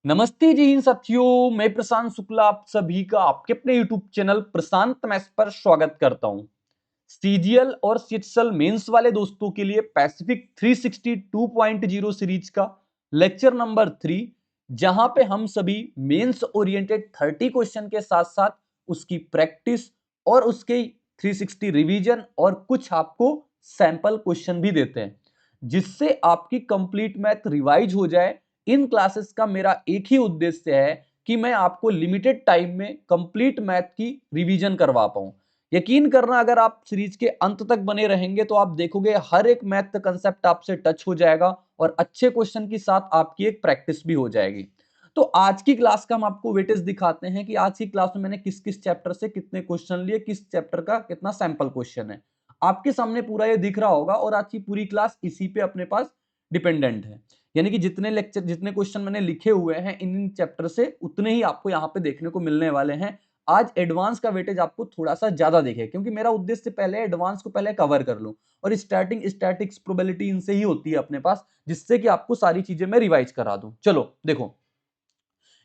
नमस्ते जी इन साथियों, मैं प्रशांत शुक्ला आप सभी का आपके अपने YouTube चैनल प्रशांत मैथ्स पर स्वागत करता हूं। सीजीएल और सीएचएसएल मेंस वाले दोस्तों के लिए पैसिफिक 360 सीरीज का लेक्चर नंबर 3, जहां पे हम सभी मेंस ओरिएंटेड 30 क्वेश्चन के साथ साथ उसकी प्रैक्टिस और उसके 360 रिवीजन और कुछ आपको सैंपल क्वेश्चन भी देते हैं, जिससे आपकी कंप्लीट मैथ रिवाइज हो जाए। इन क्लासेस का मेरा एक ही उद्देश्य है कि मैं आपको लिमिटेड टाइम में कंप्लीट मैथ की रिवीजन करवा पाऊं। यकीन करना, अगर आप सीरीज के अंत तक बने रहेंगे तो आप देखोगे हर एक मैथ का कंसेप्ट आपसे टच हो जाएगा और अच्छे क्वेश्चन के साथ आपकी एक प्रैक्टिस भी हो जाएगी। तो आज की क्लास का हम आपको वेटेज दिखाते हैं कि आज की क्लास में मैंने किस किस चैप्टर से कितने क्वेश्चन लिए, किस चैप्टर का कितना सैंपल क्वेश्चन है। आपके सामने पूरा ये दिख रहा होगा और आज की पूरी क्लास इसी पे अपने पास डिपेंडेंट है। यानी कि जितने लेक्चर जितने क्वेश्चन मैंने लिखे हुए हैं इन चैप्टर से, उतने ही आपको यहाँ पे देखने को मिलने वाले हैं। आज एडवांस का वेटेज आपको थोड़ा सा ज्यादा दिखे, क्योंकि मेरा उद्देश्य पहले एडवांस को पहले कवर कर लूं और स्टार्टिंग स्टैटिक्स प्रोबेबिलिटी इनसे ही होती है अपने पास, जिससे कि आपको सारी चीजें मैं रिवाइज करा दूं। चलो देखो,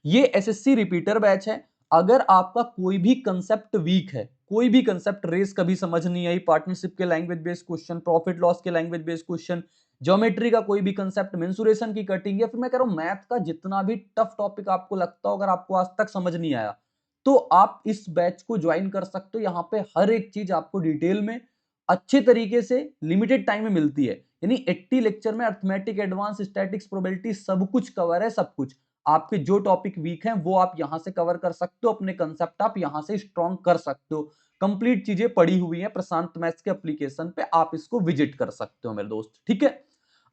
ये एसएससी रिपीटर बैच है। अगर आपका कोई भी कंसेप्ट वीक है, कोई भी कंसेप्ट, रेस कभी समझ नहीं आई, पार्टनरशिप के language based question, profit loss के लैंग्वेज बेस्ड क्वेश्चन, ज्योमेट्री का कोई भी कंसेप्ट, मेंसुरेशन की कटिंग, या फिर मैं कह रहा हूं मैथ का जितना भी टफ टॉपिक आपको लगता हो, अगर आपको आज तक समझ नहीं आया तो आप इस बैच को ज्वाइन कर सकते हो। यहाँ पे हर एक चीज आपको डिटेल में अच्छे तरीके से लिमिटेड टाइम में मिलती है। यानी 80 लेक्चर में अर्थमेटिक, एडवांस, स्टैटिक्स, प्रोबेबिलिटी सब कुछ कवर है। सब कुछ आपके जो टॉपिक वीक हैं वो आप यहां से कवर कर सकते हो, अपने कंसेप्ट आप यहां से स्ट्रॉन्ग कर सकते हो। कंप्लीट चीजें पड़ी हुई हैं प्रशांत मैथ्स के एप्लीकेशन पे, आप इसको विजिट कर सकते हो मेरे दोस्त, ठीक है।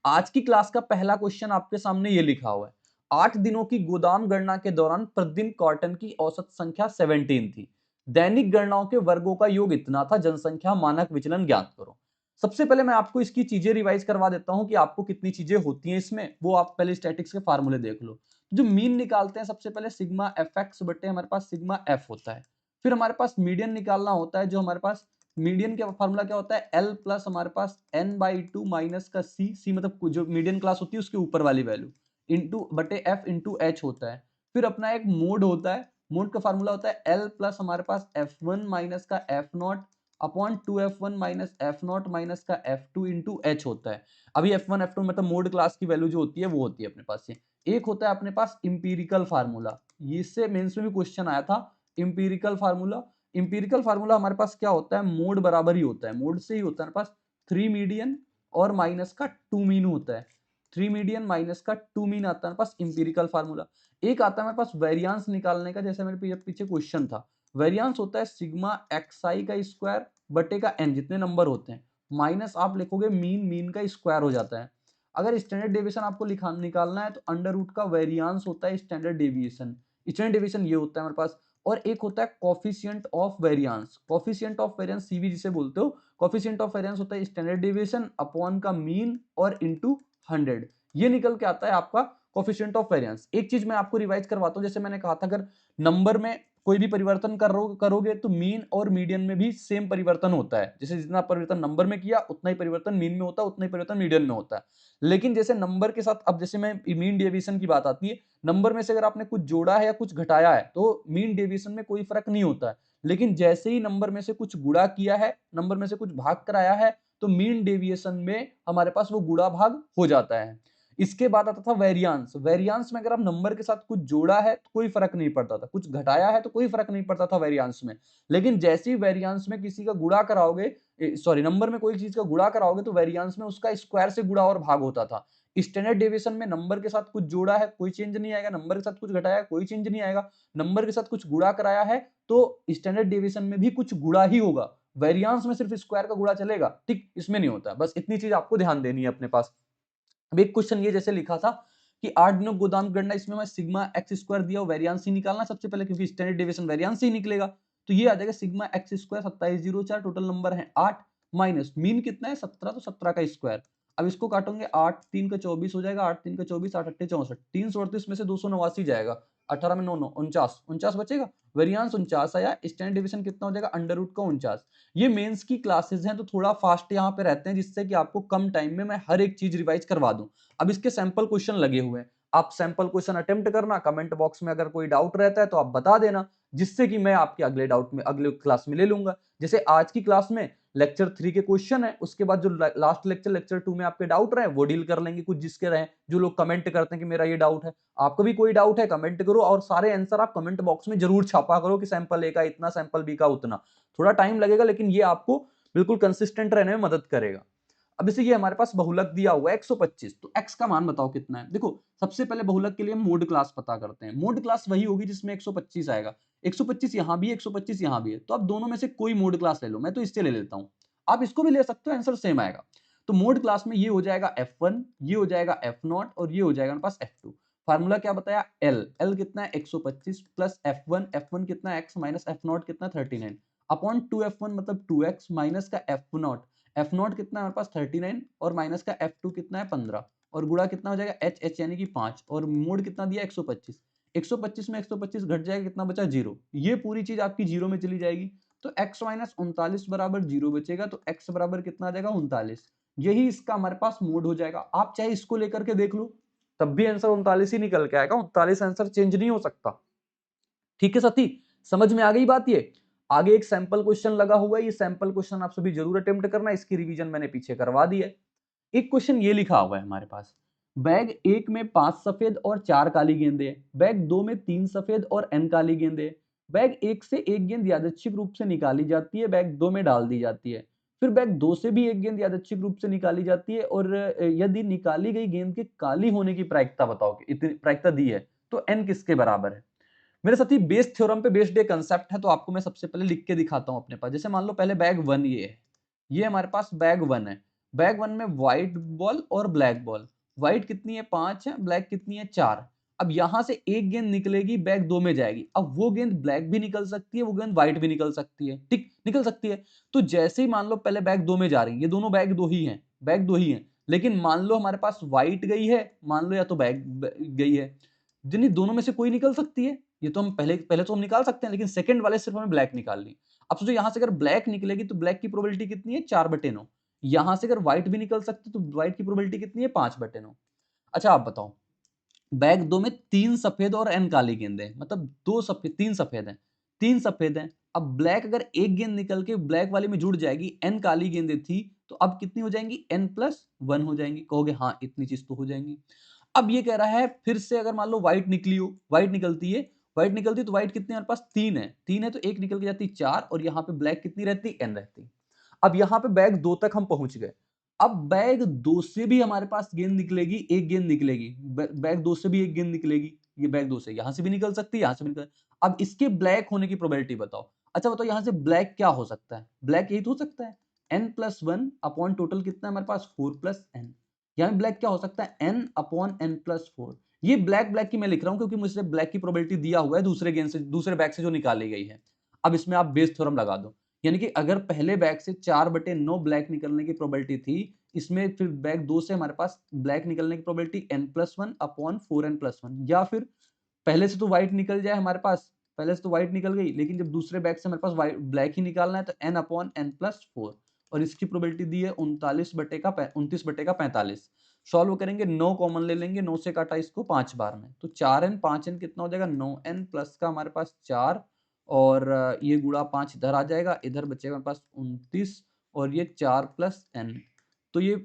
आज की क्लास का पहला क्वेश्चन आपके सामने ये लिखा हुआ है। 8 दिनों की गोदाम गणना के दौरान प्रतिदिन कॉटन की औसत संख्या 17 थी। दैनिक गणनाओं के वर्गों का योग इतना था, जनसंख्या मानक विचलन ज्ञात करो। सबसे पहले मैं आपको इसकी चीजें रिवाइज करवा देता हूं कि आपको कितनी चीजें होती हैं इसमें, वो आप पहले स्टैटिक्स के फार्मूले देख लो। जो मीन निकालते हैं, सबसे पहले सिग्मा एफ एक्स बटे हमारे पास सिग्मा एफ होता है। फिर हमारे पास मीडियन निकालना होता है, जो हमारे पास मीडियन का फार्मूला क्या होता है, एल प्लस हमारे पास एन बाई टू माइनस का सी, सी मतलब जो मीडियन क्लास होती है उसके ऊपर वाली वैल्यू, इंटू बटे एफ इंटू एच होता है। फिर अपना एक मोड होता है, मोड का फार्मूला होता है एल प्लस हमारे पास एफ वन माइनस का F not upon two F one minus F not minus का एफ टू इंटू एच होता है। अभी एफ वन एफ टू मतलब मोड क्लास की वैल्यू जो होती है वो होती है अपने पास। ये एक होता है अपने पास इंपीरिकल फार्मूला, इससे मेंस में भी क्वेश्चन आया था। इंपीरिकल फार्मूला, इंपीरिकल फार्मूला हमारे पास क्या होता है, मोड बराबर ही होता है, मोड से ही होता है हमारे पास 3 मीडियन और माइनस का 2 मीन होता है। 3 मीडियन माइनस का 2 मीन आता है हमारे पास इंपीरिकल फार्मूला। एक आता है हमारे पास वेरियांस निकालने का, जैसे मेरे पीछे क्वेश्चन था। वेरियांस होता है सिग्मा एक्सआई का स्क्वायर बटे का एन, जितने नंबर होते हैं, माइनस आप लिखोगे मीन, मीन का स्क्वायर हो जाता है। अगर स्टैंडर्ड डेविएशन आपको निकालना है तो अंडर रूट का वेरियांस होता है स्टैंडर्ड डेविएशन। स्टैंडर्ड डेविएशन ये होता है हमारे पास। और एक होता है coefficient of variance, coefficient of variance CV जिसे बोलते हो। कोफिशिएंट ऑफ वेरिएंस होता है स्टैंडर्ड डेविएशन अपॉन का मीन और इनटू 100। ये निकल के आता है आपका कोफिशिएंट ऑफ वेरिएंस। एक चीज मैं आपको रिवाइज करवाता हूं, जैसे मैंने कहा था, अगर नंबर में कोई भी परिवर्तन करोगे तो मीन और मीडियन में भी सेम परिवर्तन होता है। जैसे जितना परिवर्तन नंबर में किया उतना ही परिवर्तन मीन में होता है, उतना ही परिवर्तन मीडियन में होता है। लेकिन जैसे नंबर के साथ अब जैसे मैं मीन डेविएशन की बात आती है, नंबर में से अगर आपने कुछ जोड़ा है या कुछ घटाया है तो मीन डेविएशन में कोई फर्क नहीं होता है। लेकिन जैसे ही नंबर में से कुछ गुणा किया है, नंबर में से कुछ भाग कराया है, तो मीन डेविएशन में हमारे पास वो गुणा भाग हो जाता है। इसके बाद आता था वेरियांस। वेरियांस में अगर आप नंबर के साथ कुछ जोड़ा है तो कोई फर्क नहीं पड़ता था, कुछ घटाया है तो कोई फर्क नहीं पड़ता था वेरियांस में। लेकिन जैसे ही वेरियांस में किसी का गुणा कराओगे, सॉरी, नंबर में कोई चीज का गुणा कराओगे तो वेरियांस में उसका स्क्वायर से गुणा और भाग होता था। स्टैंडर्ड डेविएशन में नंबर के साथ कुछ जोड़ा है कोई चेंज नहीं आएगा, नंबर के साथ कुछ घटाया है कोई चेंज नहीं आएगा, नंबर के साथ कुछ गुणा कराया है तो स्टैंडर्ड डेविएशन में भी कुछ गुणा ही होगा, वेरियांस में सिर्फ स्क्वायर का गुणा चलेगा। ठीक, इसमें नहीं होता। बस इतनी चीज आपको ध्यान देनी है अपने पास। अब एक क्वेश्चन ये जैसे लिखा था कि 8 दिनों गोदाम गणना, इसमें मैं सिग्मा एक्स स्क्वायर दिया, वेरियांस ही निकालना सबसे पहले, क्योंकि स्टैंडर्ड डेविएशन वेरियांस ही निकलेगा। तो ये आ जाएगा sigma x square 2704, total number है 8, माइनस मीन कितना है 17, तो 17 का स्क्वायर। अब इसको काटोगे, 8 3 का 24 हो जाएगा, 8 3 का 24, 8 8 64, 338 में से 289 जाएगा, 18 में 9 9 49, 49 बचेगा। वेरियांस 49 आया, स्टैंडर्ड डेविएशन कितना हो जाएगा, अंडर रूट का 49। ये मेंस की क्लासेस हैं तो थोड़ा फास्ट यहाँ पे रहते हैं, जिससे कि आपको कम टाइम में मैं हर एक चीज रिवाइज करवा दूं। अब इसके सैंपल क्वेश्चन लगे हुए हैं, आप सैंपल क्वेश्चन अटेम्प्ट करना, कमेंट बॉक्स में अगर कोई डाउट रहता है तो आप बता देना, जिससे कि मैं आपके अगले डाउट में अगले क्लास में ले लूंगा। जैसे आज की क्लास में लेक्चर 3 के क्वेश्चन है, उसके बाद जो लास्ट लेक्चर 2 में आपके डाउट रहे वो डील कर लेंगे, कुछ जिसके रहे जो लोग कमेंट करते हैं कि मेरा ये डाउट है। आपको भी कोई डाउट है कमेंट करो, और सारे आंसर आप कमेंट बॉक्स में जरूर छापा करो कि सैंपल ए का इतना, सैंपल बी का उतना। थोड़ा टाइम लगेगा लेकिन ये आपको बिल्कुल कंसिस्टेंट रहने में मदद करेगा। अब इसे ये हमारे पास बहुलक दिया हुआ है 125, तो x का मान बताओ कितना है। देखो सबसे पहले बहुलक के लिए हम मोड क्लास पता करते हैं। मोड क्लास वही होगी जिसमें 125 आएगा। 125 यहां भी है, 125 यहां भी है, तो आप दोनों में से कोई मोड क्लास ले लो। मैं तो इससे ले लेता हूं, आप इसको भी ले सकते हो, आंसर सेम आएगा। तो मोड क्लास में ये हो जाएगा f1, ये हो जाएगा f0 और ये हो जाएगा हमारे पास f2। फार्मूला क्या बताया, l कितना है 125 प्लस f1 कितना है x माइनस f0 कितना 39 अपॉन 2f1 मतलब 2x माइनस का f0 कितना है हमारे पास 39 और माइनस का f2 कितना है 15 और गुणा कितना हो जाएगा h यानी कि 5 और मोड कितना दिया 125। 125 में 125 घट जाएगा, कितना बचा 0। ये पूरी चीज आपकी 0 में चली जाएगी, तो x माइनस 39 बराबर 0 बचेगा, तो x बराबर कितना आ जाएगा 39। यही इसका हमारे पास मोड हो जाएगा। आप चाहे इसको लेकर के देख लो, तब भी आंसर 39 ही निकल के आएगा। 39 आंसर चेंज नहीं हो सकता। ठीक है साथी, समझ में आ गई बात। ये आगे एक सैंपल क्वेश्चन लगा हुआ है, ये सैंपल क्वेश्चन आप सभी जरूर अटेम्प्ट करना, इसकी रिवीजन मैंने पीछे करवा दी है। एक क्वेश्चन ये लिखा हुआ है हमारे पास, बैग 1 में 5 सफेद और 4 काली गेंदें, बैग 2 में 3 सफेद और n काली गेंदें, बैग 1 से एक गेंद यादृच्छिक रूप से निकाली जाती है, बैग 2 में डाल दी जाती है, फिर बैग 2 से भी एक गेंद यादृच्छिक रूप से निकाली जाती है, और यदि निकाली गई गेंद के काली होने की प्रायिकता बताओ, इतनी प्रायिकता दी है, तो n किसके बराबर है। मेरे साथी बेस थ्योरम पे बेस्ड एक कंसेप्ट है, तो आपको मैं सबसे पहले लिख के दिखाता हूं अपने पास। जैसे मान लो पहले बैग 1 ये है, ये हमारे पास बैग 1 है। बैग 1 में व्हाइट बॉल और ब्लैक बॉल, व्हाइट कितनी है 5 है, ब्लैक कितनी है 4। अब यहां से एक गेंद निकलेगी, बैग 2 में जाएगी। अब वो गेंद ब्लैक भी निकल सकती है, वो गेंद व्हाइट भी निकल सकती है, ठीक निकल सकती है। तो जैसे ही मान लो पहले बैग 2 में जा रही है, ये दोनों बैग 2 ही हैं, बैग 2 ही हैं, लेकिन मान लो हमारे पास व्हाइट गई है, मान लो या तो बैग गई है, जिन्हें दोनों में से कोई निकल सकती है। ये तो हम पहले पहले तो हम निकाल सकते हैं, लेकिन सेकंड वाले सिर्फ हमें ब्लैक निकालनी। अब सोचो यहां से अगर ब्लैक निकलेगी तो ब्लैक की प्रोबेबिलिटी कितनी है 4/9। यहां से अगर व्हाइट भी निकल सकती तो व्हाइट की प्रोबेबिलिटी कितनी है 5/9। अच्छा आप बताओ, बैग 2 में 3 सफेद और n काली गेंदें, मतलब 2 सफेद 3 सफेद हैं, 3 सफेद हैं। अब ब्लैक अगर एक गेंद निकल के ब्लैक वाले में जुड़ जाएगी, n काली गेंदें थी, तो अब कितनी हो जाएंगी n+1 हो जाएंगी। कहोगे हाँ इतनी चीज तो हो जाएंगी। अब ये कह रहा है फिर से अगर मान लो व्हाइट निकली हो, व्हाइट निकलती है, व्हाइट निकलती है तो व्हाइट कितने हमारे पास 3 है, 3 है तो एक निकल के जाती 4, और यहाँ पे ब्लैक कितनी रहती n रहती। अब यहाँ पे बैग 2 तक हम पहुंच गए। अब बैग 2 से भी हमारे पास गेंद निकलेगी, एक गेंद निकलेगी, बैग 2 से भी एक गेंद निकलेगी, ये बैग 2 से यहां से भी निकल सकती है, यहां से भी निकल। अब इसके ब्लैक होने की प्रोबेबिलिटी बताओ। अच्छा बताओ यहां से ब्लैक क्या हो सकता है, ब्लैक यही तो हो सकता है n+1 अपॉन टोटल कितना है हमारे पास 4+n। यहाँ ब्लैक क्या हो सकता है n/n+4। ये ब्लैक ब्लैक की मैं लिख रहा हूं क्योंकि मुझसे ब्लैक की प्रोबेबिलिटी दिया हुआ है दूसरे गेंद से, दूसरे बैग से जो निकाली गई है। अब इसमें आप बेस थ्योरम लगा दो, यानी कि अगर पहले बैग से 4/9 ब्लैक निकलने की प्रोबेबिलिटी थी, इसमें फिर बैग 2 से हमारे पास ब्लैक निकलने की प्रोबेबिलिटी n+1 अपॉन 4n+1, या फिर पहले से तो व्हाइट निकल जाए हमारे पास, पहले से तो व्हाइट निकल गई, लेकिन जब दूसरे बैग से हमारे पास व्हाइट ब्लैक ही निकालना है तो n/n+4, और इसकी प्रोबेबिलिटी दी है 29/45। सॉल्व करेंगे, 9 कॉमन ले लेंगे, 9 से काटा इसको 5 बार में, तो 4n 5n कितना हो जाएगा 9n प्लस का हमारे पास 4, और ये गुणा 5 इधर आ जाएगा, इधर बचेगा हमारे पास 29, और ये 4+n, तो ये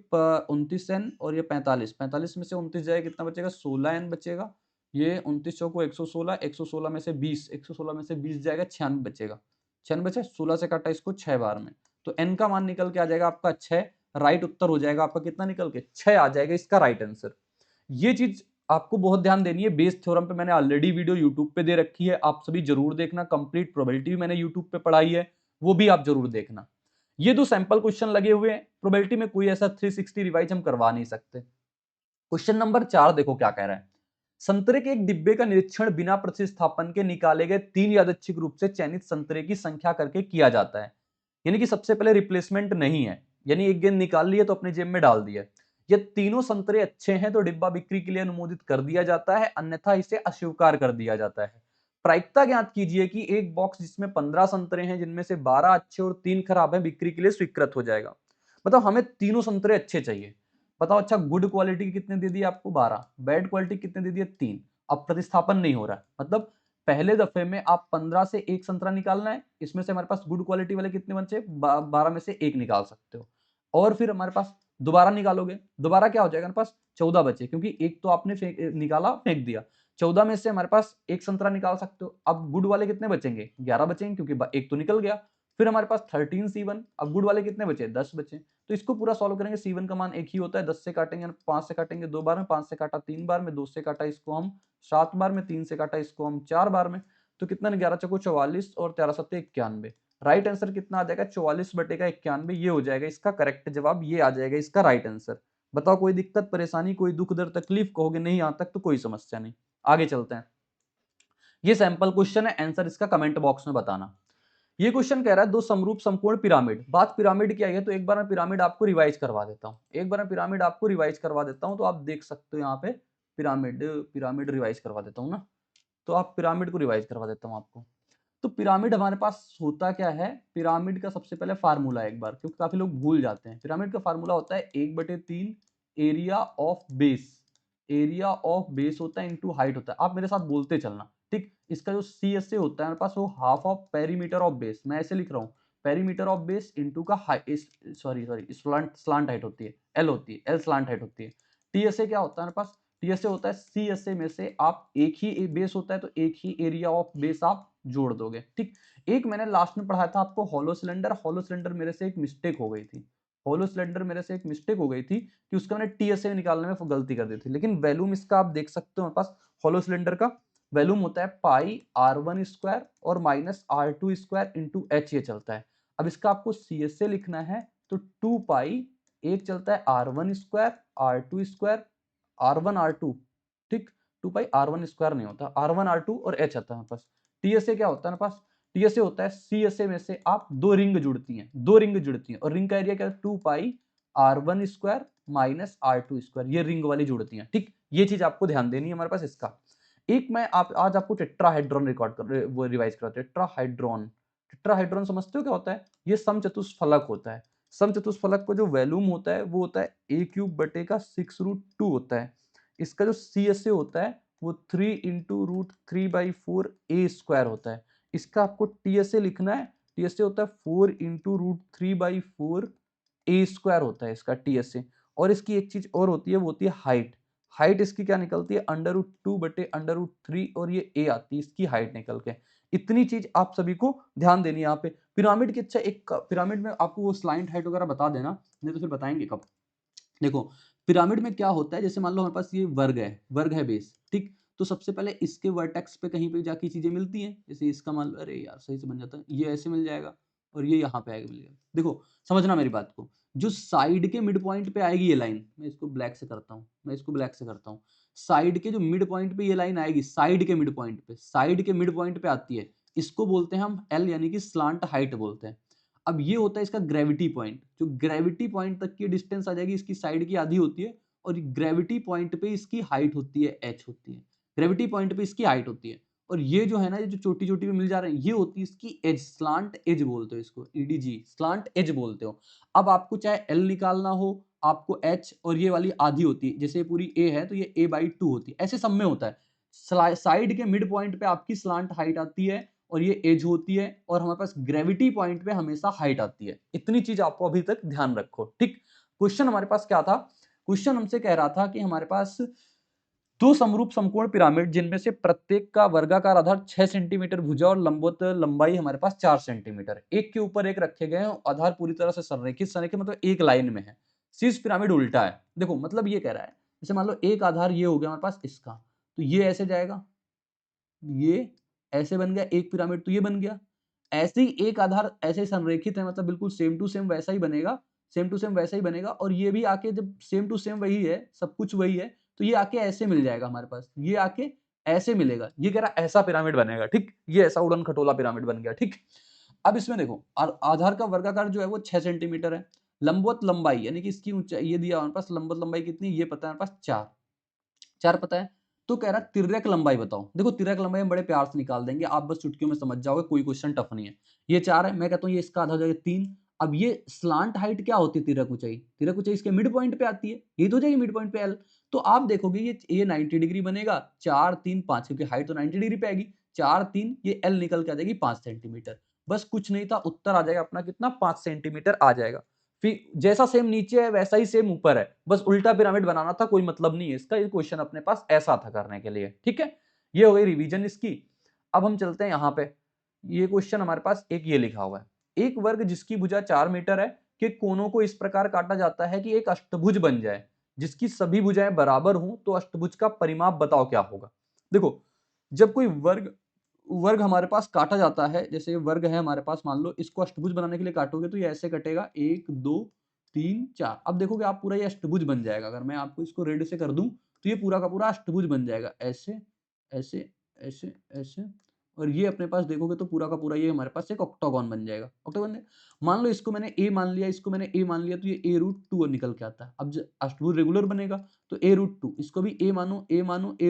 29n और ये 45 में से 29 जाएगा, कितना बचेगा 16n बचेगा। ये 29 चौको 116, 116 में से 20, 116 में से 20 जाएगा 96 बचेगा, 96 बचे, 16 से काटा इसको 6 बार में, तो n का मान निकल के आ जाएगा आपका 6। राइट उत्तर हो जाएगा आपका कितना निकल के 6 आ जाएगा इसका राइट आंसर। ये चीज आपको बहुत ध्यान देनी है। बेस थ्योरम पे मैंने ऑलरेडी वीडियो यूट्यूब पे दे रखी है, आप सभी जरूर देखना। कंप्लीट प्रोबेबिलिटी भी मैंने यूट्यूब पे पढ़ाई है, वो भी आप जरूर देखना। ये दो सैंपल क्वेश्चन लगे हुए हैं, प्रोबेबिलिटी में कोई ऐसा 360 रिवाइज हम करवा नहीं सकते। क्वेश्चन नंबर 4 देखो क्या कह रहा है, संतरे के एक डिब्बे का निरीक्षण बिना प्रतिस्थापन के निकाले गए 3 यादृच्छिक रूप से चयनित संतरे की संख्या करके किया जाता है। यानी कि सबसे पहले रिप्लेसमेंट नहीं है, यानी एक गेंद निकाल ली है तो अपने जेब में डाल दिया। ये तीनों संतरे अच्छे हैं तो डिब्बा बिक्री के लिए अनुमोदित कर दिया जाता है, अन्यथा इसे अस्वीकार कर दिया जाता है। प्रायिकता ज्ञात कीजिए कि एक बॉक्स जिसमें 15 संतरे हैं, जिनमें से 12 अच्छे और 3 खराब हैं, बिक्री के लिए स्वीकृत हो जाएगा। मतलब हमें तीनों संतरे अच्छे चाहिए। बताओ अच्छा गुड क्वालिटी की कितने दे दिए आपको 12, बैड क्वालिटी कितने दे दिए 3। अब प्रतिस्थापन नहीं हो रहा है, मतलब पहले दफे में आप 15 से एक संतरा निकालना है, इसमें से हमारे पास गुड क्वालिटी वाले कितने बचे, 12 में से एक निकाल सकते हो। और फिर हमारे पास दोबारा निकालोगे, दोबारा क्या हो जाएगा हमारे पास 14 बचे, क्योंकि एक तो आपने निकाला फेंक दिया। 14 में से हमारे पास एक संतरा निकाल सकते हो। अब गुड वाले कितने बचेंगे, 11 बचेंगे, क्योंकि एक तो निकल गया। फिर हमारे पास 13C1, अब गुड वाले कितने बचे, 10 बचे। तो इसको पूरा सॉल्व करेंगे, C1 का मान एक ही होता है, 10 से काटेंगे 5 से काटेंगे 2 बार में, 5 से काटा 3 बार में, 2 से काटा इसको हम 7 बार में, 3 से काटा इसको हम 4 बार में। तो कितना, 11 चौको 44 और 13 सत्ते 91। राइट आंसर कितना आ जाएगा, 44/91। ये हो जाएगा इसका करेक्ट जवाब, ये आ जाएगा इसका राइट आंसर। बताओ कोई दिक्कत परेशानी, कोई दुख दर्द तकलीफ, कहोगे नहीं यहां तक तो कोई समस्या नहीं। आगे चलते हैं। ये सैंपल क्वेश्चन है, आंसर इसका कमेंट बॉक्स में बताना। ये क्वेश्चन कह रहा है दो समरूप समकोण पिरामिड, बात पिरामिड की आई है तो एक बार मैं पिरामिड आपको रिवाइज करवा देता हूं, तो आप देख सकते हो यहाँ पे पिरामिड पिरामिड रिवाइज करवा देता हूँ ना। तो आप पिरामिड को रिवाइज करवा देता हूँ आपको। तो पिरामिड हमारे पास होता क्या है, पिरामिड का सबसे पहले फार्मूला एक बार, क्योंकि काफी लोग भूल जाते हैं। पिरामिड का फार्मूला होता है 1/3 एरिया ऑफ बेस, होता है इंटू हाइट होता है। आप मेरे साथ बोलते चलना, ठीक। इसका जो सी एस ए होता है हमारे पास, वो half of perimeter of base, मैं ऐसे लिख रहा हूँ, पेरीमीटर ऑफ बेस इंटू का स्लांट हाइट होती है, एल होती है, एल स्लांट हाइट होती है। टी एस ए क्या होता है हमारे पास, टी एस ए होता है सी एस ए में से आप एक ही बेस होता है तो एक ही एरिया ऑफ बेस आप जोड़ दोगे, ठीक। एक मैंने लास्ट में पढ़ाया था आपको हॉलो सिलेंडर मेरे से एक मिस्टेक हो गई थी, कि उसका मैंने टीएसए निकालने में गलती कर दी थी। लेकिन वैल्यूम इसका आप देख सकते हो, हमारे पास हॉलो सिलेंडर का वैल्यूम होता है पाई r1 स्क्वायर और minus r2 square into H, ये चलता है। अब इसका आपको CSA लिखना है तो 2 पाई, एक चलता है r1 square, r2 square, r1 r2, ठीक। 2 पाई r1 स्क्वायर नहीं होता, r1 r2 और h आता है हमारे पास। टीएसए क्या होता है हमारे पास, टीएसए होता है सीएसए में से आप दो रिंग जुड़ती हैं, और रिंग का एरिया क्या है, 2 पाई r1 square minus r2 square, ये रिंग वाली जुड़ती हैं, ठीक। ये चीज आपको ध्यान देनी है हमारे पास इसका। एक मैं आज आपको टेट्राहाइड्रॉन वो रिवाइज कराते हैं। टेट्राहाइड्रॉन समझते हो क्या होता है, ये समचतुष्फलक होता है। समचतुष्फलक का जो वैल्यूम होता है वो होता है a³/6√2 होता है। इसका जो CSA होता है वो 3 × √3/4 a² होता है। इसका आपको TSA लिखना है, TSA होता है 4 × √3/4 a² होता है इसका TSA। और इसकी एक चीज और होती है, वो होती है हाइट इसकी क्या निकलती है, √2/√3, और ये a आती है इसकी हाइट निकल के। इतनी चीज आप सभी को ध्यान देनी है यहाँ पे। पिरामिड की अच्छा एक पिरामिड में आपको वो स्लाइंट हाइट वगैरह बता देना, नहीं तो फिर बताएंगे कब। देखो पिरामिड में क्या होता है, जैसे मान लो हमारे पास ये वर्ग है बेस, ठीक। तो सबसे पहले इसके वर्टेक्स पे कहीं पे जाके चीजें मिलती हैं, जैसे इसका मान लो, अरे यार सही से बन जाता है, ये ऐसे मिल जाएगा और ये यहाँ पे आएगा, मिल जाएगा। देखो समझना मेरी बात को, जो साइड के मिड पॉइंट पे आएगी ये लाइन, मैं इसको ब्लैक से करता हूँ, साइड के जो मिड पॉइंट पे ये लाइन आएगी, साइड के मिड पॉइंट पे आती है, इसको बोलते हैं हम एल, यानी कि स्लांट हाइट बोलते हैं। अब ये होता है इसका ग्रेविटी पॉइंट, जो ग्रेविटी पॉइंट तक की डिस्टेंस आ जाएगी इसकी साइड की आधी होती है, और ग्रेविटी पॉइंट पे इसकी हाइट होती है एच होती है, ग्रेविटी पॉइंट पे इसकी हाइट होती है। और ये जो है ना, ये जो चोटी चोटी पे मिल जा रहे हैं, ये होती है इसकी एज, स्लांट एज बोलते हो इसको, EDG स्लांट एज बोलते हो। अब आपको चाहे एल निकालना हो, आपको एच, और ये वाली आधी होती है, जैसे पूरी ए है तो ये a/2 होती है, ऐसे सब में होता है। साइड के मिड पॉइंट पे आपकी स्लांट हाइट आती है, और ये एज होती है, और हमारे पास ग्रेविटी पॉइंट पे हमेशा हाइट आती है। इतनी चीज आपको अभी तक ध्यान रखो, ठीक। क्वेश्चन हमारे पास क्या था, क्वेश्चन हमसे कह रहा था कि हमारे पास दो समरूप समकोण पिरामिड, जिनमें से प्रत्येक का वर्गाकार आधार 6 सेंटीमीटर भुजा और लंबवत लंबाई हमारे पास 4 सेंटीमीटर, एक के ऊपर एक रखे गए हैं, आधार पूरी तरह से संरेखित मतलब एक लाइन में है। शीर्ष पिरामिड उल्टा है। देखो मतलब ये कह रहा है, जैसे मान लो एक आधार ये हो गया हमारे पास इसका, तो ये ऐसे जाएगा, ये ऐसे बन गया एक पिरामिड, तो ये बन गया। ऐसे ही एक आधार ऐसे संरेखित है, मतलब बिल्कुल सेम टू सेम वैसा ही बनेगा, और ये भी आके जब सेम टू सेम वही है, सब कुछ वही है, तो ये आके ऐसे मिल जाएगा हमारे पास, ये आके ऐसे मिलेगा। ये कह रहा ऐसा पिरामिड बनेगा, ठीक। ये ऐसा उड़न खटोला पिरामिड बन गया, ठीक। अब इसमें देखो आधार का वर्गाकार जो है वो 6 सेंटीमीटर है, लंबवत लंबाई यानी कि इसकी ऊंचाई ये दिया हमारे पास, लंबवत लंबाई कितनी ये पता है हमारे पास 4 पता है। तो कह रहा तिर्यक लंबाई बताओ। देखो तिर्यक लंबाई हम बड़े प्यार से निकाल देंगे, आप बस चुटकियों में समझ जाओगे, कोई क्वेश्चन टफ नहीं है। ये 4 है, मैं कहता हूँ ये इसका आधा हो जाएगा 3, अब ये स्लांट हाइट क्या होती है तिरक ऊंचाई? तिरक ऊंचाई इसके मिड पॉइंट पे आती है, यही तो हो जाएगी मिड पॉइंट पे एल। तो आप देखोगे ये 90 डिग्री बनेगा, 4 3 5 क्योंकि हाइट तो 90 डिग्री पे आएगी, 4 3 ये एल निकल के आ जाएगी 5 सेंटीमीटर। बस कुछ नहीं था, उत्तर आ जाएगा अपना कितना, 5 सेंटीमीटर आ जाएगा। फिर जैसा सेम नीचे है वैसा ही सेम ऊपर है, बस उल्टा पिरामिड बनाना था, कोई मतलब नहीं है इसका, ये क्वेश्चन अपने पास ऐसा था करने के लिए। ठीक है, ये हो गई रिवीजन इसकी। अब हम चलते हैं यहाँ पे, ये क्वेश्चन हमारे पास एक ये लिखा हुआ है, एक वर्ग जिसकी भुजा 4 मीटर है के कोनों को इस प्रकार काटा जाता है कि एक अष्टभुज बन जाए, जिसकी सभी भुजाएं बराबर हों, तो अष्टभुज का परिमाप बताओ क्या होगा। देखो, जब कोई वर्ग वर्ग हमारे पास काटा जाता है, जैसे वर्ग है हमारे पास, मान लो इसको अष्टभुज बनाने के लिए काटोगे तो ये ऐसे कटेगा 1 2 3 4। अब देखोगे आप पूरा ये अष्टभुज बन जाएगा। अगर मैं आपको इसको रेड से कर दूं तो ये पूरा का पूरा अष्टभुज बन जाएगा, ऐसे ऐसे ऐसे ऐसे। और ये अपने पास देखोगे तो पूरा का पूरा ये हमारे पास एक ऑक्टागोन बन जाएगा। ऑक्टागोन मान लो इसको मैंने ए मान लिया, इसको मैंने ए मान लिया, तो ये ए रूट 2 निकल के आता है। अब अष्टभुज रेगुलर बनेगा तो ए रूट 2, इसको भी ए मानो ए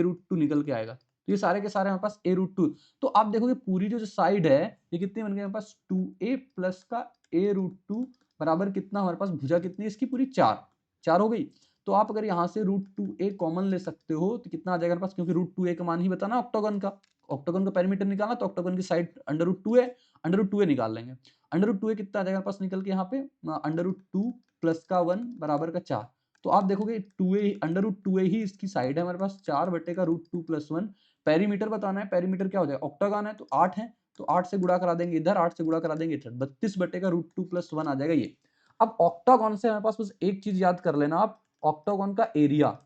रूट 2 निकल के आएगा। तो ये सारे के सारे हमारे पास ए रूट 2। तो आप देखोगे पूरी जो साइड है ये कितनी बन गई हमारे पास, 2a प्लस का ए रूट 2 बराबर कितना, हमारे पास भुजा कितनी है इसकी, पूरी 4 हो गई। तो आप अगर यहाँ से रूट 2a कॉमन ले सकते हो तो कितना आ जाएगा हमारे पास, क्योंकि रूट 2a का मान ही बताना ऑक्टागन का, ऑक्टागन का पेरीमीटर निकालना, तो ऑक्टागन की साइड अंडर रूट 2 है, अंडर रूट 2a निकाल लेंगे। अंडर रूट 2a कितना आ जाएगा हमारे पास निकल के यहाँ पे, अंडर रूट 2 प्लस का 1 बराबर का 4। तो आप देखोगे 2a अंडर रूट 2a ही इसकी साइड है हमारे पास, 4 बटे का रूट 2 प्लस 1। पेरीमीटर बताना है, पेरीमीटर क्या हो जाएगा, ऑक्टागन है तो 8 है, तो 8 से गुणा करा देंगे इधर, 8 से गुणा करा देंगे इधर, 32 बटे का रूट 2 प्लस 1 आ जाएगा ये। अब ऑक्टागन से हमारे पास बस एक चीज याद कर लेना आप, ऑक्टागन का एरिया,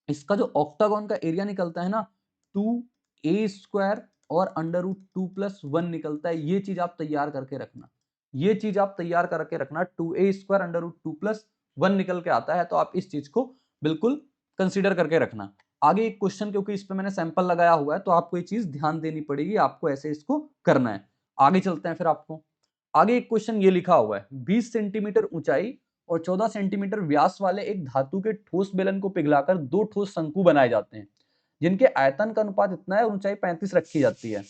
इसका जो ऑक्टागन का एरिया निकलता है ना, 2a² और अंडर रूट 2 प्लस 1 निकलता है। ये चीज आप तैयार करके रखना, ये चीज आप तैयार करके रखना, 2a² अंडर रूट 2 प्लस 1 निकल के आता है। तो आप इस चीज को बिल्कुल कंसीडर करके रखना। आगे एक क्वेश्चन, क्योंकि इस पे मैंने सैंपल लगाया हुआ है तो आपको ये चीज ध्यान देनी पड़ेगी, आपको ऐसे इसको करना है। आगे चलते हैं फिर, आपको आगे एक क्वेश्चन ये लिखा हुआ है, 20 सेंटीमीटर ऊंचाई और 14 सेंटीमीटर व्यास वाले एक धातु के ठोस बेलन को पिघलाकर 2 ठोस शंकु बनाए जाते हैं, जिनके आयतन का अनुपात इतना है और ऊंचाई 35 रखी जाती है,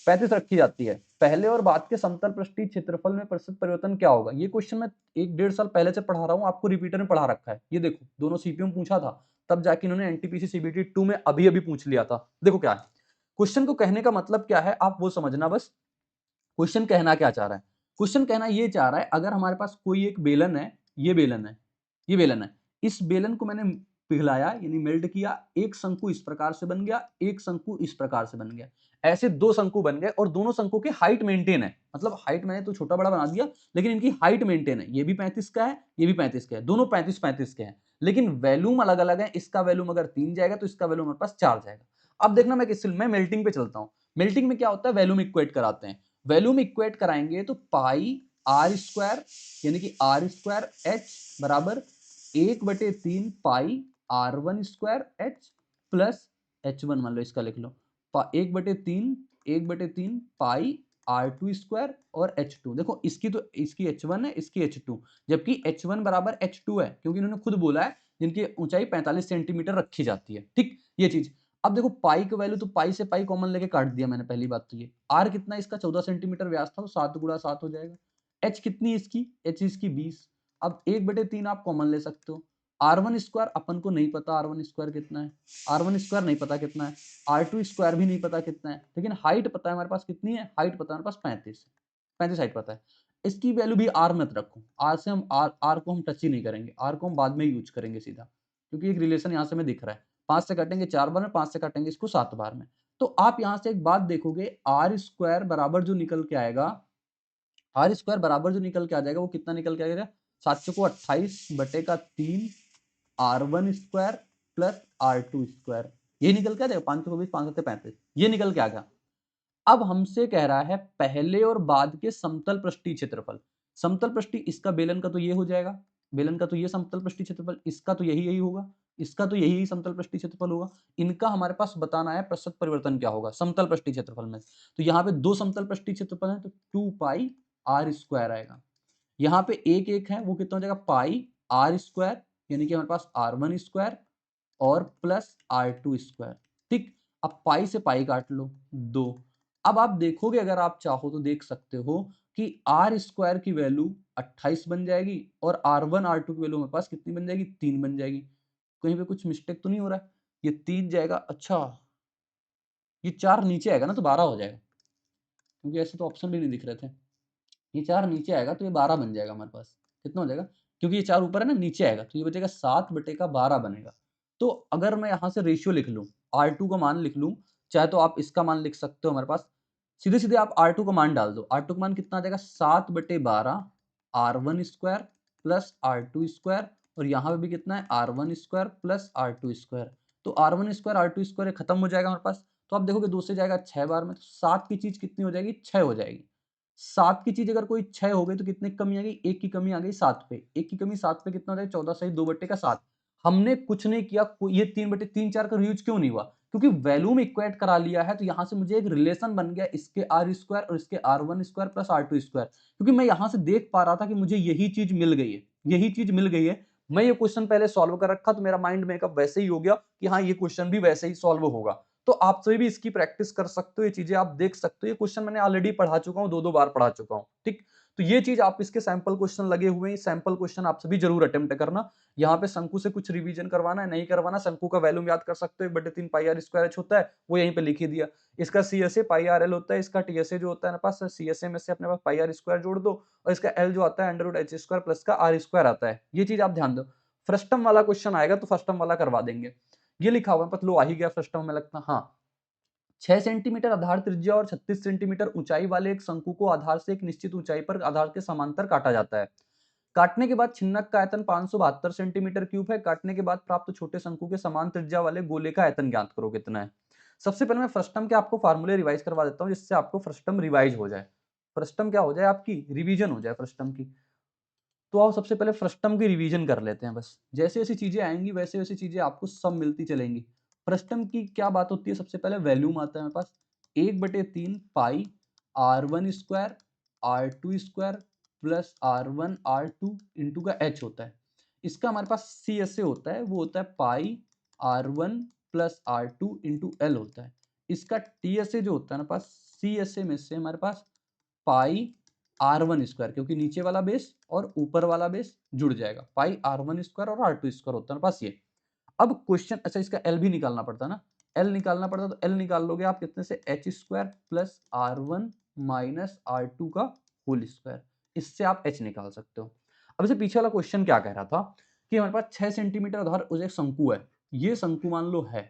35 रखी जाती है। पहले और बाद के समतल पृष्ठीय क्षेत्रफल में प्रतिशत परिवर्तन क्या होगा। ये क्वेश्चन मैं 1-1.5 साल पहले से पढ़ा रहा हूँ, आपको रिपीटर में पढ़ा रखा है। ये देखो, दोनों सीपीयू में पूछा था, तब जाके इन्होंने एनटीपीसी सीबीटी 2 में अभी अभी पूछ लिया था। देखो क्या है क्वेश्चन को कहने का मतलब, क्या है आप वो समझना बस। क्वेश्चन कहना क्या चाह रहा है, क्वेश्चन कहना ये चाह रहा है, अगर हमारे पास कोई एक बेलन है, ये बेलन है, ये बेलन है, इस बेलन को मैंने पिघलाया यानी मेल्ट किया, एक शंकु इस प्रकार से बन गया, एक शंकु इस प्रकार से बन गया, ऐसे 2 शंकु बन गए और दोनों शंकु की हाइट मेंटेन है। मतलब हाइट मैंने तो छोटा बड़ा बना दिया, लेकिन इनकी हाइट मेंटेन है, ये भी 35 का है, ये भी 35 का है, दोनों 35-35 के हैं, लेकिन वैल्यूम अलग अलग है। इसका वैल्यूम अगर 3 जाएगा तो इसका वैल्यूम हमारे पास 4 जाएगा। अब देखना मैं मेल्टिंग पे चलता हूं। मेल्टिंग में क्या होता है, वैल्यूम इक्वेट कराते हैं। वैल्यूम इक्वेट कराएंगे तो पाई आर स्क्वायर यानी कि आर स्क्वायर एच बराबर 1/3 पाई R1² एच प्लस H1 मान लो, इसका लिख लो 1/3 पाई R2² और H2। देखो इसकी H1 है, इसकी H2, जबकि H1 बराबर H2 है, क्योंकि इन्होंने खुद बोला है जिनकी ऊंचाई 45 सेंटीमीटर रखी जाती है। ठीक, ये चीज। अब देखो पाई की वैल्यू, तो पाई से पाई कॉमन लेके काट दिया मैंने, पहली बात तो ये। आर कितना, इसका 14 सेंटीमीटर व्यास था, तो 7 गुणा 7 हो जाएगा। एच कितनी इसकी, एच इसकी 20। अब 1/3 आप कॉमन ले सकते हो। R1² अपन को नहीं पता R1² कितना है, R1² नहीं पता कितना है, R2² भी नहीं पता कितना है, लेकिन हाइट पता है हमारे पास कितनी है, हाइट पता है हमारे पास 35 हाइट पता है। इसकी वैल्यू भी आर मत रखो, आर से हम आर को हम टच ही नहीं करेंगे, आर को हम बाद में यूज करेंगे सीधा, क्योंकि एक रिलेशन यहाँ से हमें दिख रहा है। 5 से काटेंगे 4 बार में, 5 से काटेंगे इसको 7 बार में। तो आप यहाँ से एक बात देखोगे, R² बराबर जो निकल के आएगा, R² बराबर जो निकल के आ जाएगा वो कितना निकल के आएगा, 7 को 28 बटे का 3 R1² प्लस R2², ये निकल के आ जाएगा 524 5 35, ये निकल के आ गया। अब हमसे कह रहा है पहले और बाद के समतल पृष्ठीय क्षेत्रफल। समतल पृष्ठीय, इसका बेलन का तो ये हो जाएगा, बेलन का तो ये समतल पृष्ठीय क्षेत्रफल, इसका तो यही होगा, इसका तो यही समतल पृष्ठीय क्षेत्रफल होगा। इनका हमारे पास बताना है प्रतिशत परिवर्तन क्या होगा समतल पृष्ठीय क्षेत्रफल में। तो यहाँ पे 2 समतल पृष्ठीय क्षेत्रफल है, तो 2 पाई R² आएगा। यहाँ पे एक है, वो कितना हो जाएगा, पाई R² यानी कि हमारे पास R1² और प्लस R2²। ठीक, अब पाई से पाई काट लो 2। अब आप देखोगे, अगर आप चाहो तो देख सकते हो, कि आर स्क्वायर की वैल्यू 28 बन जाएगी और R1 R2 की वैल्यू मेरे पास कितनी बन जाएगी, 3 बन जाएगी। कहीं पे कुछ मिस्टेक तो नहीं हो रहा है? ये 3 जाएगा, अच्छा ये 4 नीचे आएगा ना तो 12 हो जाएगा, क्योंकि ऐसे तो ऑप्शन भी नहीं दिख रहे थे। ये 4 नीचे आएगा तो ये 12 बन जाएगा हमारे पास। कितना हो जाएगा? क्योंकि ये 4 ऊपर है ना, नीचे आएगा तो ये बचेगा 7/12 बनेगा। तो अगर मैं यहाँ से रेशियो लिख लूँ, R2 का मान लिख लूँ, चाहे तो आप इसका मान लिख सकते हो हमारे पास। सीधे-सीधे आप R2 का मान डाल दो। R2 का मान कितना आ जाएगा? 7/12 R1 square plus R2 square, और यहाँ पे भी कितना है? R1 square plus R2 square. तो R1 स्क्वायर R2 स्क्वायर ये खत्म हो जाएगा हमारे पास। तो आप देखोगे 2 से जाएगा 6 बार में, तो 7 की चीज़ कितनी हो जाएगी? 6 हो जाएगी। 7 की चीज़ अगर कोई 6 हो गई तो कितने की कमी आ गई? 1 की कमी आ गई 7 पे। 1 की कमी 7 पे कितना हो जाएगा? 14 सही 2/7। हमने कुछ नहीं किया, ये 3/3 का रीयूज क्यों नहीं हुआ? क्योंकि वैल्यू में इक्वेट करा लिया है, तो यहाँ से मुझे एक रिलेशन बन गया इसके R स्क्वायर और इसके R1 square plus R2 square. क्योंकि मैं यहाँ से देख पा रहा था कि मुझे यही चीज़ मिल गई है, यही चीज़ मिल गई है। मैं ये क्वेश्चन पहले सॉल्व कर रखा तो मेरा माइंड मेकअप वैसे ही हो गया कि हाँ, ये क्वेश्चन भी वैसे ही सॉल्व होगा। तो आप सभी भी इसकी प्रैक्टिस कर सकते हो, ये चीजें आप देख सकते हो। ये क्वेश्चन मैंने ऑलरेडी पढ़ा चुका हूँ, 2-2 बार पढ़ा चुका हूँ, ठीक। तो ये चीज आप इसके सैंपल क्वेश्चन लगे हुए हैं, सैंपल क्वेश्चन आप सभी जरूर अटेम्प्ट करना। यहाँ पे शंकु से कुछ रिवीजन करवाना है, नहीं करवाना, शंकु का वैल्यू याद कर सकते हो, 1/3 पाई आर स्क्वायर एच होता है, वो यहीं पे लिख ही दिया। इसका C S A pi R L होता है, इसका टी एस ए जो होता है अपने पास, सी एस ए में से अपने पास पाई आर स्क्वायर जोड़ दो, और इसका एल जो आता है under root H square plus का आर स्क्वायर आता है। ये चीज आप ध्यान दो। फ्रस्टम वाला क्वेश्चन आएगा तो फ्रस्टम वाला करवा देंगे। ये लिखा हुआ है, पता लो आ ही गया फ्रस्टम में लगता, हाँ। 6 सेंटीमीटर आधार त्रिज्या और 36 सेंटीमीटर ऊंचाई वाले एक शंकु को आधार से एक निश्चित ऊंचाई पर आधार के समांतर काटा जाता है। काटने के बाद छिन्नक का आयतन 572 सेंटीमीटर क्यूब है। काटने के बाद प्राप्त छोटे शंकु के समान त्रिज्या वाले गोले का आयतन ज्ञात करो कितना है। सबसे पहले मैं फ्रस्टम के आपको फार्मूले रिवाइज करवा देता हूं, जिससे आपको फ्रस्टम रिवाइज हो जाए। फ्रस्टम क्या हो जाए? आपकी रिवीजन हो जाए फ्रस्टम की। तो आओ सबसे पहले फ्रस्टम की रिवीजन कर लेते हैं बस। जैसे जैसी चीजें आएंगी वैसे वैसी चीजें आपको सब मिलती चलेंगी। फ्रस्टम की क्या बात होती है? सबसे पहले वैल्यूम आता है मेरे पास 1/3 पाई R1 square R2 square plus R1 R2 into का H होता है। इसका हमारे पास सी एस ए होता है, वो होता है पाई R1 plus R2 into L होता है। इसका टी एस ए जो होता है ना पास, सी एस ए में से हमारे पास पाई R1 स्क्वायर, क्योंकि नीचे वाला बेस और ऊपर वाला बेस जुड़ जाएगा, पाई R1 स्क्वायर और R2 स्क्वायर होता है पास ये। अब क्वेश्चन, अच्छा इसका L भी निकालना पड़ता है ना, L निकालना पड़ता तो L निकाल लोगे आप कितने से? H square plus R1 minus R2 का होल स्क्वायर, इससे आप H निकाल सकते हो। अब इसे पीछे वाला क्वेश्चन क्या कह रहा था कि हमारे पास 6 सेंटीमीटर आधार एक शंकु है। ये शंकु मान लो है,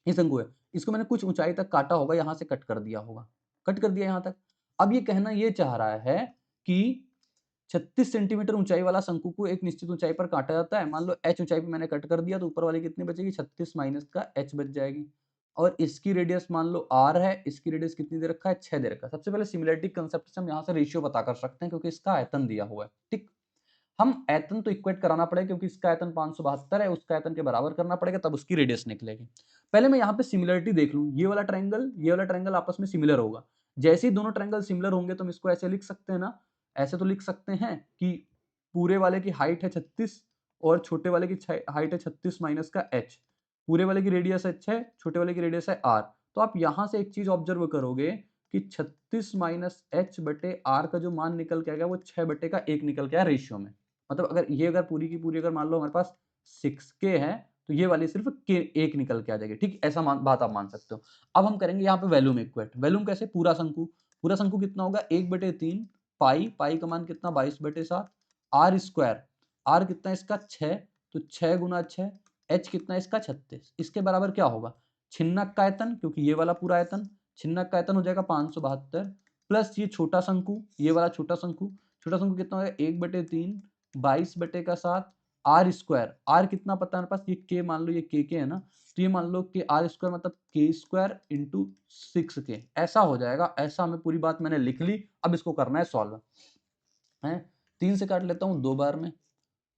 ये शंकु है, इसको मैंने कुछ ऊंचाई तक काटा होगा, यहां से कट कर दिया होगा, कट कर दिया यहां तक। अब ये कहना ये चाह रहा है कि 36 सेंटीमीटर ऊंचाई वाला शंकु को एक निश्चित ऊंचाई पर काटा जाता है। मान लो h ऊंचाई पे मैंने कट कर दिया, तो ऊपर वाली कितनी बचेगी? 36 माइनस का h बच जाएगी। और इसकी रेडियस मान लो r है, इसकी रेडियस कितनी दे रखा है? 6 दे रखा है। सबसे पहले सिमिलरिटी कंसेप्ट से हम यहाँ से रेशियो पता कर सकते हैं, क्योंकि इसका आयतन दिया हुआ है, ठीक। हम आयतन तो इक्वेट कराना पड़ेगा, क्योंकि इसका आयतन 572 है, उसका आयतन के बराबर करना पड़ेगा, तब उसकी रेडियस निकलेगी। पहले मैं यहाँ पे सिमिलरिटी देख लूं, ये वाला ट्रायंगल, ये वाला ट्रायंगल आपस में सिमिलर होगा। जैसे ही दोनों ट्रायंगल सिमिलर होंगे तो हम इसको ऐसे लिख सकते हैं ना, ऐसे तो लिख सकते हैं कि पूरे वाले की हाइट है 36 और छोटे वाले की हाइट है 36 माइनस का h। पूरे वाले की रेडियस है 6, छोटे वाले की रेडियस है r। तो आप यहां से एक चीज ऑब्जर्व करोगे कि 36 माइनस एच बटे आर का जो मान निकल के आएगा वो 6/1 निकल के आया रेशियो में। मतलब अगर ये अगर पूरी की पूरी अगर मान लो हमारे पास 6k है, तो ये वाली सिर्फ k 1 निकल के आ जाएगी, ठीक। ऐसा बात आप मान सकते हो। अब हम करेंगे यहाँ पे वैल्यूम इक्वेट। वैल्यूम कैसे? पूरा शंकु, पूरा शंकु कितना होगा? 1/3 पाई, पाई का मान कितना? 22/7 आर स्क्वायर, आर कितना है इसका? 6, तो 6 गुना 6, एच कितना है इसका? 36। इसके बराबर क्या होगा? छिन्नक का आयतन, क्योंकि ये वाला पूरा आयतन, छिन्नक का आयतन हो जाएगा 572 प्लस ये छोटा शंकु, ये वाला छोटा शंकु, छोटा शंकु कितना होगा? 1/3 22/7 आर स्क्वायर, आर कितना पता है मेरे पास? ये के, मान लो ये के है ना, तो ये मान लो कि आर स्क्वायर मतलब के स्क्वायर इंटू 6k, ऐसा हो जाएगा। ऐसा हमें पूरी बात मैंने लिख ली, अब इसको करना है सॉल्व है। 3 से काट लेता हूँ 2 बार में,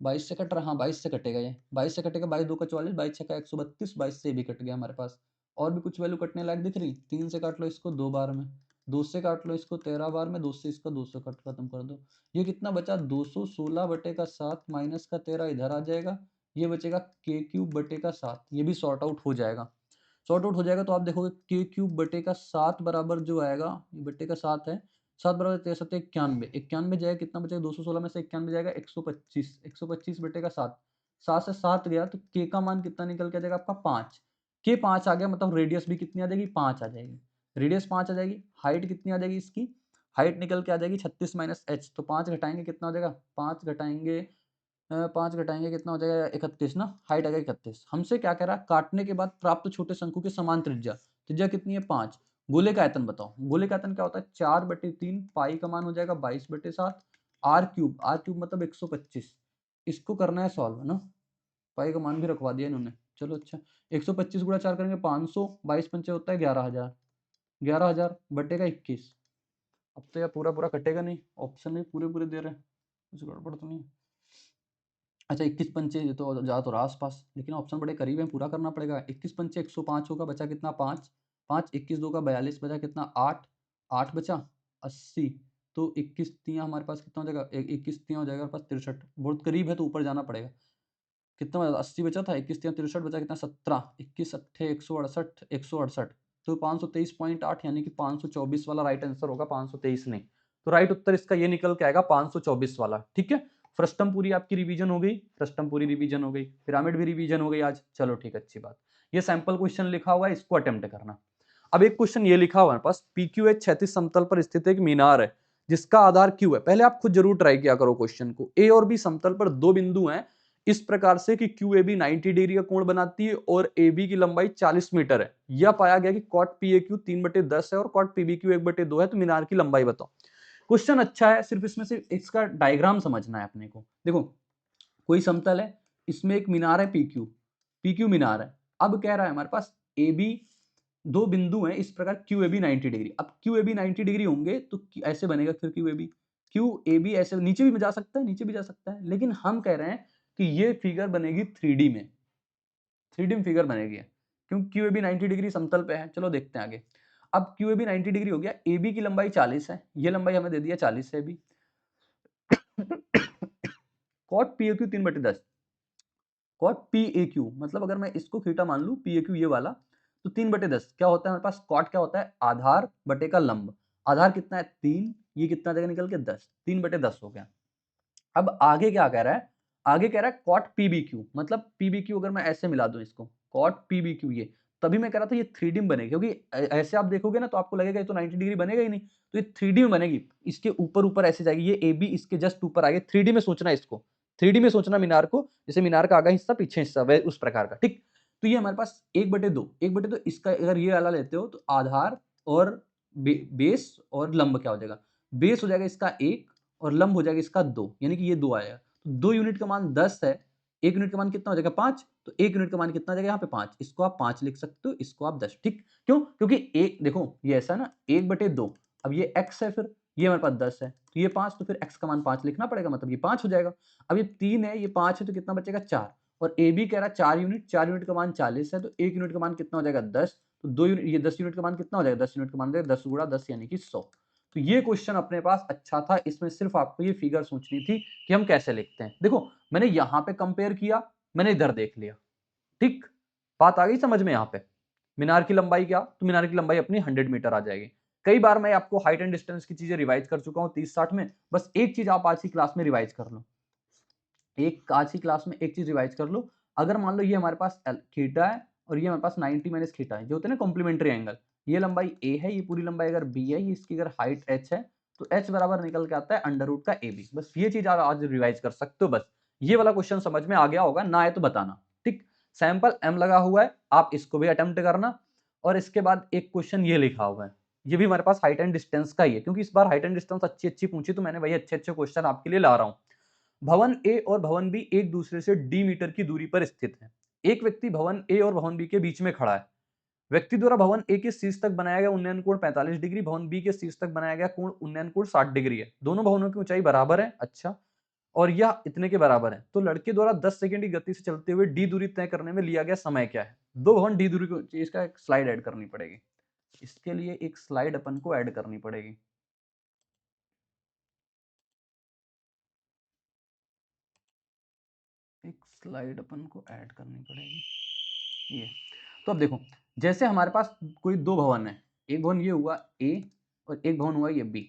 22 से कट रहा, हाँ 22 से कटेगा, ये 22 से कटेगा, 22 2 का 44, 22 6 का 132, 22 से भी कट गया हमारे पास। और भी कुछ वैल्यू कटने लायक दिख रही? 3 से काट लो इसको 2 बार में, 2 से काट लो इसको 13 बार में, 2 से इसका 200 कट खत्म कर दो। ये कितना बचा? 216/7 माइनस का 13 इधर आ जाएगा, ये बचेगा k³/7। ये भी सॉर्ट आउट हो जाएगा, सॉर्ट आउट हो जाएगा। तो आप देखोगे k³/7 बराबर जो आएगा, ये बट्टे का 7 है, 7 बराबर 13 91, 91 जाएगा कितना बचेगा, 216 में से 91 जाएगा 125, 125 बटेगा 7, 7 से 7 गया तो के का मान कितना निकल के आ जाएगा आपका 5, के 5 आ गया, मतलब रेडियस भी कितनी आ जाएगी 5 आ जाएगी, रेडियस 5 आ जाएगी, हाइट कितनी आ जाएगी इसकी, हाइट निकल के आ जाएगी 36 माइनस एच, तो 5 घटाएंगे कितना हो जाएगा, 5 घटाएंगे 5 घटाएंगे कितना हो जाएगा 31 ना, हाइट आ गई 31। हमसे क्या कह रहा है, काटने के बाद प्राप्त छोटे शंकु के समान त्रिज्या, त्रिज्या कितनी है 5, गोले का आयतन बताओ, गोले का आयतन क्या होता है 4/3, पाई का मान हो जाएगा 22/7, आर क्यूब मतलब 125, इसको करना है सॉल्व है ना, पाई का मान भी रखवा दिया इन्होंने, चलो अच्छा 125 गुणा 4 करेंगे 500, 22 पंचे होता है 11,000, 11,000 बटेगा 21। अब तो यार पूरा पूरा कटेगा नहीं, ऑप्शन नहीं पूरे पूरे दे रहे हैं, कुछ गड़बड़ तो नहीं। अच्छा 21 पंचे ये तो जा तो रहा आसपास, लेकिन ऑप्शन बड़े करीब हैं, पूरा करना पड़ेगा। 21 पंचे 105 होगा, बचा कितना 5, 5 21 2 का 42, बचा कितना 8, 8 बचा 80, तो 21 तियाँ हमारे पास कितना हो जाएगा, 21 तियाँ हो जाएगा हमारे पास 63, बहुत करीब है तो ऊपर जाना पड़ेगा। कितना बचा 80 बचा था, 21 तियाँ 63 बचा कितना 17, 21 अट्ठे 168, 168 तो 523.8 यानी कि 524 वाला राइट आंसर होगा, 523 नहीं। तो राइट उत्तर इसका ये निकल के आएगा 524 वाला, ठीक है। फ्रस्टम पूरी आपकी रिवीजन हो गई, फ्रस्टम पूरी रिवीजन हो गई, पिरामिड भी रिवीजन हो गई आज, चलो ठीक अच्छी बात। ये सैंपल क्वेश्चन लिखा हुआ है, इसको अटेम्प्ट करना। अब एक क्वेश्चन ये लिखा हुआ है पास, PQH क्षैतिज समतल पर स्थित एक मीनार है जिसका आधार Q है। पहले आप खुद जरूर ट्राई किया करो क्वेश्चन को। A और B समतल पर दो बिंदु हैं इस प्रकार से कि QAB 90 डिग्री का कोण बनाती है और AB की लंबाई 40 मीटर है। यह पाया गया कि cot PAQ 3/10 है और cot PBQ 1/2 है, तो मीनार की लंबाई बताओ। क्वेश्चन अच्छा है, सिर्फ इसमें से इसका डायग्राम समझना है अपने को। देखो कोई समतल है, इसमें एक मीनार है PQ मीनार है। अब कह रहा है हमारे पास AB दो बिंदु हैं इस प्रकार QAB 90 डिग्री। अब QAB 90 डिग्री होंगे तो ऐसे बनेगा फिर QAB ऐसे नीचे भी जा सकता है, नीचे भी जा सकता है, लेकिन हम कह रहे हैं कि ये फिगर बनेगी 3D में, 3D में फिगर बनेगी क्योंकि QAB 90 डिग्री समतल पे है। चलो देखते हैं आगे। अब QAB 90 डिग्री हो गया, AB की लंबाई 40 है, ये लंबाई हमें दे दिया 40 है AB। cot PAQ 3/10, cot PAQ मतलब अगर मैं इसको थीटा मान लूं, PAQ ये वाला, तो 3/10 क्या होता है हमारे पास, cot क्या होता है आधार बटे का लंब। आधार कितना है 3, ये कितना जगह निकल के 10, 3/10 हो गया। अब आगे क्या कह रहा है, आगे कह रहा है cot PBQ, मतलब PBQ अगर मैं ऐसे मिला दूं इसको cot PBQ ये, तभी मैं कह रहा था ये 3D में बनेगी, क्योंकि ऐसे आप देखोगे ना तो आपको लगेगा ये तो 90 डिग्री बनेगा ही नहीं, तो ये 3D में बनेगी। इसके ऊपर ऊपर ऐसे जाएगी, ये AB इसके जस्ट ऊपर आगे, 3D में सोचना इसको, 3D में सोचना मीनार को, जैसे मीनार का आगा हिस्सा पीछे हिस्सा वह उस प्रकार का, ठीक। तो ये हमारे पास 1/2 इसका अगर ये वाला लेते हो तो आधार और बेस और लंब क्या हो जाएगा, बेस हो जाएगा इसका 1 और लंब हो जाएगा इसका 2, यानी कि ये 2 आएगा। तो 2 यूनिट का मान 10 है, 1 यूनिट का मान कितना हो जाएगा 5, तो 1 यूनिट का मान कितना आ जाएगा यहाँ पे 5, इसको आप 5 लिख सकते हो, इसको आप 10, ठीक। क्यों, क्योंकि एक देखो ये ऐसा ना 1/2, अब ये x है, फिर ये हमारे पास 10 है तो ये 5, तो फिर x का मान 5 लिखना पड़ेगा, मतलब ये 5 हो जाएगा। अब ये 3 है, ये 5 है, तो कितना बचेगा 4, और ए बी कह रहा है 4 यूनिट का मान 40 है, तो 1 यूनिट का मान कितना हो जाएगा 10, तो 2 यूनिट, ये 10 यूनिट का मान कितना हो जाएगा, 10 यूनिट का मान हो जाएगा 10 गुणा 10 यानी कि 100। तो ये क्वेश्चन अपने पास अच्छा था, इसमें सिर्फ आपको ये फिगर सोचनी थी कि हम कैसे लिखते हैं। देखो मैंने यहां पे कंपेयर किया, मैंने इधर देख लिया, ठीक। बात आ गई समझ में, यहाँ पे मीनार की लंबाई क्या, तो मीनार की लंबाई अपनी 100 मीटर आ जाएगी। कई बार मैं आपको हाइट एंड डिस्टेंस की चीजें रिवाइज कर चुका हूँ 30-60 में, बस एक चीज आप आज की क्लास में रिवाइज कर लो, एक आज की क्लास में एक चीज रिवाइज कर लो। अगर मान लो ये हमारे पास थीटा है और ये हमारे पास 90 माइनस थीटा है, जो होते हैं ना कॉम्प्लीमेंट्री एंगल, ये लंबाई a है, ये पूरी लंबाई अगर b है, ये इसकी अगर हाइट h है, तो h बराबर निकल के आता है अंडर रूट का ab। बस ये चीज आप आज रिवाइज कर सकते हो, बस ये वाला क्वेश्चन समझ में आ गया होगा, ना आए तो बताना, ठीक। सैंपल m लगा हुआ है, आप इसको भी अटेम्प्ट करना। और इसके बाद एक क्वेश्चन ये लिखा हुआ है, ये भी हमारे पास हाइट एंड डिस्टेंस का ही है, क्योंकि इस बार हाइट एंड डिस्टेंस अच्छी अच्छी पूछी, तो मैंने वही अच्छे अच्छे क्वेश्चन आपके लिए ला रहा हूं। भवन ए और भवन बी एक दूसरे से डी मीटर की दूरी पर स्थित है। एक व्यक्ति भवन ए और भवन बी के बीच में खड़ा है। व्यक्ति द्वारा भवन ए के शीर्ष तक बनाया गया उन्नयन कोण 45 डिग्री, भवन बी के शीर्ष तक बनाया गया कोण उन्नयन कोण 60 डिग्री है। दोनों भवनों की ऊंचाई बराबर है, अच्छा, और यह इतने के बराबर है। तो लड़के द्वारा 10 सेकंड की गति से चलते हुए डी दूरी तय करने में लिया गया समय क्या है। दो भवन डी दूरी को, इसका एक स्लाइड ऐड करनी पड़ेगी, इसके लिए एक स्लाइड अपन को ऐड करनी पड़ेगी। एक स्लाइड अपन को ऐड करनी पड़ेगी ये। तो अब देखो, जैसे हमारे पास कोई दो भवन है, एक भवन ये हुआ ए और एक भवन हुआ ये बी।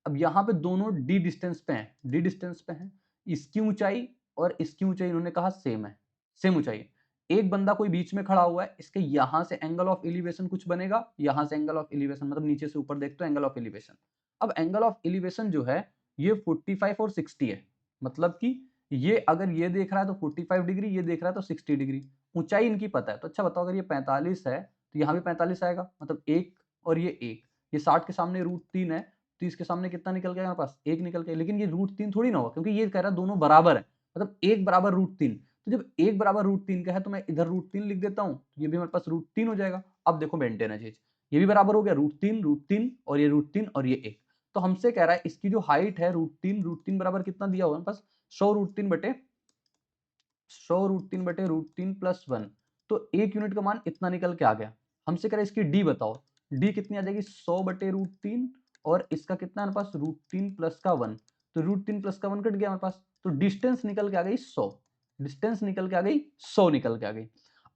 अब यहाँ पे दोनों डी डिस्टेंस पे हैं, डी डिस्टेंस पे हैं, इसकी ऊंचाई और इसकी ऊंचाई इन्होंने कहा सेम है, सेम ऊंचाई है। एक बंदा कोई बीच में खड़ा हुआ है, इसके यहां से एंगल ऑफ एलिवेशन कुछ बनेगा, यहां से एंगल ऑफ एलिवेशन मतलब नीचे से ऊपर देखते हो एंगल ऑफ एलिवेशन। अब एंगल ऑफ एलिवेशन जो है ये 45 और 60 है, मतलब कि ये अगर ये देख रहा है तो 45 डिग्री, ये देख रहा है तो 60 डिग्री। ऊंचाई इनकी पता है, तो अच्छा बताओ अगर ये 45 है तो यहाँ भी 45 आएगा, मतलब एक और ये एक, ये 60 के सामने √3 है, तो इसके सामने कितना निकल गया हमारे पास, एक निकल गया। लेकिन ये √3 थोड़ी ना होगा, क्योंकि ये कह रहा है दोनों बराबर है, मतलब एक बराबर √3। तो जब एक बराबर √3 का है तो मैं इधर √3 लिख देता हूँ, तो ये भी हमारे पास √3 हो जाएगा। अब देखो मेंटेन है चीज, ये भी बराबर हो गया √3 √3 और ये √3 और ये एक। तो हमसे कह रहा है इसकी जो हाइट है √3 बराबर कितना दिया हुआ है हमारे पास, 100 √3 प्लस 1, तो एक यूनिट का मान इतना निकल के आ गया। हमसे कह रहा है इसकी डी बताओ, डी कितनी आ जाएगी, 100/√3 और इसका कितना है हमारे पास √3 प्लस का 1, तो √3 प्लस का 1 कट गया हमारे पास, तो डिस्टेंस निकल के आ गई 100, डिस्टेंस निकल के आ गई 100 निकल के आ गई।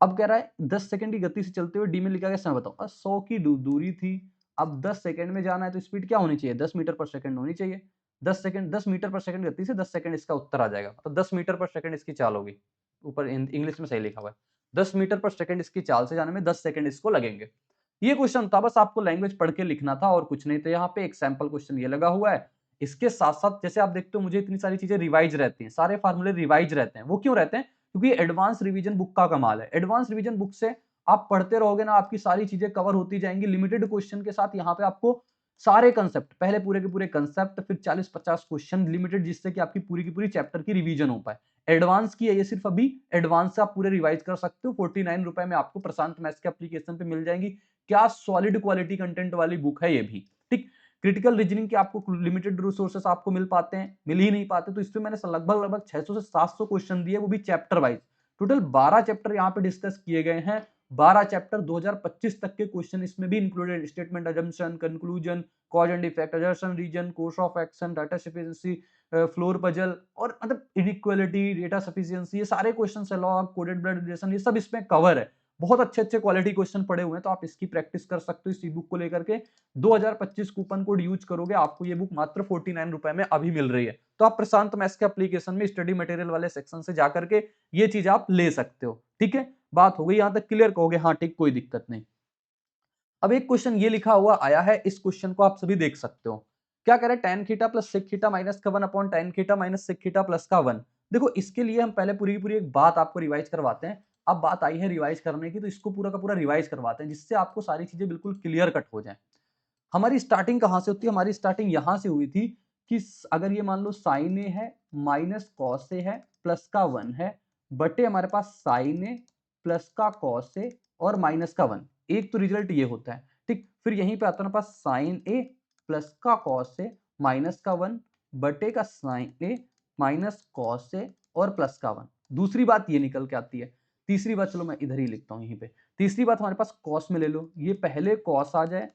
अब कह रहा है 10 सेकंड की गति से चलते हुए डी में लिखा गया समय बताओ, 100 की दूरी थी, अब 10 सेकंड में जाना है तो स्पीड क्या होनी चाहिए, 10 मीटर पर सेकंड होनी चाहिए। 10 मीटर पर सेकंड गति से 10 सेकंड इसका उत्तर आ जाएगा, मतलब 10 मीटर पर सेकंड इसकी चाल होगी, ऊपर इंग्लिश में सही लिखा हुआ है, 10 मीटर पर सेकंड इसकी चाल से जाने में 10 सेकंड इसको लगेंगे। ये क्वेश्चन था, बस आपको लैंग्वेज पढ़ के लिखना था और कुछ नहीं। तो यहाँ पे एक सैंपल क्वेश्चन ये लगा हुआ है, इसके साथ साथ जैसे आप देखते हो मुझे इतनी सारी चीजें रिवाइज रहती हैं, सारे फार्मूले रिवाइज रहते हैं। वो क्यों रहते हैं, क्योंकि एडवांस रिवीजन बुक का कमाल है। एडवांस रिवीजन बुक से आप पढ़ते रहोगे ना, आपकी सारी चीजें कवर होती जाएंगी लिमिटेड क्वेश्चन के साथ। यहाँ पे आपको सारे कंसेप्ट, पहले पूरे के पूरे कंसेप्ट, फिर 40-50 क्वेश्चन लिमिटेड, जिससे कि आपकी पूरी की पूरी चैप्टर की रिवीजन हो पाए। एडवांस की है ये, सिर्फ अभी एडवांस से आप पूरे रिवाइज कर सकते हो। 49 रुपए में आपको प्रशांत मैथ्स के एप्लीकेशन पे मिल जाएंगी। क्या सॉलिड क्वालिटी कंटेंट वाली बुक है ये भी, ठीक। क्रिटिकल रीजनिंग के आपको लिमिटेड रिसोर्सेस आपको मिल पाते हैं, मिल ही नहीं पाते। तो इसमें मैंने लगभग 600 से 700 क्वेश्चन दिए, वो भी चैप्टर वाइज। टोटल 12 चैप्टर यहाँ पे डिस्कस किए गए हैं, 12 चैप्टर 2025 तक के क्वेश्चन इसमें भी included. Statement, assumption, conclusion, cause and effect, assertion, reason, course of action, data sufficiency, floor puzzle, और मतलब इनइक्वालिटी, डेटा सफिशिएंसी, ये सारे क्वेश्चन है, लॉग, कोडेड ब्लड रिलेशन, ये सब इसमें कवर है। बहुत अच्छे अच्छे क्वालिटी क्वेश्चन पड़े हुए हैं, तो आप इसकी प्रैक्टिस कर सकते हो इस ई बुक को लेकर के। 2025 कूपन कोड यूज करोगे, आपको ये बुक मात्र 49 रुपए में अभी मिल रही है। तो आप प्रशांत मैथ्स के एप्लीकेशन में स्टडी मटेरियल वाले सेक्शन से जाकर के ये चीज आप ले सकते हो, ठीक है। बात हो गई यहां तक क्लियर, कहोगे हाँ ठीक, कोई दिक्कत नहीं। अब एक क्वेश्चन ये लिखा हुआ आया है, इस क्वेश्चन को आप सभी देख सकते हो। क्या कह रहे हैं, tan theta plus sec theta minus का 1 upon tan theta minus sec theta plus का 1। देखो इसके लिए हम पहले पूरी की पूरी एक बात आपको रिवाइज करवाते हैं। अब बात आई है रिवाइज करने की, तो इसको पूरा का पूरा रिवाइज करवाते हैं, जिससे आपको सारी चीजें बिल्कुल क्लियर कट हो जाए। हमारी स्टार्टिंग कहां से होती है, हमारी स्टार्टिंग यहां से हुई थी कि अगर ये मान लो साइन ए है माइनस कॉस ए है प्लस का 1 है, बटे हमारे पास साइन ए प्लस का कॉस ए और माइनस का 1। एक तो रिजल्ट ये होता है, ठीक। फिर यहीं पे आता है पास साइन ए प्लस का कॉस ए माइनस का 1 बटे का sign A minus cos A और प्लस का 1। दूसरी बात ये निकल के आती है। तीसरी बात चलो मैं इधर ही लिखता हूं यहीं पे। तीसरी बात हमारे पास कॉस में ले लो, ये पहले कॉस आ जाए,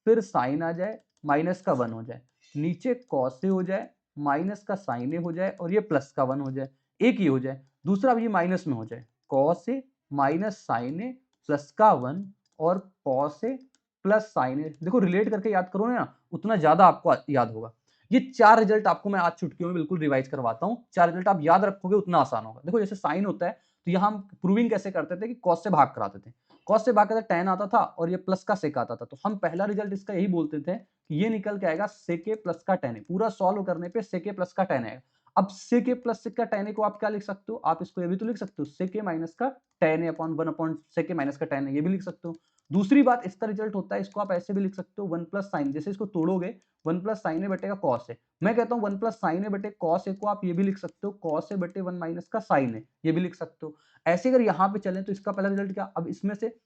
फिर साइन आ जाए, माइनस का 1 हो जाए, नीचे कॉस ए हो जाए, माइनस का साइन ए हो जाए और ये प्लस का 1 हो जाए। एक ये हो जाए, दूसरा अब ये माइनस में हो जाए, cos A minus sign A plus का 1 और कॉस ए प्लस साइन ए। देखो रिलेट करके याद करो ना, उतना ज्यादा आपको याद होगा। ये 4 रिजल्ट आपको मैं आज चुटकियों में बिल्कुल रिवाइज करवाता हूँ। 4 रिजल्ट आप याद रखोगे उतना आसान होगा। देखो जैसे साइन होता है, तो यहाँ हम प्रूविंग कैसे करते थे कि कॉस से भाग कराते थे, कॉस से भाग करते टेन आता था और ये प्लस का सेक आता था। तो हम पहला रिजल्ट इसका यही बोलते थे कि ये निकल के आएगा सेके प्लस का टेन। पूरा सॉल्व करने पे सेके प्लस का टेन आएगा। अब सेके प्लस सेक का टेन को आप क्या लिख सकते हो, आप इसको ये भी तो लिख सकते हो सेके माइनस का टेन अपॉन 1 अपॉन सेके माइनस का टेन, ये भी लिख सकते हो। दूसरी बात इसका रिजल्ट होता है, इसको आप ऐसे भी लिख सकते हो 1 प्लस साइन, जैसे इसको तोड़ोगे 1 plus sign A बटेगा cos A. मैं कहता हूँ 1 प्लस साइन ए बटे कॉस ए को आप ये भी लिख सकते हो कॉस ए बटे 1 माइनस का साइन ए, ये भी लिख सकते हो। ऐसे अगर यहाँ पे चलें तो इसका पहला रिजल्ट क्या, अब इसमें से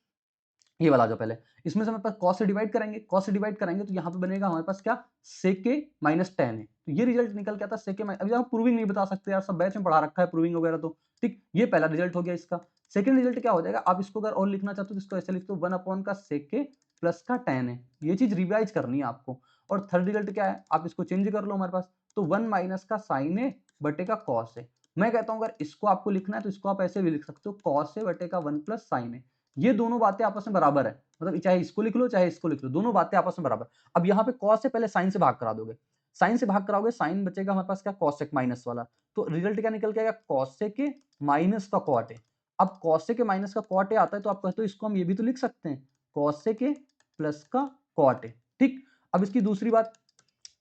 ये वाला जो पहले, इसमें से हमारे पास कॉस से डिवाइड करेंगे, कॉस से डिवाइड करेंगे तो यहाँ पे बनेगा हमारे पास क्या, सेके माइनस टेन है। तो ये रिजल्ट निकल के आता है सेके माइनस, अभी आप प्रूविंग नहीं बता सकते यार, सब बैच में पढ़ा रखा है प्रूविंग वगैरह तो, ठीक। ये पहला रिजल्ट हो गया इसका। सेकंड रिजल्ट क्या हो जाएगा, आप इसको अगर और लिखना चाहते हो तो इसको ऐसे लिखते हो 1 अपॉन का सेके प्लस का टेन है। ये चीज रिवाइज करनी है आपको। और थर्ड रिजल्ट क्या है, आप इसको चेंज कर लो हमारे पास, तो 1 माइनस का साइन ए बटे का कॉस है। मैं कहता हूं अगर इसको आपको लिखना है तो इसको आप ऐसे भी लिख सकते हो कॉस ए बटे का 1 प्लस साइन ए। ये दोनों बातें आपस में बराबर है, मतलब चाहे इसको लिख लो चाहे इसको लिख लो, दोनों बातें आपस में बराबर। अब यहाँ पे कॉस से पहले साइन से भाग करा दोगे, साइन से भाग कराओगे, साइन बचेगा हमारे पास क्या, कॉसेक माइनस वाला, तो रिजल्ट क्या निकल के आएगा, कॉसेक के माइनस का कॉट ए। अब कॉसेक के माइनस का कॉट ए आता है तो आप कहते हो इसको हम ये भी तो लिख सकते हैं, कॉसेक के प्लस का कॉट ए, ठीक। अब इसकी दूसरी बात,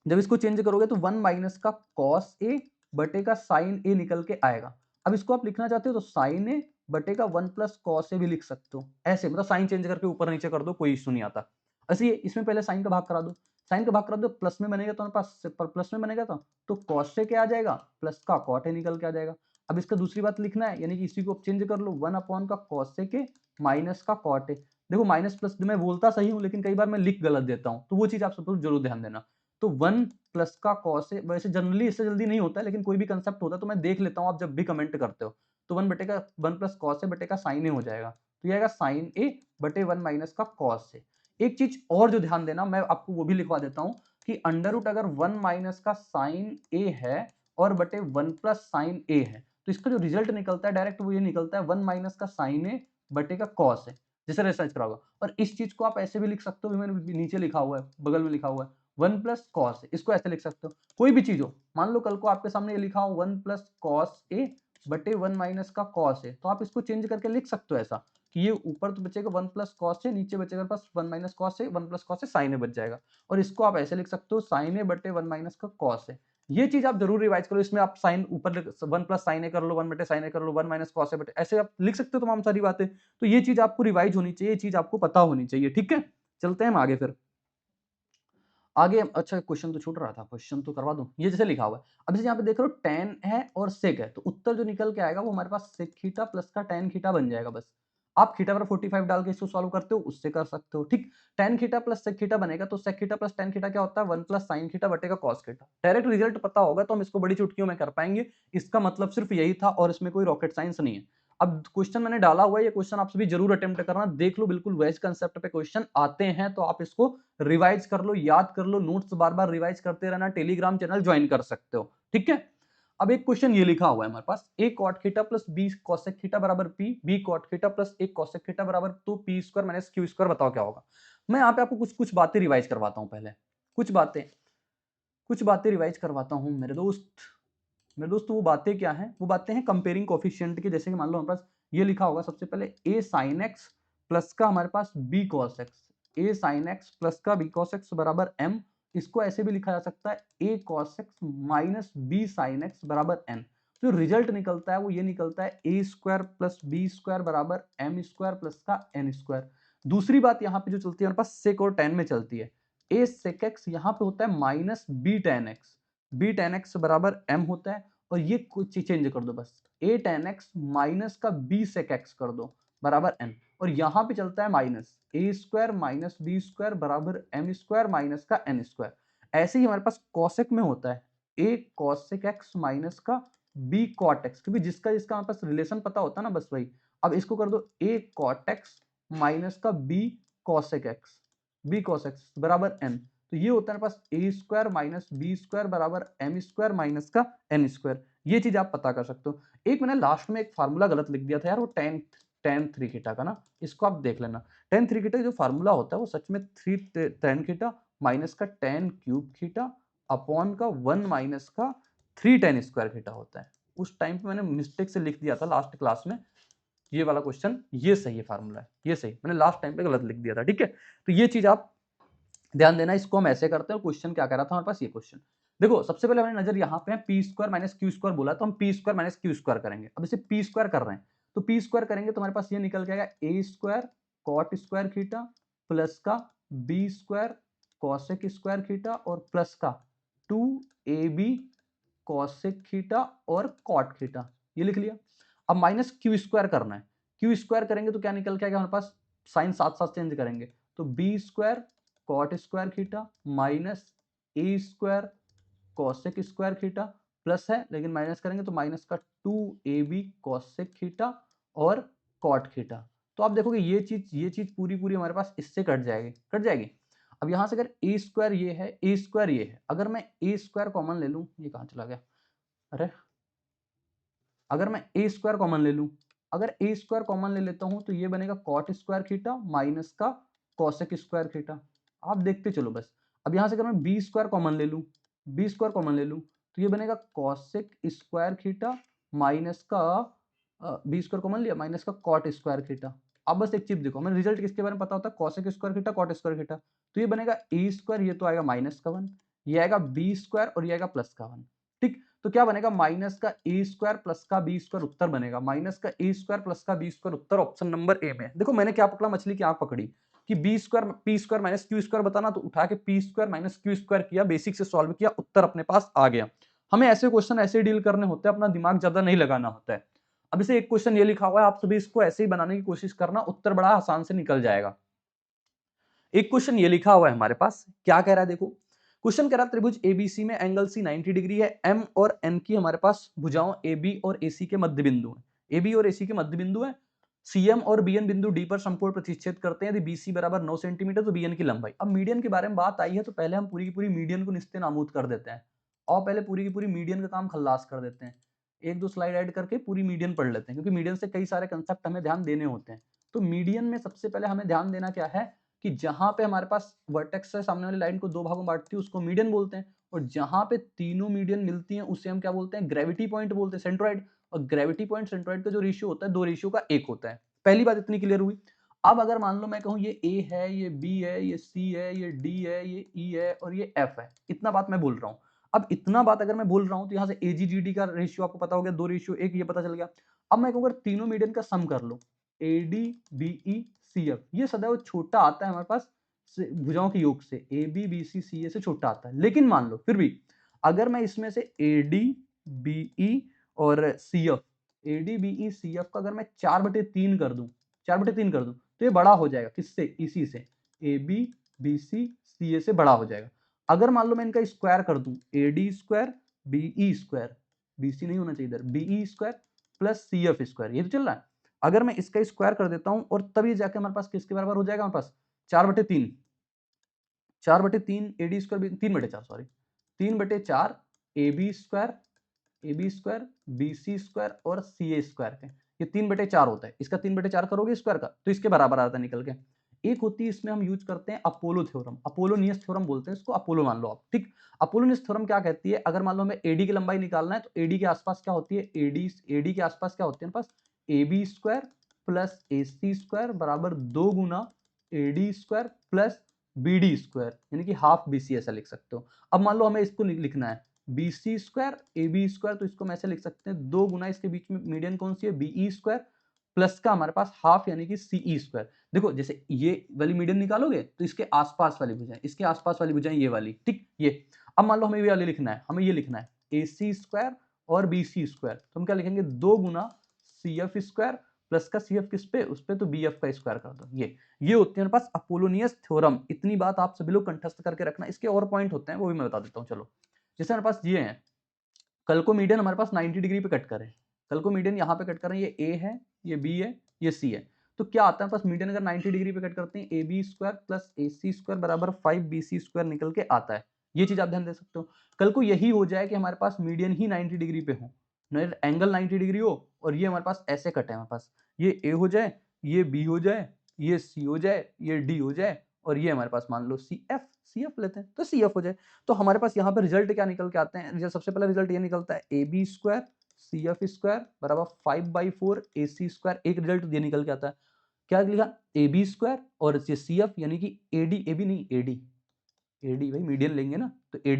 जब इसको चेंज करोगे तो 1 माइनस का कॉस ए बटे का साइन ए निकल के आएगा। अब इसको आप लिखना चाहते हो तो साइन ए बटे का 1 प्लस कॉस ए भी लिख सकते हो, ऐसे मतलब साइन चेंज करके ऊपर नीचे कर दो, कोई इशू नहीं आता। ऐसे ही इसमें पहले साइन का भाग करा दो, साइन का भाग करा दो, प्लस में बनेगा तो हमारे पास प्लस में बनेगा तो कॉस से क्या आ जाएगा, प्लस का कॉट ए निकल के आ जाएगा। अब इसका दूसरी बात लिखना है, यानी कि इसी को चेंज कर लो, 1 अपॉन का कॉस से के माइनस का कॉट ए। देखो माइनस प्लस मैं बोलता सही हूँ लेकिन कई बार मैं लिख गलत देता हूँ, तो वो चीज आप सब जरूर ध्यान देना। तो 1 प्लस का कॉस ए, वैसे जनरली इससे जल्दी नहीं होता है लेकिन कोई भी कंसेप्ट होता है तो मैं देख लेता हूँ आप जब भी कमेंट करते हो, तो 1 प्लस कॉस ए बटे का साइन ए हो जाएगा, तो ये आएगा साइन ए बटे 1 माइनस का कॉस ए। एक चीज और जो ध्यान देना, मैं आपको वो भी लिखवा देता हूँ कि अंडर रूट अगर 1 माइनस का साइन ए है और बटे 1 प्लस साइन ए है, तो इसका जो रिजल्ट निकलता है डायरेक्ट वो ये निकलता है 1 माइनस का साइन ए बटे का कॉस ए, जैसे रिसर्च करा होगा। और इस चीज को आप ऐसे भी लिख सकते हो, मैंने नीचे लिखा हुआ है, बगल में लिखा हुआ है 1 प्लस कॉस ए, इसको ऐसे लिख सकते हो। कोई भी चीज हो, मान लो कल को आपके सामने ये लिखा हो 1 प्लस कॉस ए बटे 1 माइनस का कॉस ए, तो आप इसको चेंज करके लिख सकते हो ऐसा कि ये ऊपर तो बचेगा 1 प्लस कॉस ए, नीचे बचेगा पास 1 minus cos A, 1 plus cos A sign ए बच जाएगा। और इसको आप ऐसे लिख सकते हो साइन ए बटे 1 माइनस का कॉस ए। ये चीज आप जरूर रिवाइज करो, इसमें आप साइन ऊपर 1 प्लस साइन ए कर लो, 1 बटे साइन ए कर लो, 1 माइनस कॉस ए बटे, ऐसे आप लिख सकते हो तमाम सारी बातें। तो ये चीज आपको रिवाइज होनी चाहिए, ये चीज आपको पता होनी चाहिए, ठीक है। चलते हैं हम आगे फिर आगे। अच्छा क्वेश्चन तो छूट रहा था, क्वेश्चन तो करवा दूं। ये जैसे लिखा हुआ है, अब जैसे यहाँ पे देख रहे हो टेन है और सेक है, तो उत्तर जो निकल के आएगा वो हमारे पास सेक थीटा प्लस का टेन थीटा बन जाएगा। बस आप थीटा पर 45 डाल के इसको सॉल्व करते हो, उससे कर सकते हो, ठीक। Tan theta plus sec theta बनेगा, तो sec theta plus tan theta क्या होता है, 1 प्लस साइन थीटा बटेगा कॉस थीटा। डायरेक्ट रिजल्ट पता होगा तो हम इसको बड़ी चुटकियों में कर पाएंगे, इसका मतलब सिर्फ यही था और इसमें कोई रॉकेट साइंस नहीं है। अब क्वेश्चन मैंने डाला हुआ है, ये क्वेश्चन आप सभी जरूर अटेम्प्ट करना, देख लो बिल्कुल वैसे कंसेप्ट पे क्वेश्चन आते हैं, तो आप इसको रिवाइज कर लो, याद कर लो, नोट्स बार बार रिवाइज करते रहना, टेलीग्राम चैनल ज्वाइन कर सकते हो, ठीक है। अब एक क्वेश्चन ये लिखा हुआ है हमारे पास, a cot theta plus b cosec theta बराबर p, b cot theta plus a cosec theta बराबर, तो p square minus q square, बताओ क्या होगा। मैं यहाँ पे आपको कुछ कुछ बातें रिवाइज करवाता हूँ, पहले कुछ बातें रिवाइज करवाता हूँ मेरे दोस्त। वो बातें क्या हैं, वो बातें हैं कंपेयरिंग कोफिशिएंट की। जैसे कि मान लो हमारे पास ये लिखा होगा सबसे पहले a sin x प्लस का हमारे पास b cos x, a sin x plus का b cos x बराबर m। इसको ऐसे भी लिखा जा सकता है a cos x minus b sin x बराबर n। जो रिजल्ट निकलता है वो ये निकलता है a square plus b square बराबर m स्क्वायर प्लस का n स्क्वायर। दूसरी बात यहाँ पे जो चलती है हमारे पास सेक और टेन में चलती है, a sec x यहाँ पे होता है minus b tan x, b tan x बराबर m होता है। और ये कुछ चेंज कर दो, बस a tan x माइनस का b sec x कर दो बराबर n। और यहाँ पे चलता है minus a square minus b square बराबर m स्क्वायर माइनस का n स्क्वायर। ऐसे ही हमारे पास cosec में होता है a cosec x माइनस का b cot x, क्योंकि जिसका जिसका हमारे पास रिलेशन पता होता है ना, बस वही। अब इसको कर दो a cot x माइनस का b cos x बराबर n। तो ये होता है पास ए स्क्वायर माइनस बी स्क्वायर बराबर एम स्क्वायर माइनस का एन स्क्वायर। ये चीज आप पता कर सकते हो। एक मैंने लास्ट में एक फार्मूला गलत लिख दिया था यार, वो टेन थ्री थीटा का ना, इसको आप देख लेना। टेन थ्री थीटा जो फार्मूला होता है वो सच में थ्री टेन थीटा माइनस का टेन क्यूब थीटा अपॉन का 1 माइनस का 3 टेन स्क्वायर थीटा होता है। उस टाइम पे मैंने मिस्टेक से लिख दिया था लास्ट क्लास में, ये वाला क्वेश्चन ये सही है, फार्मूला है ये सही, मैंने लास्ट टाइम पे गलत लिख दिया था, ठीक है। तो ये चीज आप ध्यान देना, इसको हम ऐसे करते हैं। क्वेश्चन क्या कह रहा था हमारे पास, ये क्वेश्चन देखो, सबसे पहले हमारी नजर यहाँ पे है, P square minus Q square बोला, तो हम P square minus Q square करेंगे। अब इसे पी स्क्वायर कर रहे हैं तो पी स्क्वायर करेंगे तो हमारे पास ये निकल के आएगा A square cot square theta plus का B square cosec square theta और प्लस का 2ab कॉसेक थीटा और कॉट थीटा, ये लिख लिया। अब माइनस क्यू स्क्वायर करना है, क्यू स्क्वायर करेंगे तो क्या निकल के आएगा हमारे पास, साइन साथ साथ चेंज करेंगे, तो B square cot square theta minus A square cosec square theta plus है लेकिन माइनस करेंगे तो माइनस का 2ab कॉसेक थीटा और कॉट थीटा। तो आप देखोगे ये चीज पूरी पूरी हमारे पास इससे कट जाएगी। अब यहां से अगर ए स्क्वायर ये है, ए स्क्वायर ये है, अगर मैं ए स्क्वायर कॉमन ले लूं, ये कहां चला गया, अरे अगर मैं ए स्क्वायर कॉमन ले लूं, अगर ए स्क्वायर कॉमन ले लेता हूं तो ये बनेगा कॉट स्क्वायर थीटा माइनस का कॉसेक स्क्वायर थीटा। आप देखते चलो बस। अब यहां से अगर मैं बी स्क्वायर कॉमन ले लूं, बी स्क्वायर कॉमन ले लूँ तो ये बनेगा कॉसेक स्क्वायर थीटा माइनस का बी स्क्वायर कॉमन लिया माइनस का कॉट स्क्वायर थीटा। अब बस एक चीज देखो, हमें रिजल्ट किसके बारे में पता होता है, cosec square theta cot square theta. तो ये बनेगा ए स्क्वायर, ये तो आएगा माइनस का 1, ये आएगा बी स्क्वायर और ये आएगा प्लस का 1। ठीक, तो क्या बनेगा माइनस का ए स्क्वायर प्लस का बी स्क्वायर उत्तर बनेगा, माइनस का ए स्क्वायर प्लस का बी स्क्वायर उत्तर ऑप्शन नंबर ए में। देखो मैंने क्या पकड़ा, मछली की आंख पकड़ी कि B square P square minus Q square बताना, तो उठा के P square minus Q square किया, बेसिक से सॉल्व किया, उत्तर अपने पास आ गया। हमें ऐसे क्वेश्चन ऐसे डील करने होते हैं, अपना दिमाग ज्यादा नहीं लगाना होता है। अब इसे एक क्वेश्चन ये लिखा हुआ है, आप सभी इसको ऐसे ही बनाने की कोशिश करना, उत्तर बड़ा आसान से निकल जाएगा। एक क्वेश्चन ये लिखा हुआ है हमारे पास, क्या कह रहा है देखो, क्वेश्चन कह रहा है त्रिभुज एबीसी में एंगल सी 90 डिग्री है, एम और एन की हमारे पास भुजाओं एबी और एसी के मध्य बिंदु है, एबी और एसी के मध्य बिंदु है, सीएम और बीएन बिंदु डी पर समकोण प्रतिच्छेद करते हैं, यदि बीसी बराबर 9 सेंटीमीटर तो बीएन की लंबाई। अब मीडियन के बारे में बात आई है तो पहले हम पूरी की पूरी मीडियन को निस्ते नाबूद कर देते हैं, और पहले पूरी की पूरी मीडियन का काम खल्लास कर देते हैं। एक दो स्लाइड ऐड करके पूरी मीडियन पढ़ लेते हैं, क्योंकि मीडियन से कई सारे कंसेप्ट हमें ध्यान देने होते हैं। तो मीडियन में सबसे पहले हमें ध्यान देना क्या है कि जहां पे हमारे पास वर्टेक्स से सामने वाली लाइन को दो भागों में बांटती है उसको मीडियन बोलते हैं, और जहां पे तीनों मीडियन मिलती हैं उसे हम क्या बोलते हैं, ग्रेविटी पॉइंट बोलते हैं, सेंट्रोइड। और ग्रेविटी पॉइंट सेंट्रोइड का जो रेशियो होता है, दो रेशियो का एक होता है। पहली बात इतनी क्लियर हुई। अब अगर मान लो मैं कहूं ये ए है, ये बी है, ये सी है, ये डी है, ये ई है और ये एफ है, इतना बात मैं बोल रहा हूं। अब इतना बात अगर मैं बोल रहा हूं तो यहां से एजीजीडी का रेशियो आपको पता हो गया, दो रेशियो एक, ये पता चल गया। अब मैं कहूंगा तीनों मीडियन का सम कर लो, A D B E C F, ये सदैव छोटा आता है हमारे पास भुजाओं के योग से, ए बी बी सी सी ए से छोटा आता है। लेकिन मान लो फिर भी अगर मैं इसमें से ए डी बी ई और C F, A D B E C F का अगर मैं 4/3 कर दूं, 4/3 कर दूं तो ये बड़ा हो जाएगा किससे, इसी से, ए बी बी सी सी ए से बड़ा हो जाएगा। अगर मान लो मैं इनका स्क्वायर कर दूं, A D square B E square, B C नहीं होना चाहिए इधर, B E square plus C F square, ये तो चल रहा है। अगर मैं इसका स्क्वायर कर देता हूं और तब ये जाके हमारे पास किसके बराबर हो जाएगा, हमारे पास 4/3, 4/3 A D square, 3/4 sorry, 3/4 A B square B C square और सी ए स्क्वायर के, ये 3/4 होता है। इसका 3/4 करोगे स्क्वायर का तो इसके बराबर आता है निकल के। एक होती है इसमें हम यूज करते हैं अपोलो थ्योरम, अपोलोनियस थ्योरम बोलते हैं इसको, अपोलो मान लो आप, ठीक। अपोलोनियस थ्योरम क्या कहती है, अगर मान लो हमें एडी की लंबाई निकालना है तो एडी के आसपास क्या होती है, एडी के आसपास क्या होती है पास, A B square plus A C square बराबर 2 गुना A D square plus B D square, यानी कि हाफ बी सी, ऐसा लिख सकते हो। अब मान लो हमें इसको लिखना है B C square A B square, तो इसको हम ऐसे लिख सकते हैं 2 गुना इसके बीच में मीडियन कौन सी है, बी ई स्क्वायर प्लस का हमारे पास हाफ यानी कि सी ई स्क्वायर। देखो जैसे ये वाली मीडियन निकालोगे तो इसके आसपास वाली भुजाएं, इसके आसपास वाली भुजाएं ये वाली, ठीक ये। अब मान लो हमें ये वाली लिखना है, हमें ये लिखना है ए सी स्क्वायर और बी सी स्क्वायर, तो हम क्या लिखेंगे 2 गुना सी एफ स्क्वायर प्लस का सी एफ किस पे, उस पे, तो बी एफ का स्क्वायर कर दो। ये होती है हमारे पास अपोलोनियस थ्योरम। इतनी बात आप सभी लोग कंठस्थ करके रखना, इसके और पॉइंट होते हैं वो भी मैं बता देता हूँ। चलो जैसे हमारे पास ये है, कल को मीडियन हमारे पास 90 डिग्री पे कट करें, कल को मीडियन यहाँ पे कट करें, ये ए है, ये बी है, ये सी है, तो क्या आता है पास मीडियन अगर 90 डिग्री पे कट करते हैं, A B square plus A C square बराबर 5 बी सी स्क्वायर निकल के आता है। ये चीज आप ध्यान दे सकते हो। कल को यही हो जाए कि हमारे पास मीडियन ही 90 डिग्री पे हो, एंगल 90 डिग्री हो और ये हमारे पास ऐसे कटे हमारे पास, ये ए हो जाए, ये बी हो जाए, ये सी हो जाए, ये डी हो जाए और ये हमारे पास मान लो सी एफ लेते हैं तो सी एफ हो जाए। तो हमारे पास यहाँ पे रिजल्ट क्या निकल के आते हैं, रिजल्ट सबसे पहला रिजल्ट ये निकलता है A B square C F square बराबर 5/4 ए सी स्क्वायर। एक रिजल्ट ये निकल के आता है, क्या लिखा, ए बी स्क्वायर और सी एफ यानी कि ए बी नहीं ए डी भाई मीडियन लेंगे ना, तो ए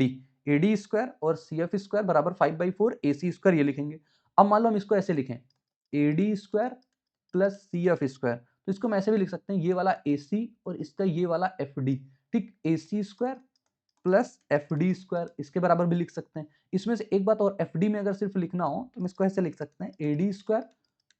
डी स्क्वायर और सी एफ स्क्वायर बराबर 5/4 ए सी स्क्वायर, ये लिखेंगे। अब मान लो हम इसको ऐसे लिखें, A D square plus C F square, तो इसको हम ऐसे भी लिख सकते हैं, ये वाला ए सी और इसका ये वाला एफ डी, ठीक, A C square plus F D square, इसके बराबर भी लिख सकते हैं। इसमें से एक बात और, एफ डी में अगर सिर्फ लिखना हो तो हम इसको ऐसे लिख सकते हैं, A D square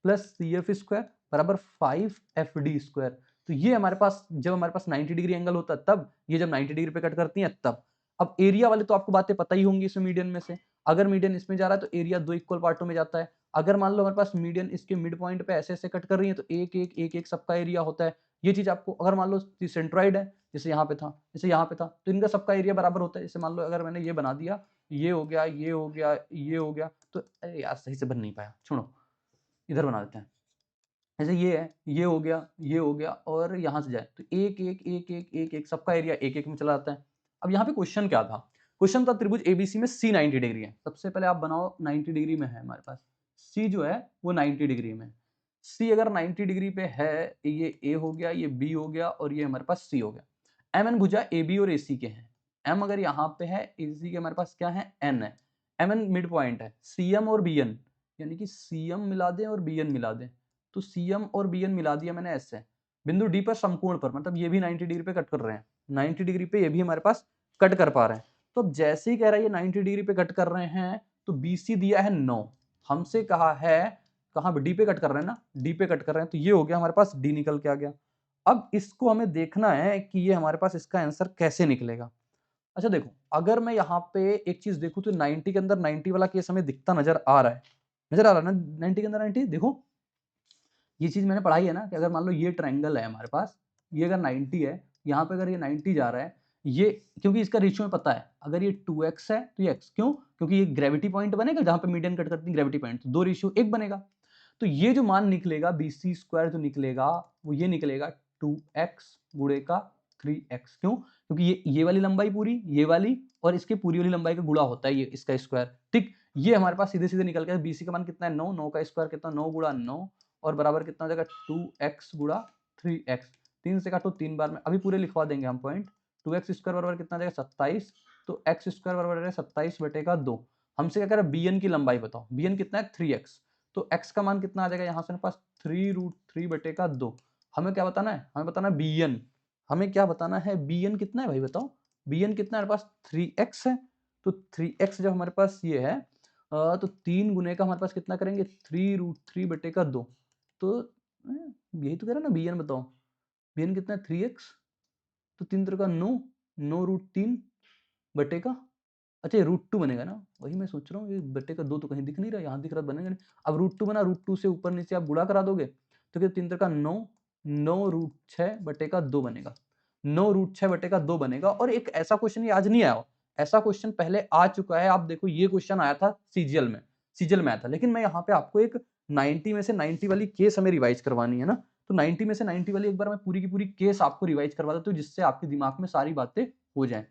plus C F square बराबर 5 एफ डी स्क्वायर। तो ये हमारे पास जब हमारे पास 90 डिग्री एंगल होता है तब, ये जब 90 डिग्री पे कट करती हैं तब। अब एरिया वाले तो आपको बातें पता ही होंगी इसमें मीडियन में से, अगर मीडियन इसमें जा रहा है तो एरिया 2 इक्वल पार्टों में जाता है। अगर मान लो हमारे पास मीडियन इसके मिड पॉइंट पे ऐसे ऐसे कट कर रही है तो एक एक एक एक सबका एरिया होता है। ये चीज आपको, अगर मान लो सेंट्रॉइड है, जैसे यहाँ पे था, जैसे यहाँ पे था, तो इनका सबका एरिया बराबर होता है। जैसे मान लो अगर मैंने ये बना दिया, ये हो गया, ये हो गया, ये हो गया, तो अरे यार सही से बन नहीं पाया, छोड़ो, इधर बना देते हैं। जैसे ये है, ये हो गया, ये हो गया और यहाँ से जाए तो एक एक एक एक एक एक सबका एरिया एक एक में चला जाता है। अब यहाँ पे क्वेश्चन क्या था, क्वेश्चन था त्रिभुज एबीसी में सी 90 डिग्री है। सबसे पहले आप बनाओ 90 डिग्री में है हमारे पास, सी जो है वो 90 डिग्री में। सी अगर 90 डिग्री पे है, ये ए हो गया, ये बी हो गया और ये हमारे पास सी हो गया। एम एन भुजा ए बी और ए सी के हैं। एम अगर यहाँ पे है, ए सी के हमारे पास क्या है, एन है। एम एन मिड पॉइंट है। सी एम और बी एन, यानी कि सी एम मिला दें और बी एन मिला दें, तो सी एम और बी एन मिला दिया मैंने ऐसे। बिंदु डी पर समकोण पर, मतलब ये भी 90 डिग्री पे कट कर रहे हैं, 90 डिग्री पे ये भी हमारे पास कट कर पा रहे हैं। तो अब जैसे ही कह रहा है ये 90 डिग्री पे कट कर रहे हैं, तो BC दिया है 9, हमसे कहा है कहाँ डी पे कट कर रहे हैं ना, डी पे कट कर रहे हैं, तो ये हो गया हमारे पास, डी निकल के आ गया। अब इसको हमें देखना है कि ये हमारे पास इसका आंसर कैसे निकलेगा। अच्छा देखो, अगर मैं यहाँ पे एक चीज देखूं तो 90 के अंदर 90 वाला केस हमें दिखता नजर आ रहा है, नजर आ रहा है ना 90 के अंदर 90। देखो ये चीज मैंने पढ़ाई है ना, कि अगर मान लो ये ट्रायंगल है हमारे पास, ये अगर 90 है, यहाँ पे अगर ये 90 जा रहा है, ये क्योंकि इसका रेशियो में पता है, अगर ये 2x है तो ये x, क्यों, क्योंकि ये ग्रेविटी पॉइंट बनेगा जहां पे मीडियन कट करती है ग्रेविटी पॉइंट, तो 2 रेशियो 1 बनेगा। तो ये जो मान निकलेगा BC स्क्वायर जो निकलेगा, वो ये निकलेगा 2x गुणे का 3x। क्यों, क्योंकि ये वाली लंबाई पूरी, ये वाली और इसके पूरी वाली लंबाई का गुणा होता है ये इसका स्क्वायर, ठीक। ये हमारे पास सीधे सीधे निकल गया। BC का मान कितना है 9, 9 का स्क्वायर कितना, 9 गुणा 9 और बराबर कितना हो जाएगा 2x गुणा 3x। 3 से काटो 3 बार में, अभी पूरे लिखवा देंगे हम पॉइंट। 2x स्क्वायर बराबर कितना आ जाएगा 27, तो x स्क्वायर बराबर आ जाएगा 27 बटे का 2। हमसे क्या कह रहा है, bn की लंबाई बताओ, bn कितना है 3x, तो x का मान कितना आ जाएगा यहाँ से हमारे पास 3√3 बटे का 2। हमें क्या बताना है, हमें बताना है bn, हमें क्या बताना है, bn कितना है भाई बताओ, bn कितना है हमारे पास 3x है। तो 3x जब हमारे पास ये है, तो 3 गुने का हमारे पास कितना करेंगे 3√3 बटे का 2। तो यही तो कह रहा है ना bn बताओ, bn कितना है 3x, तो 3 3 का 9, 9√3 बटे का, अच्छा ये √2 बनेगा ना, वही मैं सोच रहा हूँ, ये बटे का 2 तो कहीं दिख नहीं रहा, यहाँ दिख रहा, बनेगा नहीं। अब √2 बना, √2 से ऊपर नीचे आप गुणा करा दोगे तो क्या 3 3 का 9, 9√6 बटे का 2 बनेगा, 9√6 बटे का 2 बनेगा। और एक ऐसा क्वेश्चन ये आज नहीं आया, ऐसा क्वेश्चन पहले आ चुका है। आप देखो ये क्वेश्चन आया था सीजीएल में, सीजीएल में आया था, लेकिन मैं यहाँ पे आपको एक 90 में से 90 वाली केस हमें रिवाइज करवानी है ना, तो 90 में से 90 वाली एक बार मैं पूरी की पूरी केस आपको रिवाइज करवा देता हूँ, जिससे आपके दिमाग में सारी बातें हो जाएं।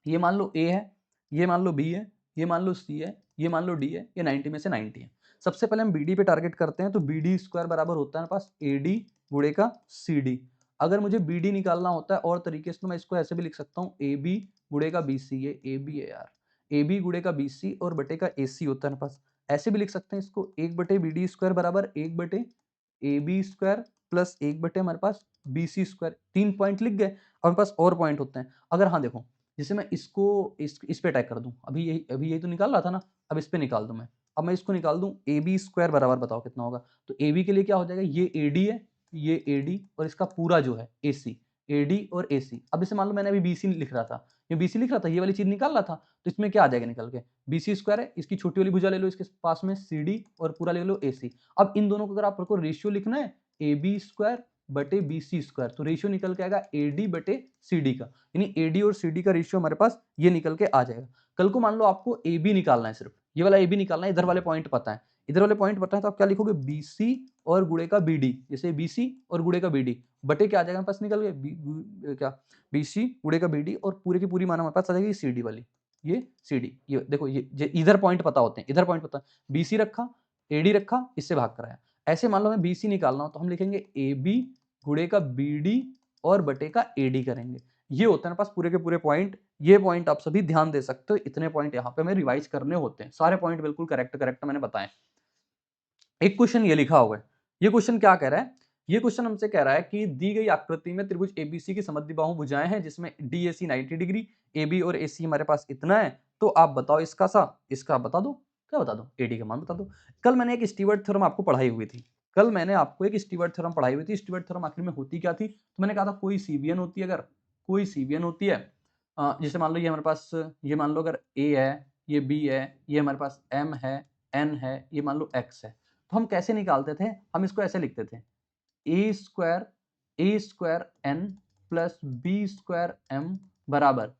ये मान लो A है, ये मान लो B है, ये मान लो C है, ये मान लो D है, ये 90 में से 90 है। सबसे पहले हम BD पे टारगेट करते हैं, तो BD स्क्वायर बराबर होता है हमारे पास AD गुणे का CD। अगर मुझे BD निकालना होता है और तरीके से, तो मैं इसको ऐसे भी लिख सकता हूँ AB गुणे का BC, ये AB है यार, AB गुणे का BC और बटे का AC होता है हमारे पास। ऐसे भी लिख सकते हैं इसको, 1 बटे BD स्क्वायर बराबर 1 बटे AB स्क्वायर प्लस 1 बटे हमारे पास BC स्क्वायर। 3 पॉइंट लिख गए। अब हमारे पास और पॉइंट होते हैं। अगर हाँ देखो, जैसे मैं इसको इस पे अटैक कर दूं, अभी यही तो निकाल रहा था ना, अब इस पे निकाल दूं मैं, अब मैं इसको निकाल दूं AB स्क्वायर बराबर बताओ कितना होगा। तो AB के लिए क्या हो जाएगा, ये AD है, ये AD और इसका पूरा जो है AC, AD और AC। अब इसे मान लो मैंने अभी BC लिख रहा था, ये BC लिख रहा था, ये वाली चीज निकाल रहा था, तो इसमें क्या आ जाएगा निकल के, BC स्क्वायर है, इसकी छोटी वाली भुजा ले लो इसके पास में CD और पूरा ले लो AC। अब इन दोनों को अगर आपको रेशियो लिखना है AB स्क्वायर बटे BC स्क्वायर, तो रेशियो निकल के आएगा AD बटे CD का, यानी AD और CD का रेशियो हमारे पास ये निकल के आ जाएगा। कल को मान लो आपको AB निकालना है, सिर्फ ये वाला AB निकालना है, इधर वाले पॉइंट पता है, इधर वाले पॉइंट पता है, तो आप क्या लिखोगे BC और गुणे का BD, जैसे BC और गुणे का BD बटे क्या आ जाएगा हमारे पास निकल गया क्या BC गुणे का BD और पूरे की पूरी मान हमारे पास आ जाएगी CD वाली, ये CD। ये देखो ये इधर पॉइंट पता होते हैं, इधर पॉइंट पता, BC रखा, AD रखा, इससे भाग कराया। ऐसे मान लो हमें BC निकालना हो तो हम लिखेंगे AB गुणे का BD और बटे का AD करेंगे। ये होता है ना पास पूरे के पूरे पॉइंट। ये पॉइंट आप सभी ध्यान दे सकते हो, इतने पॉइंट यहाँ पे हमें रिवाइज करने होते हैं। सारे पॉइंट बिल्कुल करेक्ट मैंने बताए। एक क्वेश्चन ये लिखा हुआ है, ये क्वेश्चन क्या कह रहा है, ये क्वेश्चन हमसे कह रहा है कि दी गई आकृति में त्रिभुज ABC की समद्विबाहु भुजाएं हैं, जिसमें DAC 90 डिग्री, AB और AC हमारे पास इतना है, तो आप बताओ इसका बता दो, क्या बता दो, AD का मान बता दो। कल मैंने एक स्टीवर्ट थ्योरम आपको पढ़ाई हुई थी, कल मैंने आपको एक स्टीवर्ट थ्योरम पढ़ाई हुई थी। स्टीवर्ट थ्योरम आखिर में होती क्या थी, तो मैंने कहा था कोई CBN होती है, अगर कोई CBN होती है, जैसे मान लो ये हमारे पास, ये मान लो अगर A है, ये B है, ये हमारे पास M है, N है, ये मान लो X है, तो हम कैसे निकालते थे, हम इसको ऐसे लिखते थे A square N plus B square M बराबर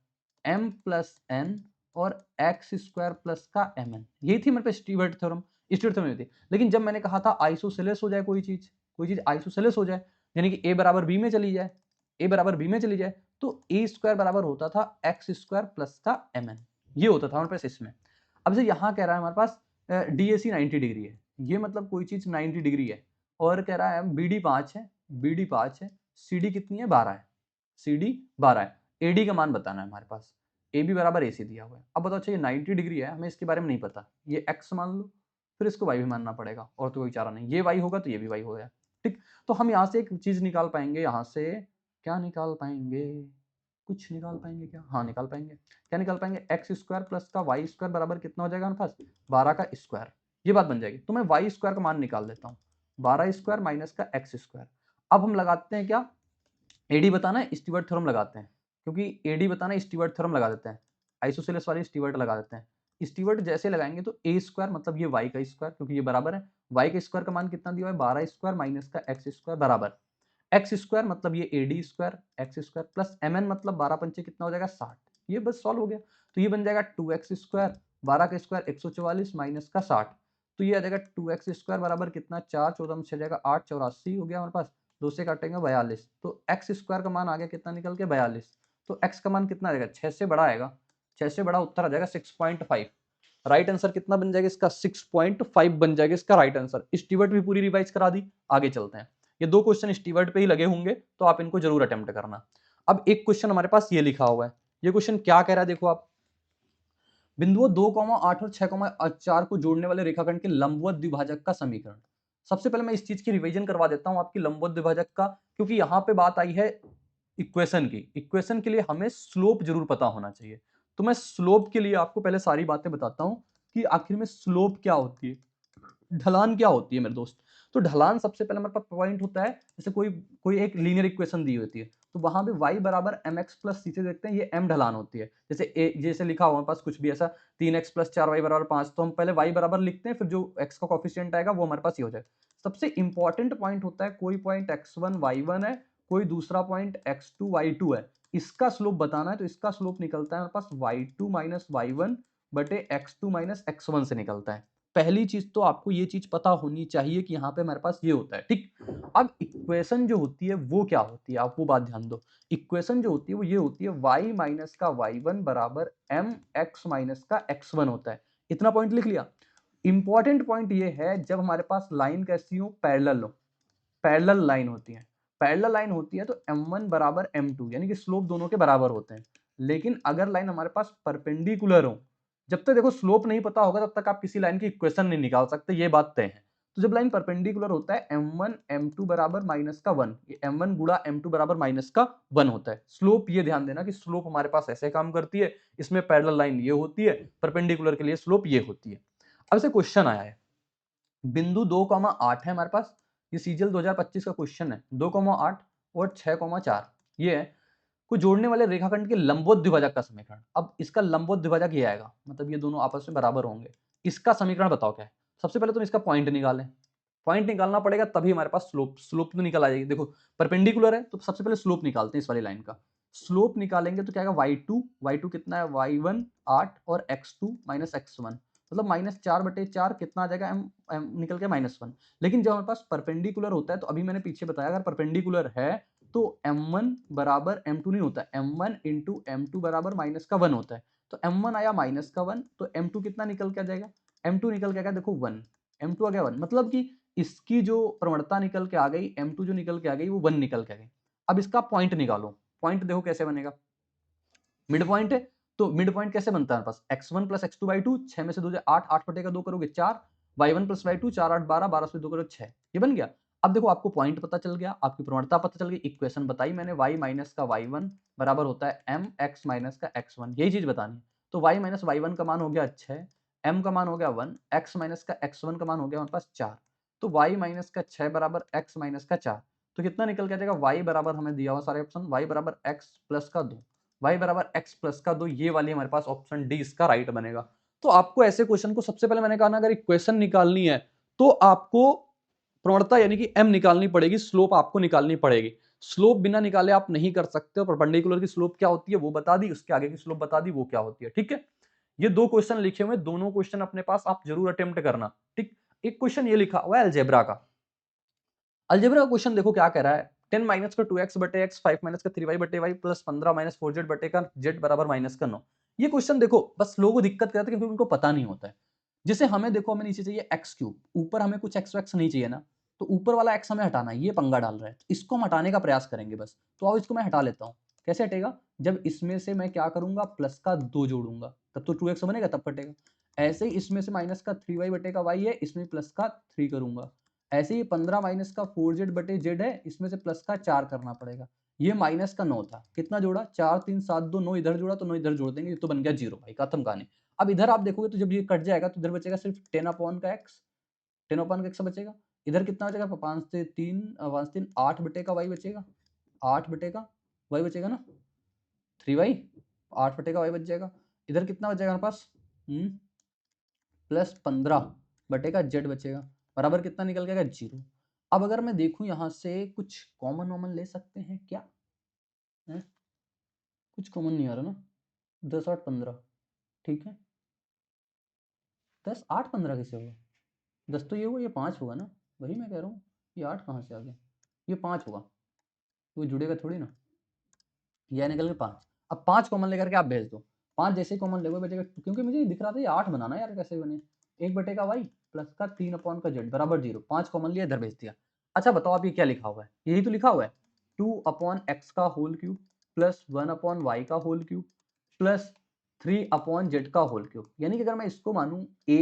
एम प्लस एन और एक्स स्क्वायर प्लस का एम एन। यही थी मेरे पे स्टीवर्ट थ्योरम, स्टीवर्ट थ्योरम थी। लेकिन जब मैंने कहा था आइसोसेलेस हो जाए कोई चीज आइसोसेलेस हो जाए, यानी कि ए बराबर बी में चली जाए, ए बराबर बी में चली जाए तो ए स्क्वायर बराबर होता था एक्स स्क्वायर प्लस का एम एन, ये होता था हमारे पास इसमें। अब से यहाँ कह रहा है हमारे पास डी ए सी 90 डिग्री है, ये मतलब कोई चीज 90 डिग्री है, और कह रहा है बी डी 5 है, बी डी 5 है, सी डी कितनी है 12 है, सी डी 12 है, ए डी का मान बताना है हमारे पास, ए बी बराबर ए सी दिया हुआ है। अब बताओ अच्छा ये 90 डिग्री है, हमें इसके बारे में नहीं पता, ये एक्स मान लो, फिर इसको वाई भी मानना पड़ेगा, और तो कोई चारा नहीं, ये वाई होगा तो ये भी वाई हो गया, ठीक। तो हम यहाँ से एक चीज निकाल पाएंगे, यहाँ से क्या निकाल पाएंगे, कुछ निकाल पाएंगे क्या, हाँ निकाल पाएंगे, क्या निकाल पाएंगे, एक्स स्क्वायर प्लस का वाई स्क्वायर बराबर कितना हो जाएगा हमारे पास 12 का स्क्वायर, ये बात बन जाएगी। तो मैं वाई स्क्वायर का मान निकाल देता हूँ, 12 स्क्वायर माइनस का एक्स स्क्वायर। अब हम लगाते हैं क्या, एडी बताना है स्टीवर्ट थ्योरम लगाते हैं, क्योंकि एडी बताना है स्टीवर्ट थ्योरम लगा देते हैं, आइसोसेलेस वाली स्टीवर्ट लगा देते हैं। स्टीवर्ट जैसे लगाएंगे तो ए स्क्वायर मतलब ये वाई का स्क्वायर, क्योंकि ये बराबर है, वाई का स्क्वायर का मान कितना दिया हुआ है 12 स्क्वायर माइनस का एक्स स्क्वायर बराबर एक्स स्क्वायर मतलब ये A D square X square plus M N मतलब 12 पंचे कितना हो जाएगा 60, ये बस सॉल्व हो गया। तो ये बन जाएगा 2x स्क्वायर, 12 का स्क्वायर 144 माइनस का 60, तो ये आ जाएगा 2x स्क्वायर बराबर कितना 4 14 में चल जाएगा 8 84 हो गया हमारे पास, दो से काटेंगे 42, तो एक्स स्क्वायर का मान आ गया कितना निकल के 42, तो एक्स का मान कितना आ जाएगा 6 से बड़ा आएगा, 6 से बड़ा उत्तर आ जाएगा 6.5, राइट आंसर कितना बन जाएगा इसका 6.5 बन जाएगा इसका राइट आंसर। स्टीवर्ट भी पूरी रिवाइज करा दी, आगे चलते हैं, ये दो क्वेश्चन स्टीवर्ट पे ही लगे होंगे तो आप इनको जरूर अटेम्प्ट करना। अब एक क्वेश्चन हमारे पास ये लिखा हुआ है, ये क्वेश्चन क्या कह रहा है देखो आप, बिंदुओं 2,8 और 6,4 को जोड़ने वाले रेखाखंड के लंबवत द्विभाजक का समीकरण। सबसे पहले मैं इस चीज की रिवीजन करवा देता हूं आपकी लंबवत द्विभाजक का, क्योंकि यहां पे बात आई है इक्वेशन की, इक्वेशन के लिए हमें स्लोप जरूर पता होना चाहिए। तो मैं स्लोप के लिए आपको पहले सारी बातें बताता हूं कि आखिर में स्लोप क्या होती है, ढलान क्या होती है मेरे दोस्त। तो ढलान सबसे पहले हमारे पास पॉइंट होता है, जैसे कोई कोई एक लीनियर इक्वेशन दी होती है तो वहां पे y बराबर एम एक्स प्लस सी से देखते हैं, ये m ढलान होती है। जैसे ए जैसे लिखा हुआ हमारे पास कुछ भी ऐसा 3x प्लस 4y बराबर 5, तो हम पहले y बराबर लिखते हैं, फिर जो x का कॉफिशिएंट आएगा वो हमारे पास ये हो जाए। सबसे इंपॉर्टेंट पॉइंट होता है, कोई पॉइंट x1 y1 है, कोई दूसरा पॉइंट x2 y2 है, इसका स्लोप बताना है, तो इसका स्लोप निकलता है हमारे पास y2 माइनस y1 बटे x2 माइनस x1 से निकलता है। पहली चीज तो आपको ये चीज पता होनी चाहिए कि यहाँ पे हमारे पास ये होता है, ठीक। अब इक्वेशन जो होती है वो क्या होती है, आप वो बात ध्यान दो। इक्वेशन जो होती है वो ये होती है y माइनस का y1 बराबर m x माइनस का x1 होता है। इतना पॉइंट लिख लिया। इंपॉर्टेंट पॉइंट ये है जब हमारे पास लाइन कैसी हो, पैरेलल हो, पैरेलल लाइन होती है, पैरेलल लाइन होती है तो m1 बराबर m2 यानी कि स्लोप दोनों के बराबर होते हैं। लेकिन अगर लाइन हमारे पास परपेंडिकुलर हो, जब तक देखो स्लोप नहीं पता होगा तब तक आप किसी लाइन की इक्वेशन नहीं निकाल सकते, ये बात तय है। तो जब लाइन परपेंडिकुलर होता है m1 m2 बराबर माइनस का 1, ये m1 गुणा m2 बराबर माइनस का 1 होता है। स्लोप ये ध्यान देना कि स्लोप हमारे पास ऐसे काम करती है, इसमें पैरेलल लाइन ये होती है, परपेंडिकुलर के लिए स्लोप ये होती है। अब से क्वेश्चन आया है, बिंदु 2,8 है हमारे पास, ये सीजीएल 2025 का क्वेश्चन है, 2,8 और 6,4 ये है, को जोड़ने वाले रेखाखंड के लंबवत द्विभाजक का समीकरण। अब इसका लंबवत द्विभाजक ये आएगा, मतलब ये दोनों आपस में बराबर होंगे, इसका समीकरण बताओ क्या है। सबसे पहले तुम इसका पॉइंट निकालें, पॉइंट निकालना पड़ेगा तभी हमारे पास स्लोप, स्लोप तो निकल आ जाएगी। देखो परपेंडिकुलर है तो सबसे पहले स्लोप निकालते हैं इस वाली लाइन का, स्लोप निकालेंगे तो क्या आएगा y2 कितना है y1 8 और x2 माइनस x1, मतलब -4/4 कितना आ जाएगा m निकल के -1। लेकिन जब हमारे पास परपेंडिकुलर होता है तो अभी मैंने पीछे बताया अगर परपेंडिकुलर है तो m1 बराबर m2 नहीं होता, m1 इंटू m2 बराबर माइनस का 1 होता है। तो m1 आया माइनस का 1 तो m2 कितना निकल के आ जाएगा, m2 निकल के आ गया देखो 1, m2 आ गया 1, मतलब कि इसकी जो प्रवणता निकल के आ गई, m2 जो निकल के आ गई वो 1 निकल के आ गई। अब इसका पॉइंट निकालो, पॉइंट देखो कैसे बनेगा, मिड पॉइंट है तो मिड पॉइंट कैसे बनता है पास x1 प्लस x2 बाई 2, 6 में से 2 जाए 8, 8 बटेगा 2 करोगे 4, y1 प्लस y2 4 8 12, 12 से 2 करोगे 6, ये बन गया। अब देखो आपको पॉइंट पता चल गया, आपकी प्रवणता पता चल गई, इक्वेशन बताई मैंने, y माइनस का y1 बराबर होता है m x माइनस का x1, यही चीज बतानी है। तो y माइनस y1 का मान हो गया 6, m का मान हो गया 1, x माइनस का x1 का मान हो गया हमारे पास 4, तो y माइनस का 6 बराबर x माइनस का 4, तो कितना निकल के आ जाएगा, y बराबर हमें दिया हुआ सारे ऑप्शन, y बराबर x प्लस का 2, y बराबर x प्लस का 2, ये वाली हमारे पास ऑप्शन डी इसका राइट बनेगा। तो आपको ऐसे क्वेश्चन को सबसे पहले मैंने कहा ना, अगर इक्वेशन निकालनी है तो आपको प्रवणता यानी कि m निकालनी पड़ेगी, स्लोप आपको निकालनी पड़ेगी। स्लोप बिना निकाले आप नहीं कर सकते हो, परपेंडिकुलर की स्लोप क्या होती है वो बता दी, उसके आगे की स्लोप बता दी वो क्या होती है, ठीक है। ये दो क्वेश्चन लिखे हुए, दोनों क्वेश्चन अपने पास आप जरूर अटेम्प्ट करना, ठीक। एक क्वेश्चन ये लिखा हुआ है अलजेब्रा का, अलजेब्रा का क्वेश्चन देखो क्या कह रहा है 10 माइनस का 2x बटे x, 5 माइनस का 3y बटे y प्लस 15 माइनस 4z बटे का z बराबर माइनस का 9। ये क्वेश्चन देखो बस लोगों को दिक्कत करता है क्योंकि उनको पता नहीं होता है। जैसे हमें देखो हमें नीचे चाहिए x क्यूब, ऊपर हमें कुछ x वैक्स नहीं चाहिए ना, तो ऊपर वाला x हमें हटाना है, ये पंगा डाल रहा है, इसको हम हटाने का प्रयास करेंगे बस। तो आओ इसको मैं हटा लेता हूँ। कैसे हटेगा? जब इसमें से मैं क्या करूंगा, प्लस का 2 जोड़ूंगा, तब तो 2x बनेगा, तब कटेगा। ऐसे ही इसमें से माइनस का 3y बटे का y है, इसमें प्लस का 3 करूंगा। ऐसे ही 15 माइनस का 4z बटे z है, इसमें से प्लस का 4 करना पड़ेगा। ये माइनस का 9 था, कितना जोड़ा, 4 3 7 2 9, इधर जोड़ा तो 9 इधर जोड़ देंगे, ये तो बन गया 0 भाई, खत्म कहानी। अब इधर आप देखोगे तो जब ये कट जाएगा तो इधर बचेगा सिर्फ 10 अपॉन का x, 10 अपॉन का x बचेगा। इधर कितना बचेगा, 5 से 3 5 3 8 बटे का y बचेगा, 8 बटे का y बचेगा ना, 3y, 8 बटे का y बच जाएगा। इधर कितना बचेगा हमारे पास, प्लस 15 बटे का z बचेगा, बराबर कितना निकल गया, 0। अब अगर मैं देखूं यहां से कुछ कॉमन वॉमन ले सकते हैं क्या, है? कुछ कॉमन नहीं आ रहा ना, 10 8 15, ठीक है, 10 8 15 कैसे होगा, 10 तो ये हुआ, ये 5 होगा ना, वही मैं कह रहा हूँ, ये 8 कहाँ से आ गया, ये 5 होगा, तो ये जुड़ेगा थोड़ी ना, यह निकल के 5। अब 5 कॉमन लेकर के आप भेज दो, 5 जैसे ही कॉमन लेगे बचेगा, क्योंकि मुझे दिख रहा था ये 8 बनाना यार, कैसे बने, 1 बटे का y प्लस का 3 अपॉन का z बराबर 0, 5 कॉमन लिया, इधर भेज दिया। अच्छा बताओ आप ये क्या लिखा हुआ है, यही तो लिखा हुआ है, 2 अपॉन x का whole cube plus 1 upon y का whole cube plus 3 upon z का होल क्यूब, यानी कि अगर मैं इसको मानूं a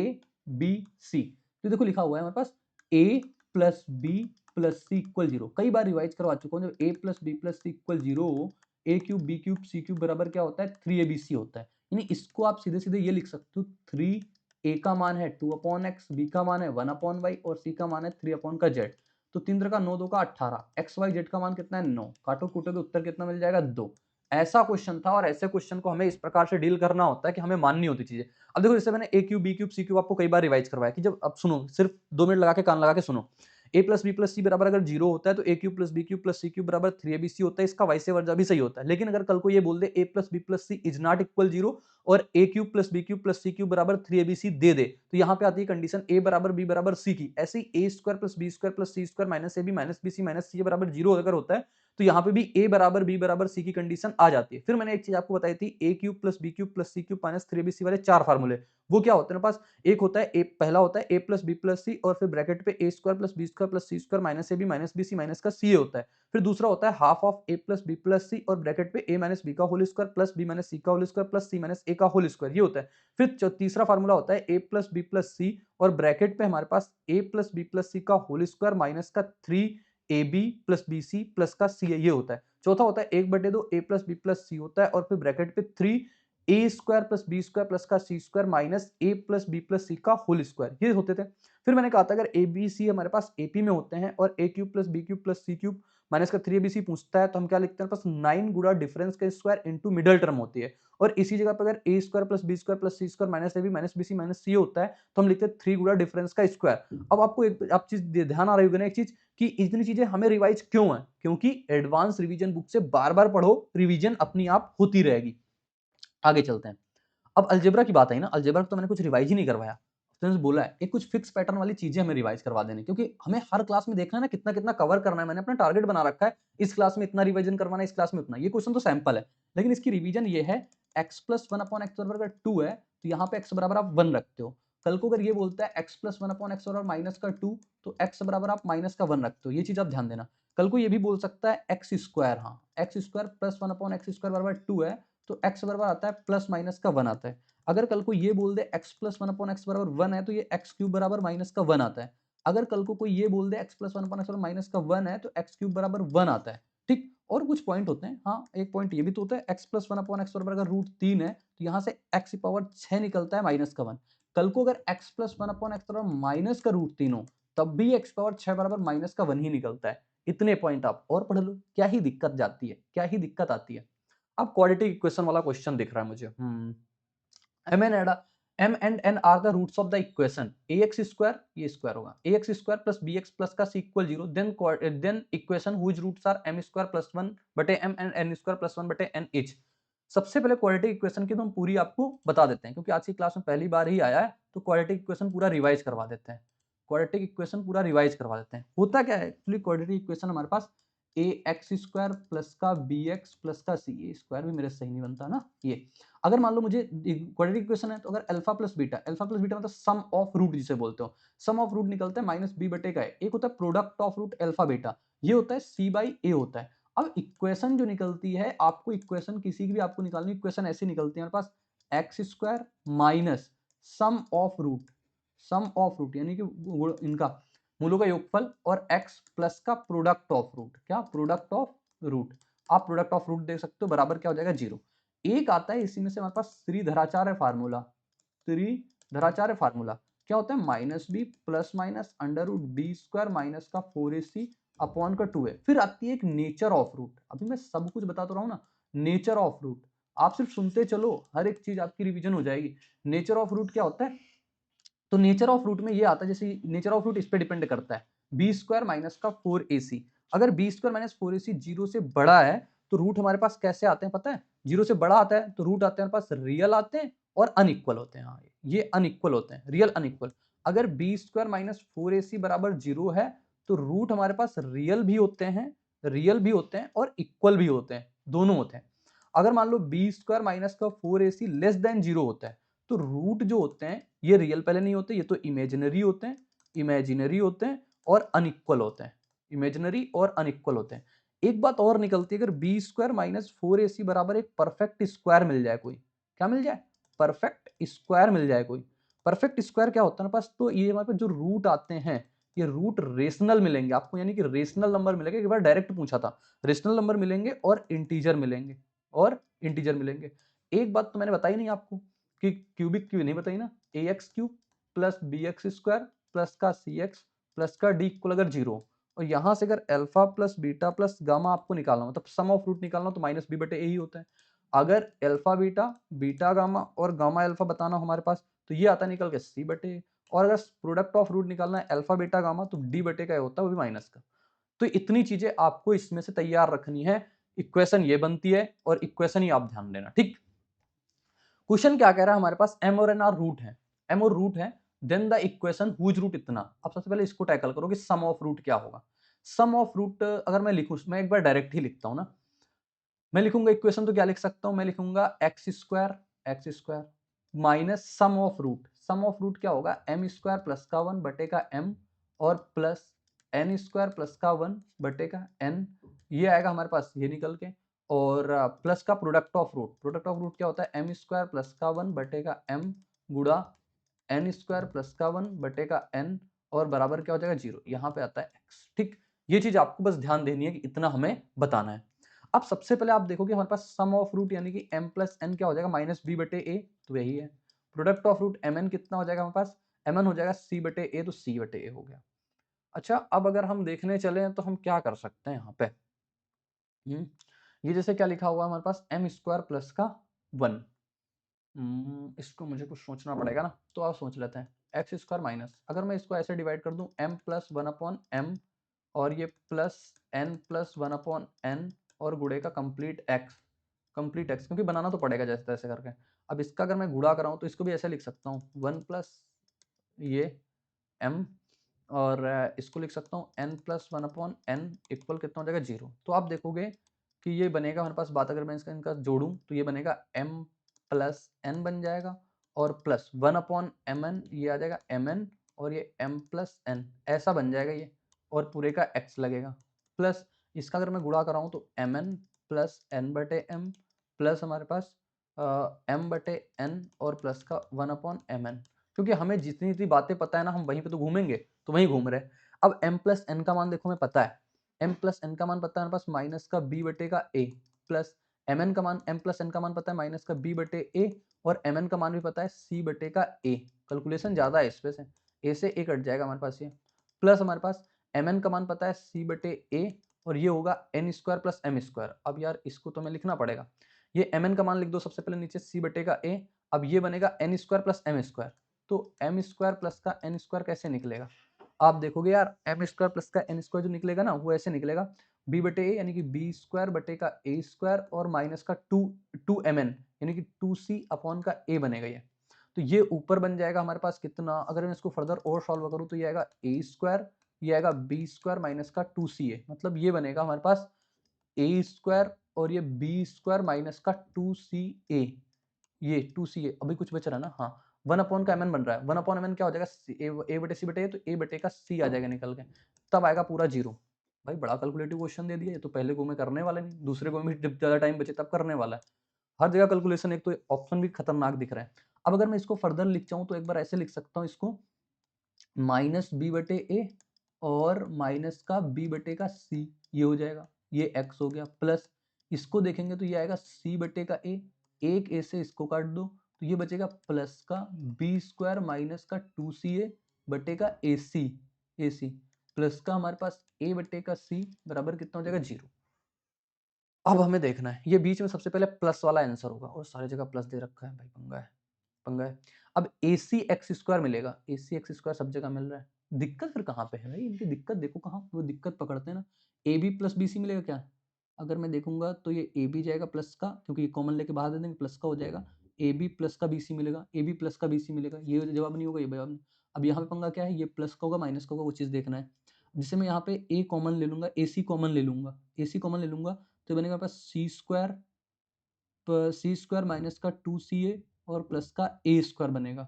b c, तो देखो लिखा हुआ है हमारे पास a plus b plus C equal 0, कई बार रिवाइज करवा चुका हूँ, जब a plus B plus C equal 0, A cube B cube C cube बराबर क्या होता है, 3abc होता है। यानी इसको आप सीधे सीधे ये लिख सकते हो, 3 ए का मान है 2 अपॉन एक्स, बी का मान है 1 अपॉन वाई और सी का मान है 3 अपॉन का जेड। तो 3 का 9 2 का 18, एक्स वाई जेड का मान कितना है 9, काटो कूटोगे उत्तर कितना मिल जाएगा 2। ऐसा क्वेश्चन था और ऐसे क्वेश्चन को हमें इस प्रकार से डील करना होता है कि हमें माननी होती चीजें। अब देखो जैसे मैंने ए cube B cube C cube आपको कई बार रिवाइज करवाया कि जब, अब सुनो सिर्फ 2 मिनट लगा के कान लगा के सुनो, A plus B plus C बराबर अगर 0 होता है तो A cube plus B cube plus C cube बराबर 3abc होता है, इसका वाइस वर्सा भी सही होता है। लेकिन अगर कल को ये बोल दे A plus B plus C is not equal 0 और A cube plus B cube plus C cube बराबर 3abc दे दे, तो यहाँ पे आती है कंडीशन ए बराबर बी बराबर सी की। ऐसे ही A square plus B square plus C square minus A B minus B C minus C बराबर 0 अगर होता है तो यहाँ पे भी ए बराबर बी बराबर सी की कंडीशन आ जाती है। फिर मैंने एक चीज आपको बताई थी, A cube plus B cube plus C cube minus 3abc वाले 4 फार्मूले, वो क्या होते हैं पास, एक होता है ए, पहला होता है A plus B plus C और फिर ब्रैकेट पे A square plus B square plus C square minus A B minus B C minus का सी होता है। फिर दूसरा होता है half of A plus B plus C और ब्रैकेट पे ए माइनस बी का whole square plus B minus C का whole square plus C minus A का होल स्क्वायर, ये होता है। फिर तीसरा फार्मूला होता है A plus B plus C और ब्रैकेट पे हमारे पास ए प्लस बी प्लस सी का होल स्क्वायर माइनस का 3ab plus B C plus का सी, ये होता है। चौथा होता है 1/2 A plus B plus C होता है और फिर ब्रैकेट पे 3 A square plus B square plus का C square minus A plus B plus C का होल स्क्वायर, ये होते थे। फिर मैंने कहा था अगर ए बी सी हमारे पास एपी में होते हैं और A cube plus B cube plus C cube minus का 3abc पूछता है तो हम क्या लिखते हैं, पास 9 गुणा डिफरेंस का स्क्वायर इनटू मिडल टर्म होती है। और इसी जगह पर अगर A square plus B square plus C square minus A B minus B C minus C होता है तो हम लिखते हैं 3 गुणा डिफरेंस का स्क्वायर। अब आपको एक आप चीज ध्यान आ रही होगी ना, एक चीज कि इतनी चीजें हमें रिवाइज क्यों है, क्योंकि एडवांस रिवीजन बुक से बार बार पढ़ो, रिवीजन अपनी आप होती रहेगी। आगे चलते हैं। अब अलजेब्रा की बात आई ना, अलजेब्रा तो मैंने कुछ रिवाइज ही नहीं करवाया, तो बोला है एक कुछ फिक्स पैटर्न वाली चीजें हमें रिवाइज करवा देनी, क्योंकि हमें हर क्लास में देखना है ना कितना कितना कवर करना है। मैंने अपना टारगेट बना रखा है, इस क्लास में इतना रिवीजन करवाना है, इस क्लास में उतना। ये क्वेश्चन तो सैंपल है, लेकिन इसकी रिवीजन ये है, x प्लस 1 अपॉन एक्स बराबर 2 है तो यहाँ पे x बराबर आप 1 रखते हो। कल को अगर ये बोलता है x प्लस 1 अपॉन एक्स बराबर माइनस का 2 तो x बराबर आप माइनस का 1 रखते हो, ये चीज आप ध्यान देना। कल को ये भी बोल सकता है एक्स स्क्वायर, हाँ x square plus 1 upon x square बराबर 2 है तो x बराबर आता है प्लस माइनस का 1 आता है। अगर कल को ये बोल दे x प्लस 1 अपॉन एक्स बराबर 1 है तो ये x क्यूब बराबर माइनस का 1 आता है। अगर कल को कोई ये बोल दे x प्लस 1 अपॉन एक्स बराबर माइनस का 1 है तो x क्यूब बराबर 1 आता है। ठीक, और कुछ पॉइंट होते हैं, हाँ एक पॉइंट ये भी तो होता है, x प्लस 1 अपॉन एक्स बराबर अगर रूट 3 है तो यहाँ से x की पावर 6 निकलता है माइनस का 1। कल को अगर x प्लस 1 अपॉन एक्स बराबर माइनस का रूट 3 हो तब भी x पावर 6 बराबर माइनस का 1 ही निकलता है। इतने पॉइंट आप और पढ़ लो, क्या ही दिक्कत जाती है, क्या ही दिक्कत आती है। अब क्वाड्रेटिक इक्वेशन वाला क्वेश्चन दिख रहा है मुझे, m and n are the roots of the equation ax square, ये स्क्वायर होगा, ax square plus bx plus का c equal 0, then equation whose roots are m square plus 1 बटे m and n square plus 1 बटे n each। सबसे पहले quadratic equation की तो हम पूरी आपको बता देते हैं, क्योंकि आज की क्लास में पहली बार ही आया है तो क्वाड्रेटिक इक्वेशन पूरा रिवाइज करवा देते हैं। क्वाड्रेटिक इक्वेशन पूरा रिवाइज करवा देते हैं। होता क्या है एक्चुअली, क्वाड्रेटिक इक्वेशन हमारे पास ए एक्स स्क्वायर प्लस का बी एक्स प्लस का सी, ए स्क्वायर भी मेरे सही नहीं बनता ना ये। अगर मान लो मुझे क्वाड्रेटिक इक्वेशन है, तो अगर अल्फा प्लस बीटा मतलब सम ऑफ रूट जिसे बोलते हो, सम ऑफ रूट निकलता है माइनस बी बटे का ए। एक होता है product of root alpha beta, ये होता है सी बाई ए होता है। अब इक्वेशन जो निकलती है, आपको इक्वेशन किसी की भी आपको निकालनी, इक्वेशन ऐसी निकलती है हमारे पास X square minus sum of root, sum of root यानी कि इनका मूलों का योगफल और x प्लस का प्रोडक्ट ऑफ रूट, क्या प्रोडक्ट ऑफ रूट। आप प्रोडक्ट ऑफ रूट देख सकते हो, बराबर क्या हो जाएगा 0। एक आता है इसी में से हमारे पास त्रिधराचार्य फार्मूला, त्रिधराचार्य फार्मूला क्या होता है minus B plus minus under root B square minus का 4ac अपॉन का 2a। फिर आती है एक नेचर ऑफ रूट, अभी मैं सब कुछ बता तो रहा हूं ना, नेचर ऑफ रूट आप सिर्फ सुनते चलो, हर एक चीज आपकी रिवीजन हो जाएगी। नेचर ऑफ रूट क्या होता है, तो नेचर ऑफ रूट में ये आता है, जैसे नेचर ऑफ रूट इस पे डिपेंड करता है, बी स्क्वायर माइनस का 4ac। अगर बी स्क्वायर माइनस 4ac 0 से बड़ा है तो रूट हमारे पास कैसे आते हैं पता है, 0 से बड़ा आता है तो रूट आते हैं हमारे पास रियल आते हैं और अनइक्वल होते हैं। हाँ, ये अनइक्वल होते हैं, रियल अनइक्वल। अगर बी स्क्वायर माइनस 4ac बराबर 0 है तो रूट हमारे पास रियल भी होते हैं, रियल भी होते हैं और इक्वल भी होते हैं, दोनों होते हैं। अगर मान लो बी स्क्वायर माइनस का 4ac लेस देन 0 होता है तो रूट जो होते हैं ये रियल पहले नहीं होते, ये तो इमेजिनरी होते हैं, इमेजिनरी होते हैं और अनइक्वल होते हैं, इमेजिनरी और अनइक्वल होते हैं। एक बात और निकलती है, अगर बी स्क्वायर माइनस 4ac बराबर एक परफेक्ट स्क्वायर मिल जाए, कोई क्या मिल जाए, परफेक्ट स्क्वायर मिल जाए कोई। परफेक्ट स्क्वायर क्या होता है ना पास, तो ये हमारे पास जो रूट आते हैं ये रूट रेशनल मिलेंगे आपको, यानी कि रेशनल नंबर मिलेंगे। एक बार डायरेक्ट पूछा था, रेशनल नंबर मिलेंगे और इंटीजर मिलेंगे, और इंटीजर मिलेंगे। एक बात तो मैंने बताई नहीं आपको कि क्यूबिक क्यों नहीं बताई ना, A X cube plus B X square plus का सी एक्स प्लस का डी इक्वल अगर 0, और यहां से अगर alpha plus beta plus gamma आपको निकालना मतलब सम ऑफ रूट निकालना तो माइनस बी बटे ए ही होता है। अगर अल्फा बीटा बीटा गामा और गामा अल्फा बताना हो हमारे पास तो ये आता निकल के सी बटे ए। और अगर प्रोडक्ट ऑफ रूट निकालना है अल्फा बीटा गामा तो डी बटे का होता है, वो भी माइनस का। तो इतनी चीजें आपको इसमें से तैयार रखनी है, इक्वेशन ये बनती है और इक्वेशन ही आप ध्यान देना, ठीक। क्वेश्चन क्या कह रहा है हमारे पास, एम और एन आर रूट है, एम और रूट है, then the equation whose root इतना। अब सबसे पहले इसको टैकल करो कि सम ऑफ रूट क्या होगा। सम ऑफ रूट अगर मैं लिखूं, मैं एक बार डायरेक्ट ही लिखता हूं ना, मैं लिखूंगा इक्वेशन तो क्या लिख सकता हूं, मैं लिखूंगा X square minus sum of root, sum of root क्या होगा एम स्क्वायर प्लस का 1 बटे का एम और प्लस एन स्क्वायर प्लस का 1 बटे का एन, ये आएगा हमारे पास ये निकल के। और प्लस का product of root, product of root क्या होता है एम स्क्वायर प्लस का 1 बटे का एम गुड़ा एन स्क्वायर प्लस का 1 बटे का एन और बराबर क्या हो जाएगा 0, यहाँ पे आता है एक्स, ठीक। ये चीज आपको बस ध्यान देनी है कि इतना हमें बताना है। अब सबसे पहले आप देखोगे हमारे पास सम ऑफ रूट यानी कि m प्लस एन क्या हो जाएगा माइनस बी बटे ए, तो यही है। प्रोडक्ट ऑफ रूट mn कितना हो जाएगा हमारे पास, mn हो जाएगा c बटे ए, तो c बटे ए हो गया। अच्छा अब अगर हम देखने चले तो हम क्या कर सकते हैं यहाँ पे, ये जैसे क्या लिखा हुआ है हमारे पास एम स्क्वायर प्लस का 1, इसको मुझे कुछ सोचना पड़ेगा ना, तो आप सोच लेते हैं एक्स स्क्वायर माइनस, अगर मैं इसको ऐसे डिवाइड कर दूं m प्लस 1 अपॉन एम और ये plus n plus 1 upon N और गुड़े का कंप्लीट x, कंप्लीट x क्योंकि बनाना तो पड़ेगा जैसे तैसे करके। अब इसका अगर मैं गुणा कराऊं तो इसको भी ऐसे लिख सकता हूँ 1 प्लस ये m और इसको लिख सकता हूँ n plus 1 upon N equal कितना हो जाएगा 0। तो आप देखोगे कि ये बनेगा हमारे पास, बात अगर मैं इसका इनका जोड़ूं तो ये बनेगा m प्लस n बन जाएगा और प्लस 1 अपॉन एम एन, ये आ जाएगा एम एन और ये m प्लस एन ऐसा बन जाएगा ये, और पूरे का x लगेगा। प्लस इसका अगर मैं गुणा कराऊं तो एम एन प्लस एन बटे एम प्लस हमारे पास एम बटे एन और प्लस का 1 अपॉन एम एन, क्योंकि हमें जितनी जितनी बातें पता है ना हम वहीं पे तो घूमेंगे, तो वहीं घूम रहे हैं। अब m प्लस एन का मान देखो हमें पता है, m प्लस एन का मान पता है हमारे पास माइनस का b बटे का a प्लस एम एन का मान, m प्लस एन का मान पता है माइनस का b बटे a और एम एन का मान भी पता है c बटे का a। कैलकुलेशन ज़्यादा है इस पे से, a से a कट जाएगा हमारे पास ये, प्लस हमारे पास एम एन का मान पता है c बटे a और ये होगा N square plus M square. अब यार इसको तो हमें लिखना पड़ेगा, ये एम एन का मान लिख दो सबसे पहले नीचे c बटे का a, अब ये बनेगा N square plus M square. तो एम स्क्वायर प्लस का एन स्क्वायर कैसे निकलेगा, आप देखोगे यार एम स्क्वायर प्लस का एन स्क्वायर जो निकलेगा ना वो ऐसे निकलेगा बी बटे ए यानी कि बी स्क्वायर बटे का ए स्क्वायर और माइनस का टू एम एन यानी कि 2c अपॉन का ए बनेगा ये। तो ये ऊपर बन जाएगा हमारे पास कितना, अगर मैं इसको फर्दर और सॉल्व करूँ तो ये आएगा ए स्क्वायर, ये आएगा बी स्क्वायर माइनस का 2ca, मतलब ये बनेगा हमारे पास ए स्क्वायर और ये बी स्क्वायर माइनस का 2ca, ये 2ca। अभी कुछ बच रहा है ना, हाँ, 1 अपॉन का mn बन रहा है, 1 अपॉन mn क्या हो जाएगा, ए बटे सी बटे, तो ए बटे का सी आ जाएगा निकल के, तब आएगा पूरा 0। भाई बड़ा कैलकुलेटिव क्वेश्चन दे दिया, ये तो पहले को में करने वाले नहीं, दूसरे को में जब ज्यादा टाइम बचे तब करने वाला है। हर जगह कैलकुलेशन, एक तो ऑप्शन भी खतरनाक दिख रहा है। अब अगर मैं इसको फर्दर लिख चाहूँ तो एक बार ऐसे लिख सकता हूँ इसको, माइनस बी बटे ए और माइनस का बी बटे का सी, ये हो जाएगा, ये एक्स हो गया, प्लस इसको देखेंगे तो ये आएगा सी बटे का ए, एक ए से इसको काट दो तो ये बचेगा प्लस का बी स्क्वायर माइनस का 2ca बटे का ए सी प्लस का हमारे पास ए बटे का सी बराबर कितना हो जाएगा 0। अब हमें देखना है, ये बीच में सबसे पहले प्लस वाला आंसर होगा, और सारी जगह प्लस दे रखा है भाई, पंगा है, पंगा है। अब ए सी एक्स स्क्वायर मिलेगा, ए सी एक्स स्क्वायर सब जगह मिल रहा है, दिक्कत फिर कहाँ पे है भाई, इनकी दिक्कत देखो कहाँ, वो दिक्कत पकड़ते हैं ना। A B plus B C मिलेगा क्या, अगर मैं देखूंगा तो ये ए बी जाएगा प्लस का, क्योंकि ये कॉमन लेके बाहर दे देंगे, प्लस का हो जाएगा, ए बी प्लस का बी सी मिलेगा, ए बी प्लस का बी सी मिलेगा, ये जवाब नहीं होगा, ये जवाब नहीं। अब यहाँ पे पंगा क्या है, ये प्लस का होगा माइनस का होगा, वो चीज़ देखना है। जिससे मैं यहाँ पे ए कॉमन ले लूंगा, ए सी कॉमन ले लूंगा, ए सी कॉमन ले लूंगा तो बनेगा पास सी स्क्वायर माइनस का 2ca और प्लस का ए स्क्वायर बनेगा।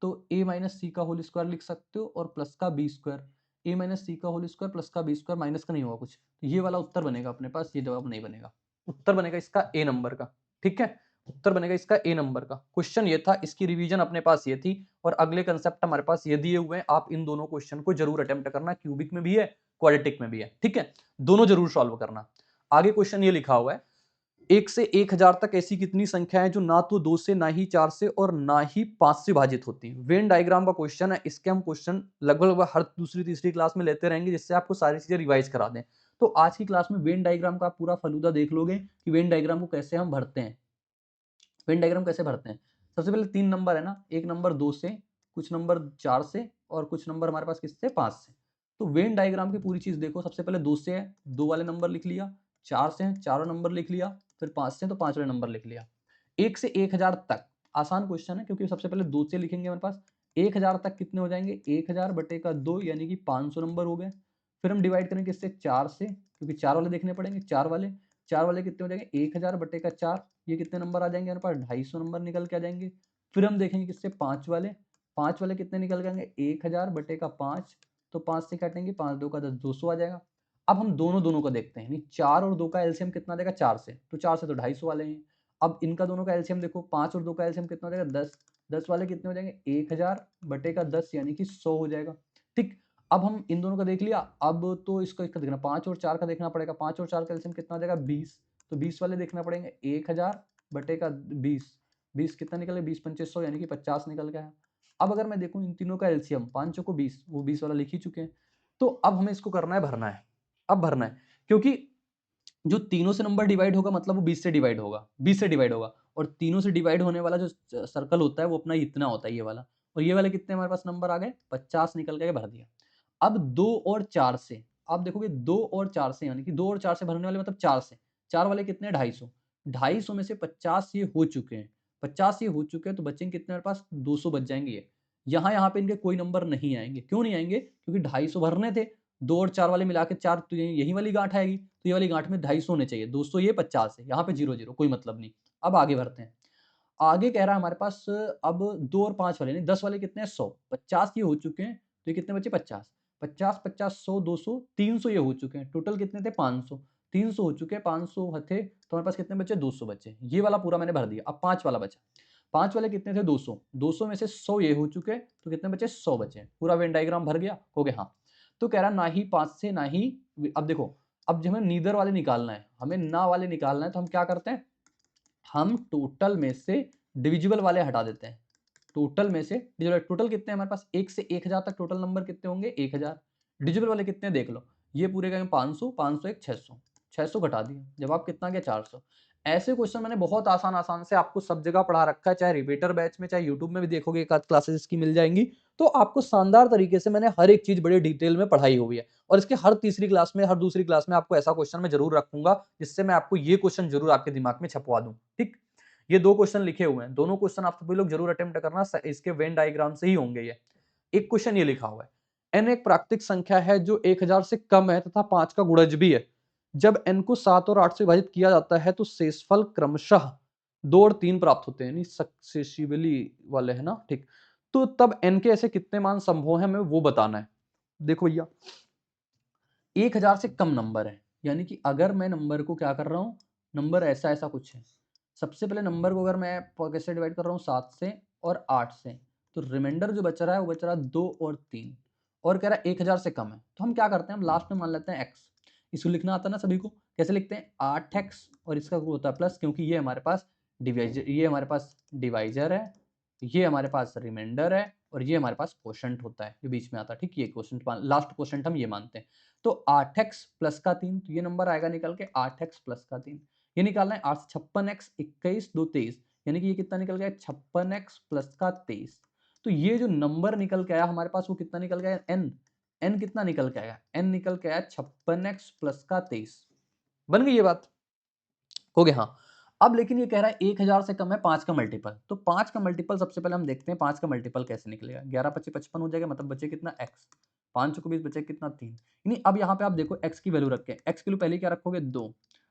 तो a माइनस सी का होल स्क्वायर लिख सकते हो और प्लस का बी स्क्वायर, ए माइनस सी का होल स्क्वायर प्लस का बी स्क्वायर, माइनस का नहीं होगा कुछ, तो ये वाला उत्तर बनेगा अपने पास, ये जवाब नहीं बनेगा। उत्तर बनेगा इसका ए नंबर का, ठीक है, उत्तर बनेगा इसका ए नंबर का। क्वेश्चन ये था, इसकी रिवीजन अपने पास ये थी, और अगले कंसेप्ट हमारे पास ये दिए हुए हैं, आप इन दोनों क्वेश्चन को जरूर अटेम्प्ट करना, क्यूबिक में भी है क्वाड्रेटिक में भी है, ठीक है, दोनों जरूर सॉल्व करना। आगे क्वेश्चन ये लिखा हुआ है, 1 से 1000 तक ऐसी कितनी संख्या है जो ना तो 2 से, ना ही 4 से और ना ही 5 से विभाजित होती है। वेन डायग्राम का क्वेश्चन है, इसके हम क्वेश्चन लगभग हर दूसरी तीसरी क्लास में लेते रहेंगे, जिससे आपको सारी चीजें रिवाइज करा दें। तो आज की क्लास में वेन डायग्राम का पूरा फलूदा देख लोगे कि वेन डायग्राम को कैसे हम भरते हैं। वेन डायग्राम कैसे भरते हैं, सबसे पहले 3 नंबर है ना, एक नंबर 2 से, कुछ नंबर 4 से और कुछ नंबर हमारे पास किससे 5 से। तो वेन डायग्राम की पूरी चीज देखो, सबसे पहले 2 से है, 2 वाले नंबर लिख लिया, 4 से है, चारों नंबर लिख लिया, फिर 5 से तो 5 वाले नंबर लिख लिया। 1 से 1000 तक आसान क्वेश्चन है, क्योंकि सबसे पहले 2 से लिखेंगे हमारे पास, 1000 तक कितने हो जाएंगे, 1000 बटे का 2 यानी कि 500 नंबर हो गए। फिर हम डिवाइड करेंगे किससे, 4 से, क्योंकि 4 वाले देखने पड़ेंगे, 4 वाले कितने हो जाएंगे, 1000 बटे का 4, ये कितने नंबर आ जाएंगे हमारे पास, 250 नंबर निकल के आ जाएंगे। फिर हम देखेंगे किससे, 5 वाले कितने निकल के आएंगे, 1000 बटे का 5, तो 5 से काटेंगे, 5 2 का 10, 200 आ जाएगा। अब हम दोनों का देखते हैं, 4 और 2 का एलसीएम कितना देगा, 4 से, तो 4 से तो 250 वाले हैं। अब इनका दोनों का एलसीएम देखो, 5 और 2 का एलसीएम कितना हो जाएगा, 10, 10 वाले कितने हो जाएंगे, 1000 बटे का 10 यानी कि 100 हो जाएगा। ठीक, अब हम इन दोनों का देख लिया, अब तो इसका देखना, 5 और 4 का देखना पड़ेगा, 5 और 4 का एलसीएम कितना हो जाएगा, 20, तो 20 वाले देखना पड़ेंगे, 1000 बटे का 20, 20 कितना निकले, 20 पंचे 100 यानी कि 50 निकल गया है। अब अगर मैं देखूं इन तीनों का एलसीएम, 5 को 20, वो 20 वाला लिख ही चुके हैं, तो अब हमें इसको करना है, भरना है, अब भरना है, क्योंकि जो तीनों से नंबर डिवाइड होगा मतलब वो 20 से डिवाइड होगा, 20 से डिवाइड होगा, और तीनों से डिवाइड होने वाला जो सर्कल होता है वो अपना इतना होता है, ये वाला, और ये वाले कितने हमारे पास नंबर आ गए, 50 निकल के भर दिया। अब 2 और 4 से, आप देखोगे 2 और 4 से, यानी कि 2 और 4 से भरने वाले मतलब 4 से, 4 वाले कितने, 250, 250 में से 50 ये हो चुके हैं, 50 ये हो चुके हैं, तो बचेंगे कितने हमारे पास, 200 बच जाएंगे। ये यहाँ पे इनके कोई नंबर नहीं आएंगे, क्यों नहीं आएंगे, क्योंकि 250 भरने थे, 2 और 4 वाले मिला के 4, तो यही वाली गांठ आएगी, तो ये वाली गांठ में 250 होने चाहिए, 200 ये, 50 है, यहाँ पे 0 0 कोई मतलब नहीं। अब आगे बढ़ते हैं, आगे कह रहा है हमारे पास, अब 2 और 5 वाले नहीं, 10 वाले कितने हैं, 100, 50 ये हो चुके हैं, तो ये कितने बचे, 50, 50 50 100 200 300 ये हो चुके हैं, टोटल कितने थे, 500, 300 हो चुके हैं, 500 थे, तो हमारे पास कितने बचे, 200 बचे, ये वाला पूरा मैंने भर दिया। अब 5 वाला बचा, 5 वाले कितने थे, 200, 200 में से 100 ये हो चुके, तो कितने बचे, 100 बचे, पूरा वेन डायग्राम भर गया, हो गया, हाँ। तो कह रहा ना ही 5 से ना ही, अब देखो, अब जब हमें नीदर वाले निकालना है, हमें ना वाले निकालना है, तो हम क्या करते हैं, हम टोटल में से डिविजिबल वाले हटा देते हैं, टोटल में से डिविजिबल, टोटल कितने हैं हमारे पास, 1 से 1000 तक टोटल नंबर कितने होंगे, 1000, डिविजिबल वाले कितने देख लो, ये पूरे का 500, 500 एक 600, 600 घटा दिया, जवाब कितना गया, 400। ऐसे क्वेश्चन मैंने बहुत आसान आसान से आपको सब जगह पढ़ा रखा है, चाहे रिपीटर बैच में, चाहे यूट्यूब में भी देखोगे, एक आध क्लासेस इसकी मिल जाएंगी, तो आपको शानदार तरीके से मैंने हर एक चीज बड़ी डिटेल में पढ़ाई हुई है, और इसके हर तीसरी क्लास में, हर दूसरी क्लास में आपको ऐसा क्वेश्चन मैं जरूर रखूंगा, जिससे मैं आपको ये क्वेश्चन जरूर आपके दिमाग में छपवा दूं। ठीक, ये 2 क्वेश्चन लिखे हुए हैं, दोनों क्वेश्चन आप सभी लोग जरूर अटेम्प्ट करना, इसके वेन डायग्राम से ही होंगे ये। एक क्वेश्चन ये लिखा हुआ है, n एक प्राकृतिक संख्या है जो 1000 से कम है तथा 5 का गुणज भी है। जब n को 7 और 8 से विभाजित किया जाता है तो शेषफल क्रमशः 2 और 3 प्राप्त होते हैं, यानी सक्सेसिवली वाले है ना, ठीक। तो तब n के ऐसे कितने मान संभव है हमें वो बताना है। देखो भैया 1000 से कम नंबर है, यानी कि अगर मैं नंबर को क्या कर रहा हूं, नंबर ऐसा ऐसा कुछ है। सबसे पहले नंबर को अगर मैं कैसे डिवाइड कर रहा हूँ 7 से और 8 से, तो रिमाइंडर जो बच रहा है वो बच रहा है 2 और 3, और कह रहा है 1000 से कम है। तो हम क्या करते हैं, हम लास्ट में मान लेते हैं x। इसको लिखना आता है ना सभी को, कैसे लिखते हैं 8x और इसका होता है प्लस, क्योंकि ये हमारे पास डिवाइजर, ये हमारे पास डिवाइजर है, ये हमारे पास रिमाइंडर है और ये हमारे पास क्वोशंट होता है जो बीच में आता है, ठीक। ये क्वोशंट लास्ट क्वोशंट हम ये मानते हैं। तो 8x प्लस का 3, तो ये नंबर आएगा निकल के 8x प्लस का 3। ये निकालना है 8 से 56x 21 2 23, यानी कि ये कितना निकल गया 56x प्लस का 23। तो ये जो नंबर निकल के आया हमारे पास वो कितना निकल गया n। n कितना निकल के आया, n निकल के आया 56x प्लस का 23। बन गई ये बात, हो गया। हाँ अब लेकिन ये कह रहा है 1000 से कम है 5 का मल्टीपल, तो 5 का मल्टीपल सबसे पहले हम देखते हैं 5 का मल्टीपल कैसे निकलेगा। 11 25 55 हो जाएगा, मतलब बचे कितना x, 5 को 20 बचे कितना 3। यानी अब यहाँ पे आप देखो x की वैल्यू रखें, x की वैल्यू पहले क्या रखोगे 2,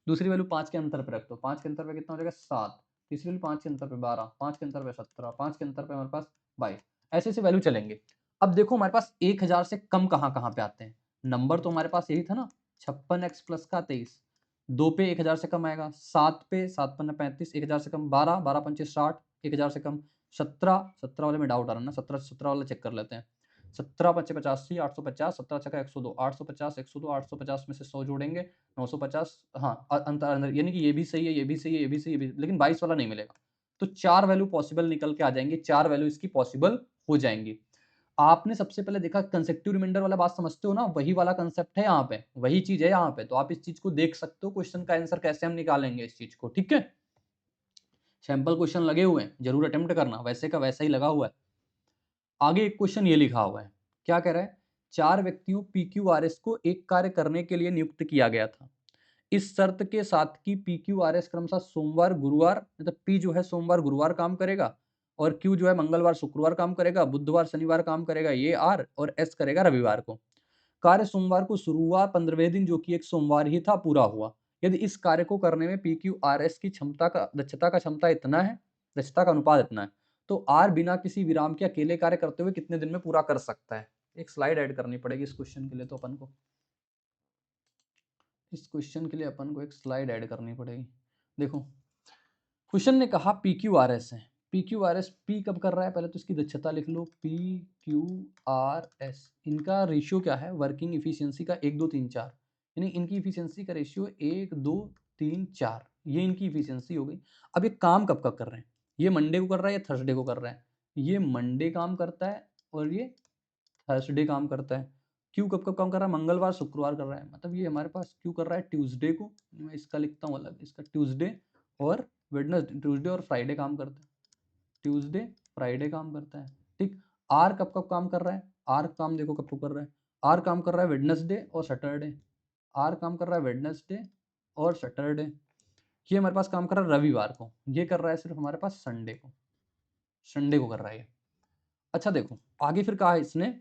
दूसरी वैल्यू 5 के अंतर पे रख दो, 5 के अंतर पे कितना हो जाएगा 7, तीसरी वैल्यू 5 के अंतर पे 12, 5 के अंतर पे 17, 5 के अंतर पे हमारे पास 22, ऐसे ऐसे वैल्यू चलेंगे। अब देखो हमारे पास 1000 से कम कहाँ कहाँ पे आते हैं, नंबर तो हमारे पास यही था ना 56x प्लस का 23, 2 पे 1000 से कम आएगा, 7 पे 7 पन्ना 35, 1000 से कम 12, 12 पंचे 60, 1000 से कम 17, 17 वाले में डाउट आ रहा है ना, 17 17 वाला चेक कर लेते हैं, 17 पंचे 85, 850, 17 छक्का 102, 850 102, 850 में से 100 जोड़ेंगे 950। हाँ अंतर अंदर, यानी कि ये भी सही है, ये भी सही है, ये भी सही है, ये भी, लेकिन 22 वाला नहीं मिलेगा। तो 4 वैल्यू पॉसिबल निकल के आ जाएंगे, 4 वैल्यू इसकी पॉसिबल हो जाएंगी। आपने सबसे पहले देखा कंसेक्टिव रिमाइंडर वाला बात समझते हो ना, वही वाला कंसेप्ट है यहाँ पे, वही चीज है यहाँ पे। तो आप इस चीज को देख सकते हो, क्वेश्चन का आंसर कैसे हम निकालेंगे इस चीज को, ठीक है। सैंपल क्वेश्चन लगे हुए हैं, जरूर अटेम्प्ट करना, वैसे का वैसा ही लगा हुआ है। आगे एक क्वेश्चन ये लिखा हुआ है, क्या कह रहा है, 4 व्यक्तियों PQRS को एक कार्य करने के लिए नियुक्त किया गया था, इस शर्त के साथ कि PQRS क्रमशः सोमवार गुरुवार, मतलब P जो है सोमवार गुरुवार काम करेगा और Q जो है मंगलवार शुक्रवार काम करेगा, बुधवार शनिवार काम करेगा ये R, और S करेगा रविवार को। कार्य सोमवार को शुरू हुआ, 15वें दिन जो कि एक सोमवार ही था पूरा हुआ। यदि इस कार्य को करने में PQRS की दक्षता का क्षमता इतना है, दक्षता का अनुपात इतना है, तो R बिना किसी विराम के अकेले कार्य करते हुए कितने दिन में पूरा कर सकता है। एक स्लाइड ऐड करनी पड़ेगी इस क्वेश्चन के लिए, तो अपन को इस क्वेश्चन के लिए अपन को एक स्लाइड ऐड करनी पड़ेगी। देखो क्वेश्चन ने कहा PQRS है, PQRS P कब कर रहा है, पहले तो इसकी दक्षता लिख लो, PQRS इनका रेशियो क्या है, वर्किंग इफिशियंसी का 1 2 3 4, यानी इनकी इफिशियंसी का रेशियो 1 2 3 4, ये इनकी इफिशियंसी हो गई। अब ये काम कब कब कर रहे हैं, ये मंडे को कर रहा है या थर्सडे को कर रहा है, ये मंडे काम करता है और ये थर्सडे काम करता है। क्यू कब कब काम कर रहा है, मंगलवार शुक्रवार कर रहा है, मतलब ये हमारे पास क्यू कर रहा है ट्यूसडे को, मैं इसका लिखता हूँ अलग, इसका ट्यूसडे और वेडनेसडे, ट्यूसडे और फ्राइडे काम करता है, ट्यूसडे फ्राइडे काम करता है, ठीक। आर कब कब काम कर रहा है, आर काम देखो कब कब कर रहा है, आर काम कर रहा है वेडनेसडे और सैटरडे, आर काम कर रहा है वेडनेसडे और सैटरडे। ये हमारे पास काम कर रहा है रविवार को, ये कर रहा है सिर्फ हमारे पास संडे को, संडे को कर रहा है ये। अच्छा देखो आगे फिर कहा है इसने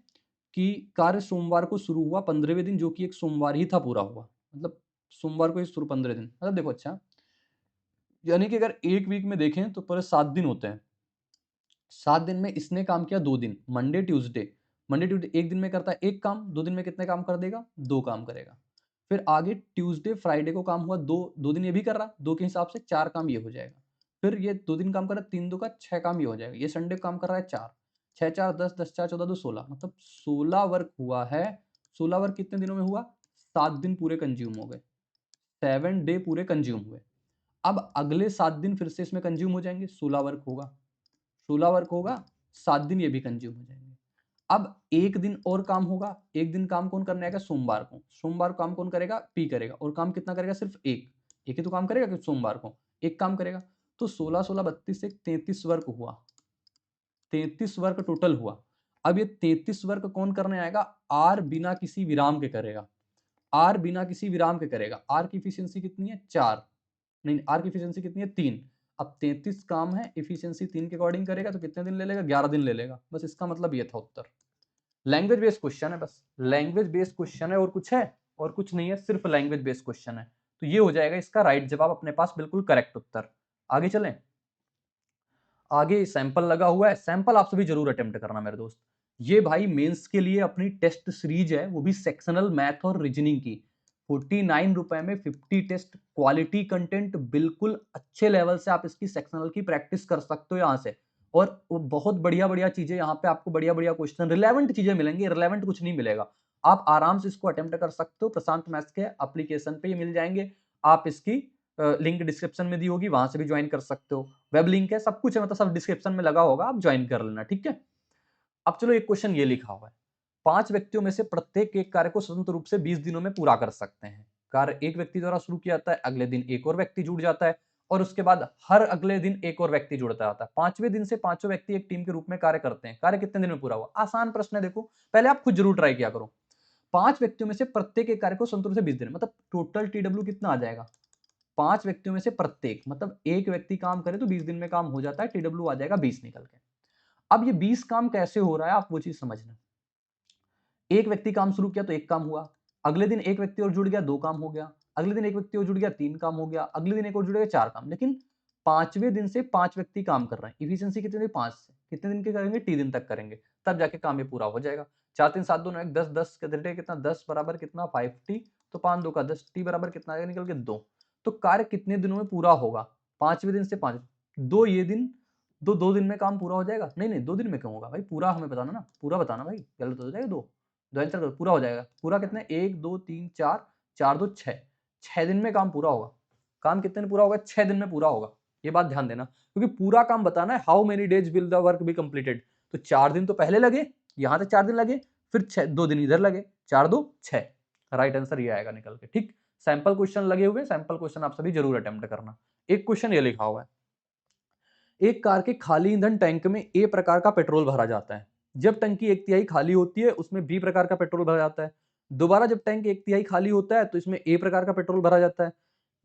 कि कार्य सोमवार को शुरू हुआ, 15वें दिन जो कि एक सोमवार ही था पूरा हुआ, मतलब सोमवार को ही शुरू 15 दिन, मतलब देखो अच्छा, यानी कि अगर एक वीक में देखें तो पूरे 7 दिन होते हैं, 7 दिन में इसने काम किया 2 दिन, मंडे ट्यूसडे, मंडे ट्यूसडे एक दिन में करता है एक काम, 2 दिन में कितने काम कर देगा, 2 काम करेगा। फिर आगे ट्यूसडे फ्राइडे को काम हुआ 2 दिन ये भी कर रहा, 2 के हिसाब से 4 काम ये हो जाएगा। फिर ये 2 दिन काम कर रहा है, 3 2 का 6 काम ये हो जाएगा। ये संडे काम कर रहा है 4, 6 4 10, 10 4 14 2 16, मतलब 16 वर्क हुआ है। 16 वर्क कितने दिनों में हुआ, 7 दिन पूरे कंज्यूम हो गए, 7 डे पूरे कंज्यूम हुए। अब अगले 7 दिन फिर से इसमें कंज्यूम हो जाएंगे, 16 वर्क होगा, 16 वर्क होगा, 7 दिन ये भी कंज्यूम हो जाएंगे। अब एक दिन और काम होगा, एक दिन काम कौन करने आएगा, सोमवार को, सोमवार को काम कौन करेगा, पी करेगा, और काम कितना करेगा, सिर्फ एक, एक ही तो काम करेगा कि सोमवार को एक काम करेगा। तो 16 16 32 एक 33 वर्क हुआ, 33 वर्क टोटल हुआ। अब ये 33 वर्क कौन करने आएगा, आर बिना किसी विराम के करेगा, आर बिना किसी विराम के करेगा। आर की इफिशियंसी कितनी है 4, नहीं आर की इफिशियंसी कितनी है 3। अब 33 काम है, इफिशियंसी 3 के अकॉर्डिंग करेगा तो कितने दिन ले लेगा, 11 दिन ले लेगा। बस इसका मतलब ये था उत्तर। लैंग्वेज बेस्ड क्वेश्चन है, बस लैंग्वेज बेस्ड क्वेश्चन है, और कुछ है? और कुछ नहीं है, सिर्फ लैंग्वेज बेस्ड क्वेश्चन है। तो ये हो जाएगा इसका राइट जवाब, अपने पास बिल्कुल करेक्ट उत्तर। आगे चलें। आगे सैंपल लगा हुआ है, सैंपल आप सभी जरूर अटेम्प्ट करना मेरे दोस्त। ये भाई मेंस के लिए अपनी टेस्ट सीरीज है, वो भी सेक्शनल मैथ और रीजनिंग की। 49 रुपए में 50 टेस्ट, क्वालिटी कंटेंट, बिल्कुल अच्छे लेवल से आप इसकी सेक्शनल की प्रैक्टिस कर सकते हो यहाँ से। और वो बहुत बढ़िया बढ़िया चीजें यहाँ पे आपको, बढ़िया बढ़िया क्वेश्चन, रिलेवेंट चीजें मिलेंगी, रिलेवेंट कुछ नहीं मिलेगा। आप आराम से इसको अटेम्प्ट कर सकते हो, प्रशांत मैथ्स के एप्लीकेशन पे ये मिल जाएंगे। आप इसकी लिंक डिस्क्रिप्शन में दी होगी, वहां से भी ज्वाइन कर सकते हो। वेब लिंक है, सब कुछ है, मतलब सब डिस्क्रिप्शन में लगा होगा, आप ज्वाइन कर लेना, ठीक है। अब चलो, एक क्वेश्चन ये लिखा हुआ है, 5 व्यक्तियों में से प्रत्येक एक कार्य को स्वतंत्र रूप से 20 दिनों में पूरा कर सकते हैं। कार्य एक व्यक्ति द्वारा शुरू किया जाता है, अगले दिन एक और व्यक्ति जुड़ जाता है, और उसके बाद हर अगले दिन एक और व्यक्ति जुड़ता जाता है। 5वें दिन से पांचों व्यक्ति एक टीम के रूप में कार्य करते हैं। कार्य कितने दिन में पूरा हुआ? आसान प्रश्न है, देखो पहले आप खुद जरूर ट्राई किया करो। 5 व्यक्तियों में से प्रत्येक एक कार्य को स्वतंत्र रूप से 20 दिन, मतलब टोटल टीडब्ल्यू कितना आ जाएगा? 5 व्यक्तियों में से प्रत्येक, मतलब एक व्यक्ति काम करे तो 20 दिन में काम हो जाता है, टीडब्ल्यू आ जाएगा 20 निकल के। अब ये 20 काम कैसे हो रहा है, आप वो चीज समझना। एक व्यक्ति काम शुरू किया तो एक काम हुआ, अगले दिन एक व्यक्ति और जुड़ गया, 2 काम हो गया, अगले दिन एक व्यक्ति और जुड़ गया, 3 काम हो गया, अगले दिन एक और जुड़ गया, 4 काम। लेकिन 5वें दिन से 5 व्यक्ति काम कर रहे हैं, इफिशिएंसी कितनी हुई? 5 से। कितने दिन के करेंगे? टी दिन तक करेंगे, तब जाके काम ये पूरा हो जाएगा। 4 3 7 2 9 1 10, 10 के घंटे कितना? 10 बराबर कितना? 5t, तो 5 2 का 10, टी बराबर कितना आएगा निकल के? 2। तो कार्य कितने दिनों में पूरा होगा? 5वें दिन से 5, 2 ये दिन, 2 दिन में काम पूरा हो जाएगा? नहीं नहीं, 2 दिन में क्यों होगा भाई? पूरा हमें बताना ना, पूरा बताना भाई, गलत हो जाएगा। 2 आंसर करो, पूरा हो जाएगा। पूरा कितने? 1 2 3 4, 4 2 6, 6 दिन में काम पूरा होगा। काम कितने दिन पूरा होगा? 6 दिन में पूरा होगा। ये बात ध्यान देना, क्योंकि पूरा काम बताना है, how many days will the work be completed. तो 4 दिन तो पहले लगे, यहां से 4 दिन लगे, फिर 2 दिन इधर लगे, 4 2 6। राइट आंसर ये आएगा निकल के, ठीक। सैंपल क्वेश्चन लगे हुए, सैंपल क्वेश्चन आप सभी जरूर अटेम्प्ट करना। एक क्वेश्चन ये लिखा हुआ है, एक कार के खाली ईंधन टैंक में ए प्रकार का पेट्रोल भरा जाता है। जब टंकी एक तिहाई खाली होती है, उसमें बी प्रकार का पेट्रोल भरा जाता है। दोबारा जब टैंक एक तिहाई खाली होता है, तो इसमें ए प्रकार का पेट्रोल भरा जाता है।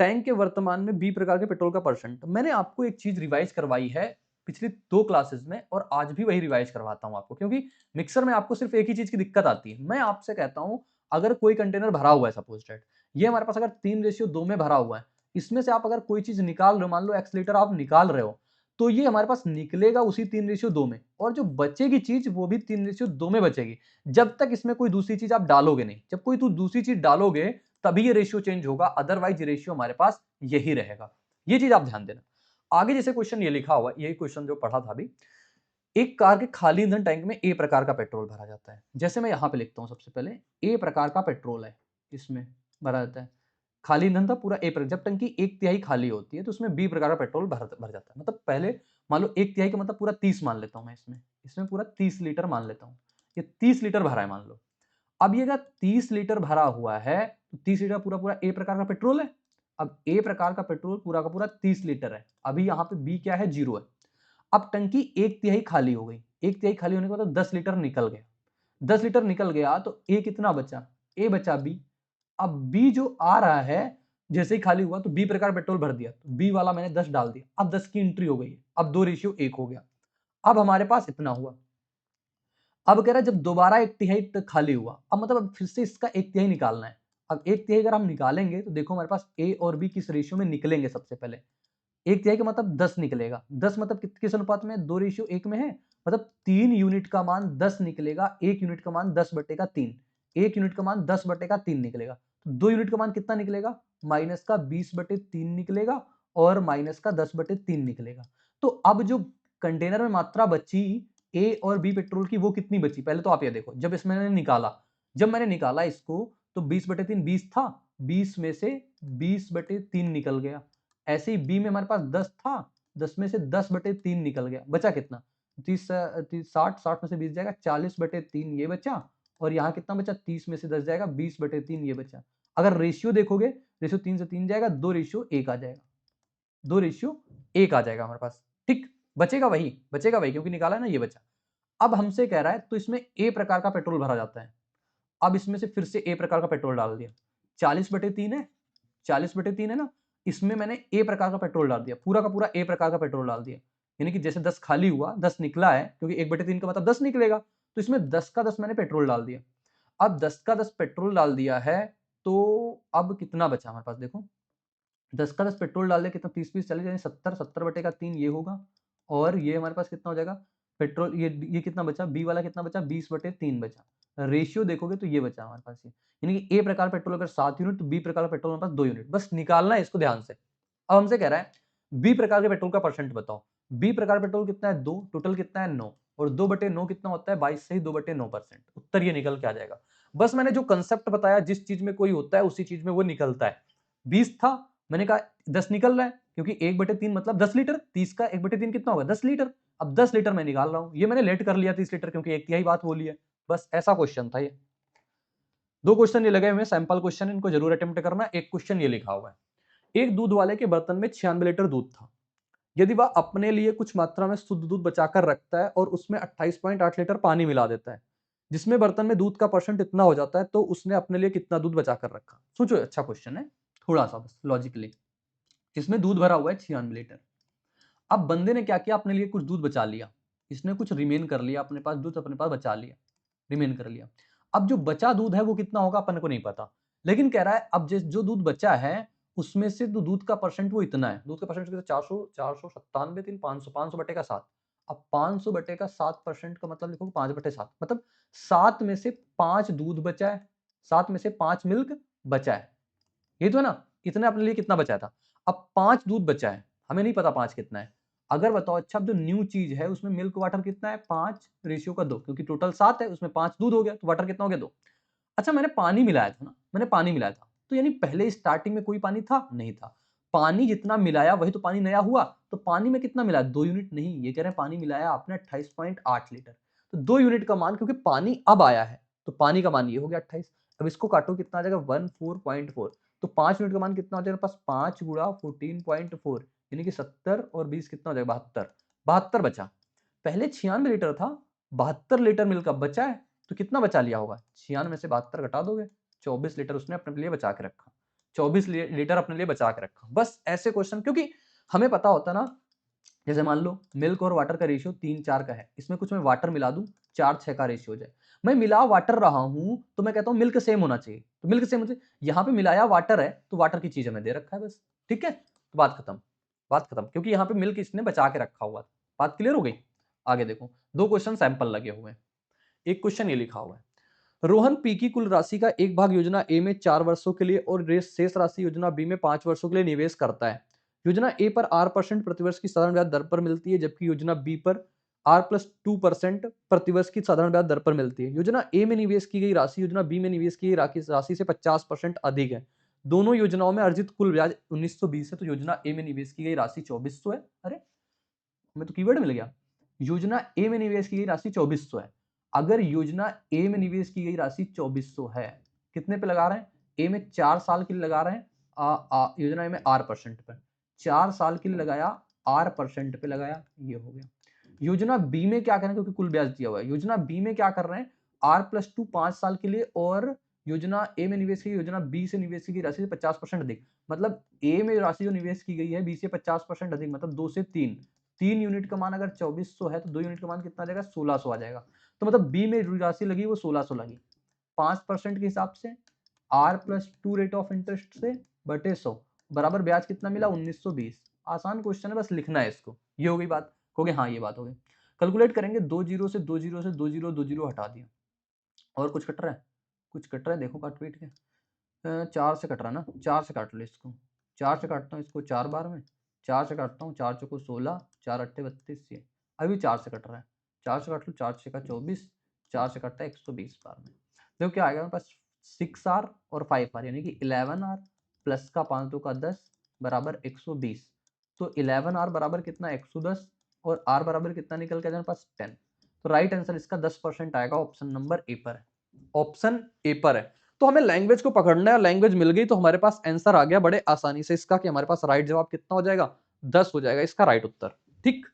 टैंक के वर्तमान में बी प्रकार के पेट्रोल का परसेंट। मैंने आपको एक चीज रिवाइज करवाई है पिछली 2 क्लासेस में, और आज भी वही रिवाइज करवाता हूं आपको, क्योंकि मिक्सर में आपको सिर्फ एक ही चीज की दिक्कत आती है। मैं आपसे कहता हूं, अगर कोई कंटेनर भरा हुआ है, सपोज दैट ये हमारे पास अगर 3:2 में भरा हुआ है, इसमें से आप अगर कोई चीज निकाल रहे हो, मान लो एक्स लीटर आप निकाल रहे हो, तो ये हमारे पास निकलेगा उसी 3:2 में, और जो बचेगी चीज वो भी 3:2 में बचेगी, जब तक इसमें कोई दूसरी चीज आप डालोगे नहीं। जब कोई तू दूसरी चीज डालोगे तभी ये रेशियो चेंज होगा, अदरवाइज रेशियो हमारे पास यही रहेगा। ये चीज आप ध्यान देना। आगे जैसे क्वेश्चन ये लिखा हुआ है, यही क्वेश्चन जो पढ़ा था अभी, एक कार के खाली ईंधन टैंक में ए प्रकार का पेट्रोल भरा जाता है। जैसे मैं यहां पे लिखता हूं, सबसे पहले ए प्रकार का पेट्रोल है, इसमें भरा जाता है। खाली ईंधन था पूरा ए प्रकार, जब टंकी एक तिहाई खाली होती है तो उसमें बी प्रकार का पेट्रोल भर जाता है। मतलब पहले मान लो एक तिहाई का मतलब पूरा 30 मान लेता हूं मैं, इसमें इसमें पूरा 30 लीटर मान लेता हूं। ये 30 लीटर भरा है मान लो। अब ये अगर 30 लीटर भरा हुआ है, तो 30 लीटर पूरा पूरा ए प्रकार का पेट्रोल है। अब ए प्रकार का पेट्रोल पूरा का पूरा 30 लीटर है। अभी यहाँ पे बी क्या है? 0 है। अब टंकी एक तिहाई खाली हो गई, एक तिहाई खाली होने के बाद 10 लीटर निकल गया। 10 लीटर निकल गया तो ए कितना बचा? ए बचा बी। अब बी जो आ रहा है, जैसे ही खाली हुआ तो बी प्रकार पेट्रोल भर दिया, तो बी वाला मैंने 10 डाल दिया। अब 10 की एंट्री हो गई है, अब 2:1 हो गया। अब हमारे पास इतना हुआ। अब कह रहा है जब दोबारा एक तिहाई खाली हुआ, अब मतलब अब फिर से इसका एक तिहाई निकालना है। अब एक तिहाई अगर हम निकालेंगे तो देखो हमारे पास ए और बी किस रेशियो में निकलेंगे। सबसे पहले एक तिहाई का मतलब 10 निकलेगा। 10 मतलब किस अनुपात में? 2:1 में है। मतलब 3 यूनिट का मान 10 निकलेगा, 1 यूनिट का मान 10/3। 1 यूनिट का मान 10/3 निकलेगा। तो 2 यूनिट का मान कितना निकलेगा? माइनस का 20/3 निकलेगा, और माइनस का 10/3 निकलेगा। तो अब जो कंटेनर में मात्रा बची ए और बी पेट्रोल की, वो कितनी बची? पहले तो आप ये देखो, जब इसमें मैंने निकाला, जब मैंने निकाला इसको, तो 20/3 20 था, 20 में से 20/3 निकल गया। ऐसे ही बी में हमारे पास 10 था, 10 में से 10/3 निकल गया। बचा कितना? 60, 60 में से 20 जाएगा, 40/3 ये बचा। और यहाँ कितना बचा? 30 में से 10 जाएगा, 20/3 ये बचा। अगर रेशियो देखोगे, रेशियो 3 से 3 जाएगा, 2:1 आ जाएगा। 2:1 आ जाएगा हमारे पास, ठीक। बचेगा वही क्योंकि निकाला है ना, ये बचा। अब हमसे कह रहा है तो इसमें ए प्रकार का पेट्रोल भरा जाता है। अब इसमें से फिर से ए प्रकार का पेट्रोल डाल दिया। 40/3 है, 40/3 है ना, इसमें मैंने ए प्रकार का पेट्रोल डाल दिया, पूरा का पूरा ए प्रकार का पेट्रोल डाल दिया। यानी कि जैसे 10 खाली हुआ, 10 निकला है, क्योंकि 1/3 का मतलब 10 निकलेगा, तो इसमें 10 का 10 मैंने पेट्रोल डाल दिया। अब 10 का 10 पेट्रोल डाल दिया है, तो अब कितना बचा हमारे पास देखो, 10 का 10 पेट्रोल डाल दिया, कितना 30-30 40 यानी 70, 70 बटे का 3 ये होगा, और ये हमारे पास कितना हो जाएगा पेट्रोल, ये कितना बचा, बी वाला कितना बचा, 20 बटे 3 बचा। रेशियो देखोगे तो ये बचा हमारे पास, ये यानी कि ए प्रकार पेट्रोल अगर 7 यूनिट तो बी प्रकार का पेट्रोल हमारे पास 2 यूनिट, बस निकालना है इसको ध्यान से। अब हमसे कह रहा है बी प्रकार के पेट्रोल का परसेंट बताओ। बी प्रकार पेट्रोल कितना है 2, टोटल कितना है 9, और 2 बटे 9 कितना होता है 22 से ही 2 बटे 9%, उत्तर ये निकल के आ जाएगा। बस मैंने जो कंसेप्ट बताया, जिस चीज में कोई होता है उसी चीज में वो निकलता है। 20 था, मैंने कहा 10 निकल रहा है, क्योंकि 1 बटे 3 मतलब 10 लीटर, 30 का 1 बटे 3 कितना होगा 10 लीटर। अब 10 लीटर मैं निकाल रहा हूं, ये मैंने लेट कर लिया 30 लीटर क्योंकि एक तिहाई बात बोली है। बस ऐसा क्वेश्चन था ये। 2 क्वेश्चन ये लगे हुए सैंपल क्वेश्चन, इनको जरूर अटेम्प्ट करना। एक क्वेश्चन ये लिखा हुआ है, एक दूध वाले के बर्तन में 96 लीटर दूध था। यदि वह अपने लिए कुछ मात्रा में शुद्ध दूध बचाकर रखता है और उसमें 28.8 लीटर पानी मिला देता है, जिसमें बर्तन में दूध का परसेंट इतना हो जाता है, तो उसने अपने लिए कितना दूध बचाकर रखा। सोचो, अच्छा क्वेश्चन है, थोड़ा सा बस लॉजिकली। इसमें दूध भरा हुआ है 96 लीटर। अब बंदे ने क्या किया, अपने लिए कुछ दूध बचा लिया, इसने कुछ रिमेन कर लिया, अपने पास दूध अपने पास बचा लिया, रिमेन कर लिया। अब जो बचा दूध है वो कितना होगा अपन को नहीं पता, लेकिन कह रहा है अब जो दूध बचा है उसमें से तो दूध का परसेंट वो इतना है, दूध का परसेंट कितना 497 3 500, 500 बटे का 7। अब 500 बटे का 7% का मतलब लिखो 5 बटे 7, मतलब 7 में से 5 दूध बचा है, 7 में से 5 मिल्क बचा है, ये तो है ना। इतने अपने लिए कितना बचा था, अब 5 दूध बचा है, हमें नहीं पता 5 कितना है। अगर बताओ, अच्छा अब जो न्यू चीज है उसमें मिल्क वाटर कितना है 5 रेशियो का 2, क्योंकि टोटल 7 है, उसमें 5 दूध हो गया, तो वाटर कितना हो गया 2। अच्छा, मैंने पानी मिलाया था ना, मैंने पानी मिलाया था, तो यानी पहले स्टार्टिंग में कोई पानी था नहीं था, पानी जितना मिलाया वही तो पानी नया हुआ। तो पानी में कितना मिलाया 2 यूनिट नहीं, ये कह रहे हैं पानी मिलाया आपने 28.8 लीटर, तो 2 यूनिट का मान, क्योंकि पानी अब आया है तो पानी का मान ये हो गया 28। अब इसको काटो कितना आ जाएगा 14.4, तो 5 यूनिट का मान कितना हो जाएगा पास 5 गुणा 14.4, यानी कि 70 और 20 कितना हो जाएगा 72, 72 बचा। पहले 96 लीटर था, 72 लीटर मिल्क अब बचा है, तो कितना बचा लिया होगा, 96 में से 72 घटा दोगे, 24 लीटर उसने अपने लिए बचा के रखा, 24 लीटर अपने लिए बचा के रखा। बस ऐसे क्वेश्चन, क्योंकि हमें पता होता ना, जैसे मान लो मिल्क और वाटर का रेशियो 3-4 का है, इसमें कुछ मैं वाटर मिला दूं 4-6 का रेशियो हो जाए, मैं मिला वाटर रहा हूं तो मैं कहता हूं मिल्क सेम होना चाहिए, तो मिल्क सेम होना चाहिए, यहाँ पे मिलाया वाटर है तो वाटर की चीज हमें दे रखा है, बस ठीक है, तो बात खत्म, बात खत्म, क्योंकि यहाँ पे मिल्क इसने बचा के रखा हुआ था। बात क्लियर हो गई। आगे देखो, 2 क्वेश्चन सैंपल लगे हुए हैं। एक क्वेश्चन ये लिखा हुआ है, रोहन पी की कुल राशि का एक भाग योजना ए में 4 वर्षों के लिए और शेष राशि योजना बी में 5 वर्षों के लिए निवेश करता है। योजना ए पर R% प्रतिवर्ष की साधारण ब्याज दर पर मिलती है, जबकि योजना बी पर R+2% प्रतिवर्ष की साधारण ब्याज दर पर मिलती है। योजना ए में निवेश की गई राशि योजना बी में निवेश की गई राशि से 50% अधिक है। दोनों योजनाओं में अर्जित कुल ब्याज 1920 है, तो योजना ए में निवेश की गई राशि 2400 है। अरे हमें तो कीवर्ड मिल गया, योजना ए में निवेश की गई राशि 2400 है। अगर योजना ए में निवेश की गई राशि 2400 है, कितने पे लगा रहे हैं, ए में 4 साल के लिए लगा रहे हैं, योजना ए में R% पे 4 साल के लिए लगाया, R% पे लगाया, ये हो गया। योजना बी में क्या करें, क्योंकि कुल ब्याज दिया हुआ है, योजना बी में क्या कर रहे हैं R+2 5 साल के लिए, और योजना ए में निवेश की योजना बी से निवेश की गई राशि से 50% अधिक, मतलब ए में राशि जो निवेश की गई है बी से 50% अधिक, मतलब 2 से 3 यूनिट का मान अगर 2400 है तो 2 यूनिट का मान कितना आ जाएगा 1600 आ जाएगा। तो मतलब बी में राशि लगी वो 1600 लगी, 5% के हिसाब से R+2 रेट ऑफ इंटरेस्ट से बटे 100 बराबर ब्याज कितना मिला 1920। आसान क्वेश्चन है, बस लिखना है इसको। ये हो गई बात, कहोगे हाँ ये बात हो गई। कैलकुलेट करेंगे, 2 जीरो से 2 जीरो से 2 जीरो 2 जीरो हटा दिया, और कुछ कट रहा है, कुछ कट रहा है, देखो काट पीट के 4 से कट रहा है ना, 4 से काट लो इसको, 4 से काटता हूँ इसको 4 बार में, 4 से काटता हूँ, 4 चौको 16, 4 अट्ठे 32, ये अभी 4 से कट रहा है, 4 से काट लो, 4 छक्का 24, 4 से कटता है 120 बार में। देखो क्या आएगा मेरे पास 6R और 5R, यानी कि 11R प्लस का 5 2 का 10 बराबर 120। तो 11R बराबर कितना 110, और R बराबर कितना निकल के मेरे पास 10। तो राइट आंसर इसका 10% आएगा, ऑप्शन नंबर ए पर है, ऑप्शन ए पर है। तो हमें लैंग्वेज को पकड़ना है, लैंग्वेज मिल गई तो हमारे पास आंसर आ गया बड़े आसानी से इसका, कि हमारे पास राइट जवाब कितना हो जाएगा 10 हो जाएगा इसका राइट उत्तर। ठीक,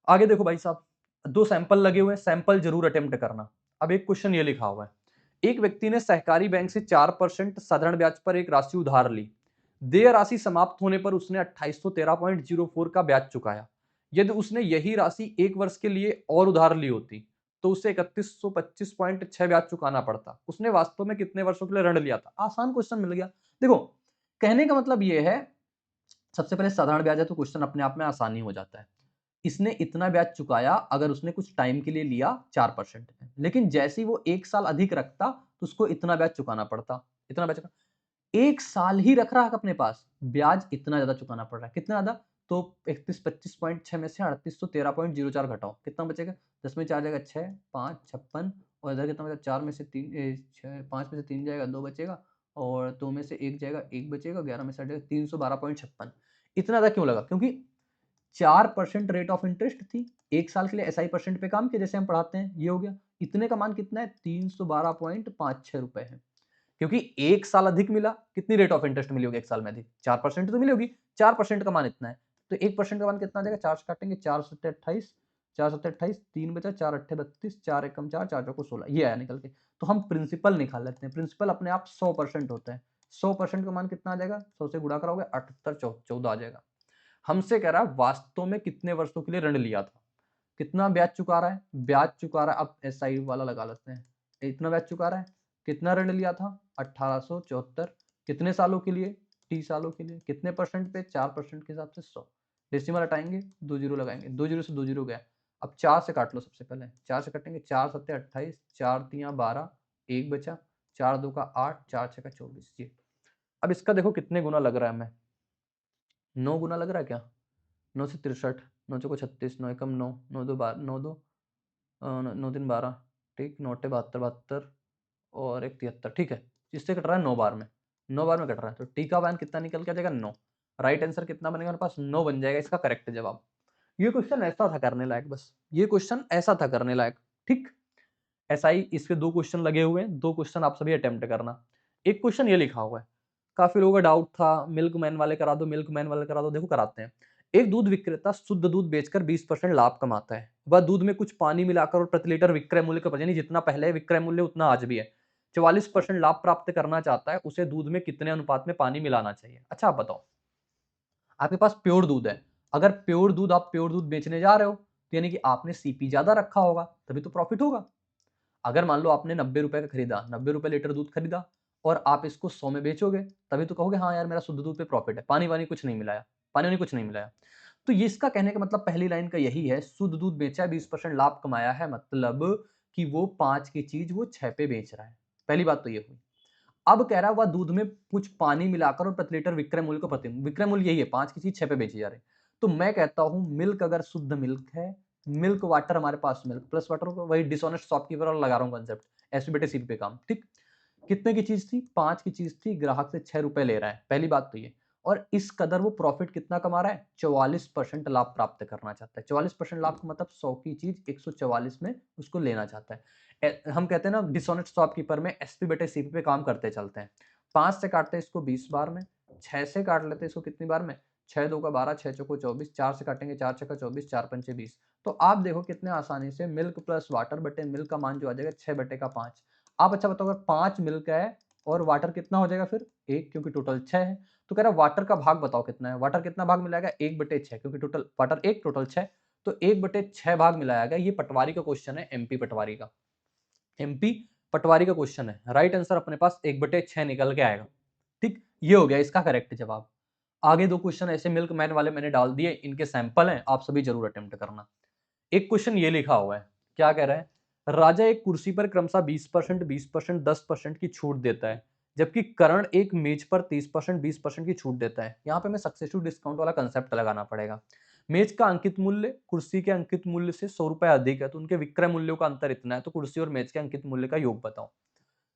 आगे देखो भाई साहब, 2 सैंपल लगे हुए हैं, सैंपल जरूर अटेम्प्ट करना। अब एक क्वेश्चन ये लिखा हुआ है, एक व्यक्ति ने सहकारी बैंक से 4% साधारण ब्याज पर एक राशि उधार ली, देय राशि समाप्त होने पर उसने 2813.04 का ब्याज चुकाया। यदि उसने यही राशि 1 वर्ष के लिए और उधार ली होती तो उसे 3125.6 ब्याज चुकाना पड़ता। उसने वास्तव में कितने वर्षों के लिए ऋण लिया था? आसान क्वेश्चन मिल गया। देखो, कहने का मतलब ये है, सबसे पहले साधारण ब्याज है तो क्वेश्चन अपने आप में आसानी हो जाता है। इसने इतना ब्याज चुकाया अगर उसने कुछ टाइम के लिए लिया 4% में, लेकिन जैसे ही वो 1 साल अधिक रखता तो उसको इतना ब्याज चुकाना पड़ता। इतना ब्याज 1 साल ही रख रहा है अपने पास, ब्याज इतना ज़्यादा चुकाना पड़ रहा है। कितना ज़्यादा? तो 3125.6 में से 3813.04 घटाओ, कितना बचेगा? 10 में 4 जाएगा 6, 5, 56 और इधर कितना बचा? 4 में से 3 6 5 में से 3 जाएगा 2 बचेगा और 2 में से 1 जाएगा 1 बचेगा, 11 में से 8 जाएगा 312.56। इतना ज़्यादा क्यों लगा? क्योंकि 4% रेट ऑफ इंटरेस्ट थी। 1 साल के लिए एसआई परसेंट पे काम किया जैसे हम पढ़ाते हैं, ये हो गया। इतने का मान कितना है? 312.56 रुपए है। क्योंकि 1 साल अधिक मिला, कितनी रेट ऑफ इंटरेस्ट मिली होगी 1 साल में अधिक? 4% तो मिली होगी, 4% का मान इतना है। तो 1% का मान कितना आ जाएगा? 4 से काटेंगे, 4 सत्ते 28, 4 सत्ते 28, 3 बचा, 4 अट्ठे 32, 4 एकम 4, 4 चौको 16, ये आया निकल के। तो हम प्रिंसिपल निकाल लेते हैं। प्रिंसिपल अपने आप 100% होता है। 100% का मान कितना आ जाएगा? 100 से गुणा कराओगे 78 14 आ जाएगा। हमसे कह रहा है वास्तव में कितने वर्षों के लिए ऋण लिया था? कितना ब्याज चुका रहा है? ब्याज चुका रहा है, अब एसआई वाला लगा लेते हैं। इतना ब्याज चुका रहा है। कितना ऋण लिया था? 1874। कितने सालों के लिए? 30 सालों के लिए। कितने परसेंट पे? 4% के हिसाब से 100। डेसिमल हटाएंगे, 2 जीरो लगाएंगे, 2 जीरो से 2 जीरो गया। अब 4 से काट लो सबसे पहले। 4 से काटेंगे, 4 सत्ते 28, 4 तियां 12, 1 बचा, 4 दो का 8, 4 छः का 24। ये अब इसका देखो कितने गुना लग रहा है हमें? 9 गुना लग रहा है क्या? 9 से 63, 9 चौको 36, 9 एकम 9, 9 दो 9 दो 9 तीन 12, ठीक, 9 अट्ठे 72, 72 और एक 73, ठीक है। इससे कट रहा है 9 बार में, 9 बार में कट रहा है, तो टी का मान कितना निकल के आ जाएगा? 9। राइट आंसर कितना बनेगा हमारे पास? 9 बन जाएगा इसका करेक्ट जवाब। ये क्वेश्चन ऐसा था करने लायक, बस ये क्वेश्चन ऐसा था करने लायक, ठीक। ऐसा ही इसके 2 क्वेश्चन लगे हुए हैं, 2 क्वेश्चन आप सभी अटेम्प्ट करना। एक क्वेश्चन ये लिखा हुआ है, काफी लोगों का डाउट था, मिल्कमैन वाले करा दो, मिल्कमैन वाले करा दो, देखो कराते हैं। एक दूध विक्रेता शुद्ध दूध बेचकर 20% लाभ कमाता है। वह दूध में कुछ पानी मिलाकर और प्रति लीटर विक्रय मूल्य का, यानी जितना पहले विक्रय मूल्य उतना आज भी है, 44% लाभ प्राप्त करना चाहता है, उसे दूध में कितने अनुपात में पानी मिलाना चाहिए? अच्छा आप बताओ, आपके पास प्योर दूध है, अगर प्योर दूध आप प्योर दूध बेचने जा रहे हो तो यानी कि आपने सीपी ज्यादा रखा होगा, तभी तो प्रॉफिट होगा। अगर मान लो आपने 90 रुपए का खरीदा, 90 रुपए लीटर दूध खरीदा और आप इसको 100 में बेचोगे, तभी तो कहोगे हाँ यार मेरा शुद्ध दूध पे प्रॉफिट है, पानी वानी कुछ नहीं मिलाया, पानी वानी कुछ नहीं मिलाया। तो ये इसका कहने का मतलब पहली लाइन का यही है, शुद्ध दूध बेचा है, 20% लाभ कमाया है, मतलब कि वो 5 की चीज वो 6 पे बेच रहा है। पहली बात तो ये हुई। अब कह रहा है वह दूध में कुछ पानी मिलाकर और प्रति लीटर विक्रय मूल्य को प्रति, विक्रय मूल्य यही है, 5 की चीज 6 पे बेची जा रही है। तो मैं कहता हूं मिल्क अगर शुद्ध मिल्क है, मिल्क वाटर हमारे पास, मिल्क प्लस वाटर, वही डिसऑनेस्ट शॉपकीपर और लगा रहा हूं कंसेप्ट, एसपी बटे सीपी पे काम, ठीक। कितने की चीज थी? 5 की चीज थी, ग्राहक से 6 रुपए ले रहा है, पहली बात तो ये। और इस कदर वो प्रॉफिट कितना कमा रहा है? 44% लाभ प्राप्त करना चाहता है। 44% लाभ का मतलब 100 की चीज 144 में उसको लेना चाहता है। हम कहते हैं ना डिसऑनेस्ट शॉपकीपर में एसपी बटे सीपी पे काम करते चलते हैं। 5 से काटते हैं इसको 20 बार में, 6 से काट लेते हैं इसको कितनी बार में? 6 दो का 12, 6 चौको 24, 4 से काटेंगे 4 छक्का 24, 4 पंचे 20। तो आप देखो कितने आसानी से मिल्क प्लस वाटर बटे मिल्क का मान जो आ जाएगा 6 बटे का 5। आप अच्छा बताओ, अगर 5 मिल्क है और वाटर कितना हो जाएगा फिर? 1, क्योंकि टोटल 6 है। तो कह रहा है वाटर का भाग बताओ कितना है? वाटर कितना भाग मिलाएगा? 1 बटे 6, क्योंकि टोटल वाटर 1 टोटल 6, तो 1 बटे 6 भाग मिलाया गया। ये पटवारी का क्वेश्चन है, एमपी पटवारी का, एमपी पटवारी का क्वेश्चन है। राइट आंसर अपने पास 1 बटे 6 निकल के आएगा, ठीक। ये हो गया इसका करेक्ट जवाब। आगे 2 क्वेश्चन ऐसे मिल्कमैन वाले मैंने डाल दिए, इनके सैंपल हैं, आप सभी जरूर अटेम्प्ट करना। एक क्वेश्चन ये लिखा हुआ है, क्या कह रहा है? राजा एक कुर्सी पर क्रमशः 20%, 20%, 10% की छूट देता है, जबकि कर्ण एक मेज पर 30%, 20% की छूट देता है। यहाँ पे हमें सक्सेसिव डिस्काउंट वाला कंसेप्ट लगाना पड़ेगा। मेज का अंकित मूल्य कुर्सी के अंकित मूल्य से 100 रुपए अधिक है, तो उनके विक्रय मूल्यों का अंतर इतना है, तो कुर्सी और मेज के अंकित मूल्य का योग बताओ।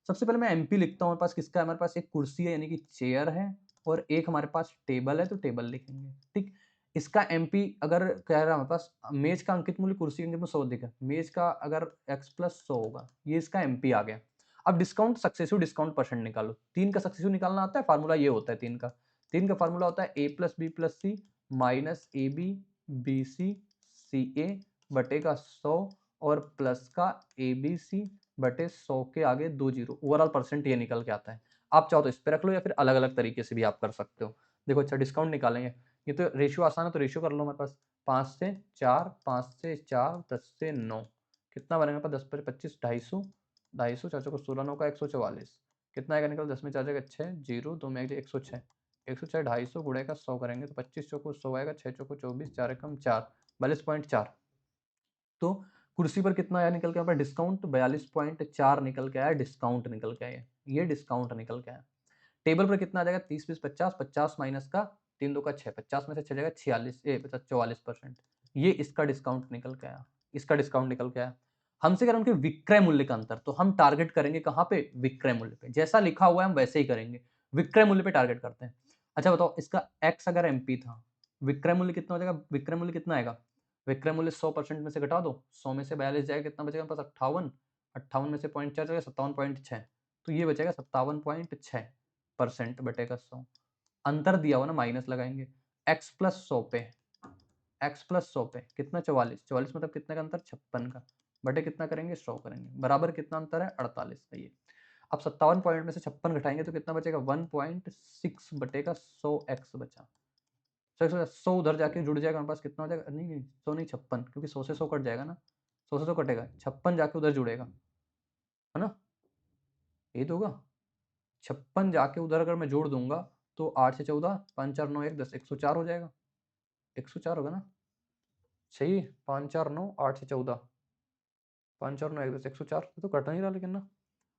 सबसे पहले मैं एमपी लिखता हूँ, हमारे पास किसका है? हमारे पास एक कुर्सी है यानी कि चेयर है, और एक हमारे पास टेबल है, तो टेबल लिखेंगे, ठीक। इसका एमपी अगर कह रहा है हमारे पास मेज का अंकित मूल्य कुर्सी के अंकित मूल्य 100 अधिक है, मेज का अगर x प्लस 100 होगा, ये इसका एमपी आ गया। अब डिस्काउंट, सक्सेसिव डिस्काउंट परसेंट निकालो। 3 का सक्सेसिव निकालना आता है, फार्मूला ये होता है 3 का फार्मूला होता है a plus B plus C minus A B B C A बटे का 100 और प्लस का ए बी सी बटे 100 के आगे 2 जीरो, ओवरऑल परसेंट ये निकल के आता है। आप चाहो तो इस पे रख लो या फिर अलग अलग तरीके से भी आप कर सकते हो। देखो अच्छा डिस्काउंट निकालेंगे, ये तो रेशियो आसान है, तो रेशियो कर लो हमारे पास 5 से 4, 5 से 4, 10 से 9, कितना बनेगा पर 10 पर 25 250, 250 4 को 16 9 का 144, कितना आएगा निकल 10 में 4 जगह 6 0 2 में 106, 106 250 गुणे का 100 करेंगे तो 25 चौको 100 आएगा, 6 चौको 24 4 एकम 4 42.4। तो कुर्सी पर कितना आया निकल के यहाँ पर डिस्काउंट 42.4 निकल के आया, डिस्काउंट निकल के आया, ये डिस्काउंट निकल के आया। टेबल पर कितना आ जाएगा 30 20 50, 50 माइनस का 3 2 का 6, 50 में से 6 जाएगा 46 44%, ये इसका डिस्काउंट निकल के आया, इसका डिस्काउंट निकल के आया। हमसे कह रहे हैं उनके विक्रय मूल्य का अंतर, तो हम टारगेट करेंगे कहाँ पे, विक्रय मूल्य पे, जैसा लिखा हुआ है हम वैसे ही करेंगे, विक्रय मूल्य पे टारगेट करते हैं। अच्छा बताओ इसका x अगर MP था, विक्रय मूल्य कितना हो जाएगा, विक्रय मूल्य कितना आएगा, विक्रय मूल्य 100% में से घटा दो, 100 में से 42 जाएगा, कितना बचेगा पास 58, 58 में से 0.4 जाएगा 57.6, तो ये बचेगा 57.6% बटेगा 100, अंतर दिया हुआ ना माइनस लगाएंगे, x प्लस 100 पे, x प्लस 100 पे कितना 44, 44 मतलब कितने का अंतर 56 का, बटे कितना करेंगे 100 करेंगे, बराबर कितना अंतर है 48 का। ये अब 57 पॉइंट में से 56 घटाएंगे तो कितना बचेगा 1.6 बटेगा 100x बचा, 100 उधर जाके जुड़ जाएगा हमारे पास, कितना हो जाएगा, नहीं नहीं 100 नहीं 56, क्योंकि 100 से 100 कट जाएगा ना, 100 से 100 कटेगा, 56 जाके उधर जुड़ेगा, है ना, यही तो होगा, 56 जाके उधर अगर मैं जोड़ दूंगा तो 8 से 14 5 4 9 1 10 104 हो जाएगा, 104 होगा ना, सही 5 4 9 8 से 14 5 4 9 1 10 104, तो कट नहीं रहा लेकिन ना।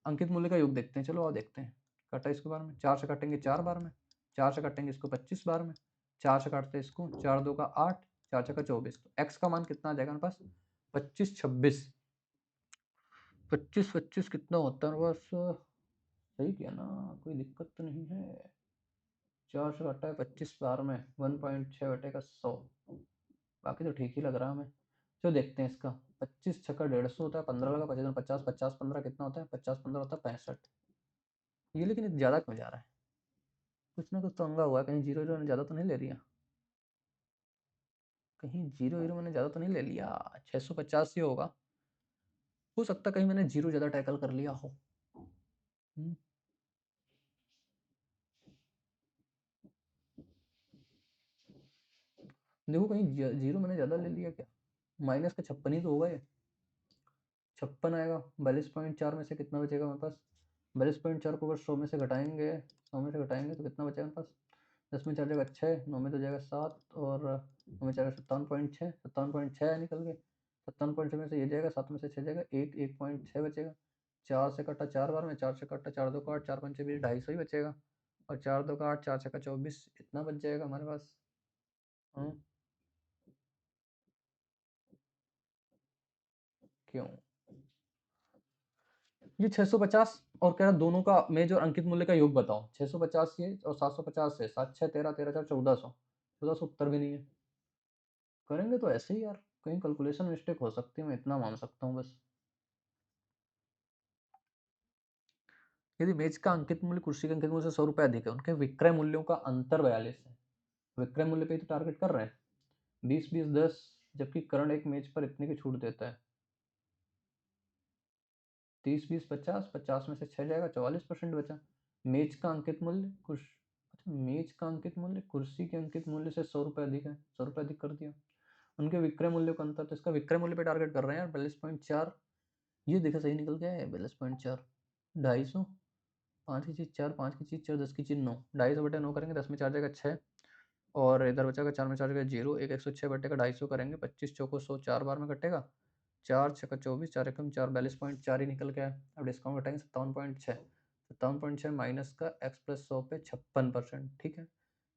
अंकित मूल्य का योग देखते हैं, चलो आओ देखते हैं, कटा इसके बार में, 4 से काटेंगे 4 बार में, 4 से काटेंगे इसको 25 बार में, 4 से काटते हैं इसको 4 2 का 8 4 6 का 24, तो x का मान कितना आ जाएगा हमारे पास 25 26, 25 25 कितना होता है बस, सही किया ना, कोई दिक्कत तो नहीं है, 4 से काटा है 25 बार में 1.6 बटे का 100, बाकी तो ठीक ही लग रहा है हमें। चलो देखते हैं इसका, 25 छक्का 150 होता है, 15 लगा 25 50 50 15 कितना होता है, 50 15 होता है 65, ये लेकिन ज़्यादा क्यों जा रहा है, कुछ ना कुछ तो अंगा हुआ है, कहीं जीरो जीरो ने ज़्यादा तो नहीं ले लिया, कहीं जीरो जीरो मैंने ज़्यादा तो नहीं ले लिया, 650 ही होगा, हो सकता है कहीं मैंने जीरो ज़्यादा टैकल कर लिया हो। देखो कहीं जीरो मैंने ज़्यादा ले लिया क्या, माइनस का 56 ही तो होगा ये, 56 आएगा, 42.4 में से कितना बचेगा हमारे पास, 42.4 को अगर 100 में से घटाएंगे, 100 में से घटाएंगे तो कितना बचेगा हमारे पास, 10 में 4 जाएगा 6, 9 में तो जाएगा 7 और 9 में 4 57.6, 57.6 है निकल के, 57.6 में से ये जाएगा, 7 में से 6 जाएगा, 1.6 बचेगा, 4 से कटा 4 बार में, 4 से कटा 4 2 का 8 4 5 20 250 ही बचेगा, और 4 2 का 8 4 6 का 24, इतना बच जाएगा हमारे पास। हाँ क्यों, ये 650 और कह रहा दोनों का मेज और अंकित मूल्य का योग बताओ, 650 ये और 750 से, 7 6 13 13 4 1400, 1400 उत्तर भी नहीं है, करेंगे तो ऐसे ही यार, कहीं कैलकुलेशन मिस्टेक हो सकती है, मैं इतना मान सकता हूँ बस। यदि मेज का अंकित मूल्य कुर्सी के अंकित मूल्य से 100 रुपये अधिक है, उनके विक्रय मूल्यों का अंतर 42 है, विक्रय मूल्य पे ही तो टारगेट कर रहे हैं, 20 20 10, जबकि करण एक मेज पर इतने की छूट देता है, 30 20 50, 50 में से 6 जाएगा 44% बचा, मेज का अंकित मूल्य अच्छा मेज का अंकित मूल्य कुर्सी के अंकित मूल्य से 100 रुपये अधिक है, 100 रुपये अधिक कर दिया, उनके विक्रय मूल्य का अंतर, तो इसका विक्रय मूल्य पे टारगेट कर रहे हैं यार 42.4, ये देखा सही निकल गया है 42.4, 250, 5 की चीज़ 4, 5 की चीज़ 4, 10 की चीज़ 9, 250 बटे 9 करेंगे, 10 में 4 जाएगा 6, और इधर बचेगा 4 में 4 जाएगा 0, एक 106 बटे का 250 करेंगे, 25 चौको 100 4 बार में कटेगा, 4 छक्का 24 4 एकम 4 42.4 ही निकल गया, अब डिस्काउंट घटाएंगे 57.6, 57.6 माइनस का x प्लस 100 पे 56%, ठीक है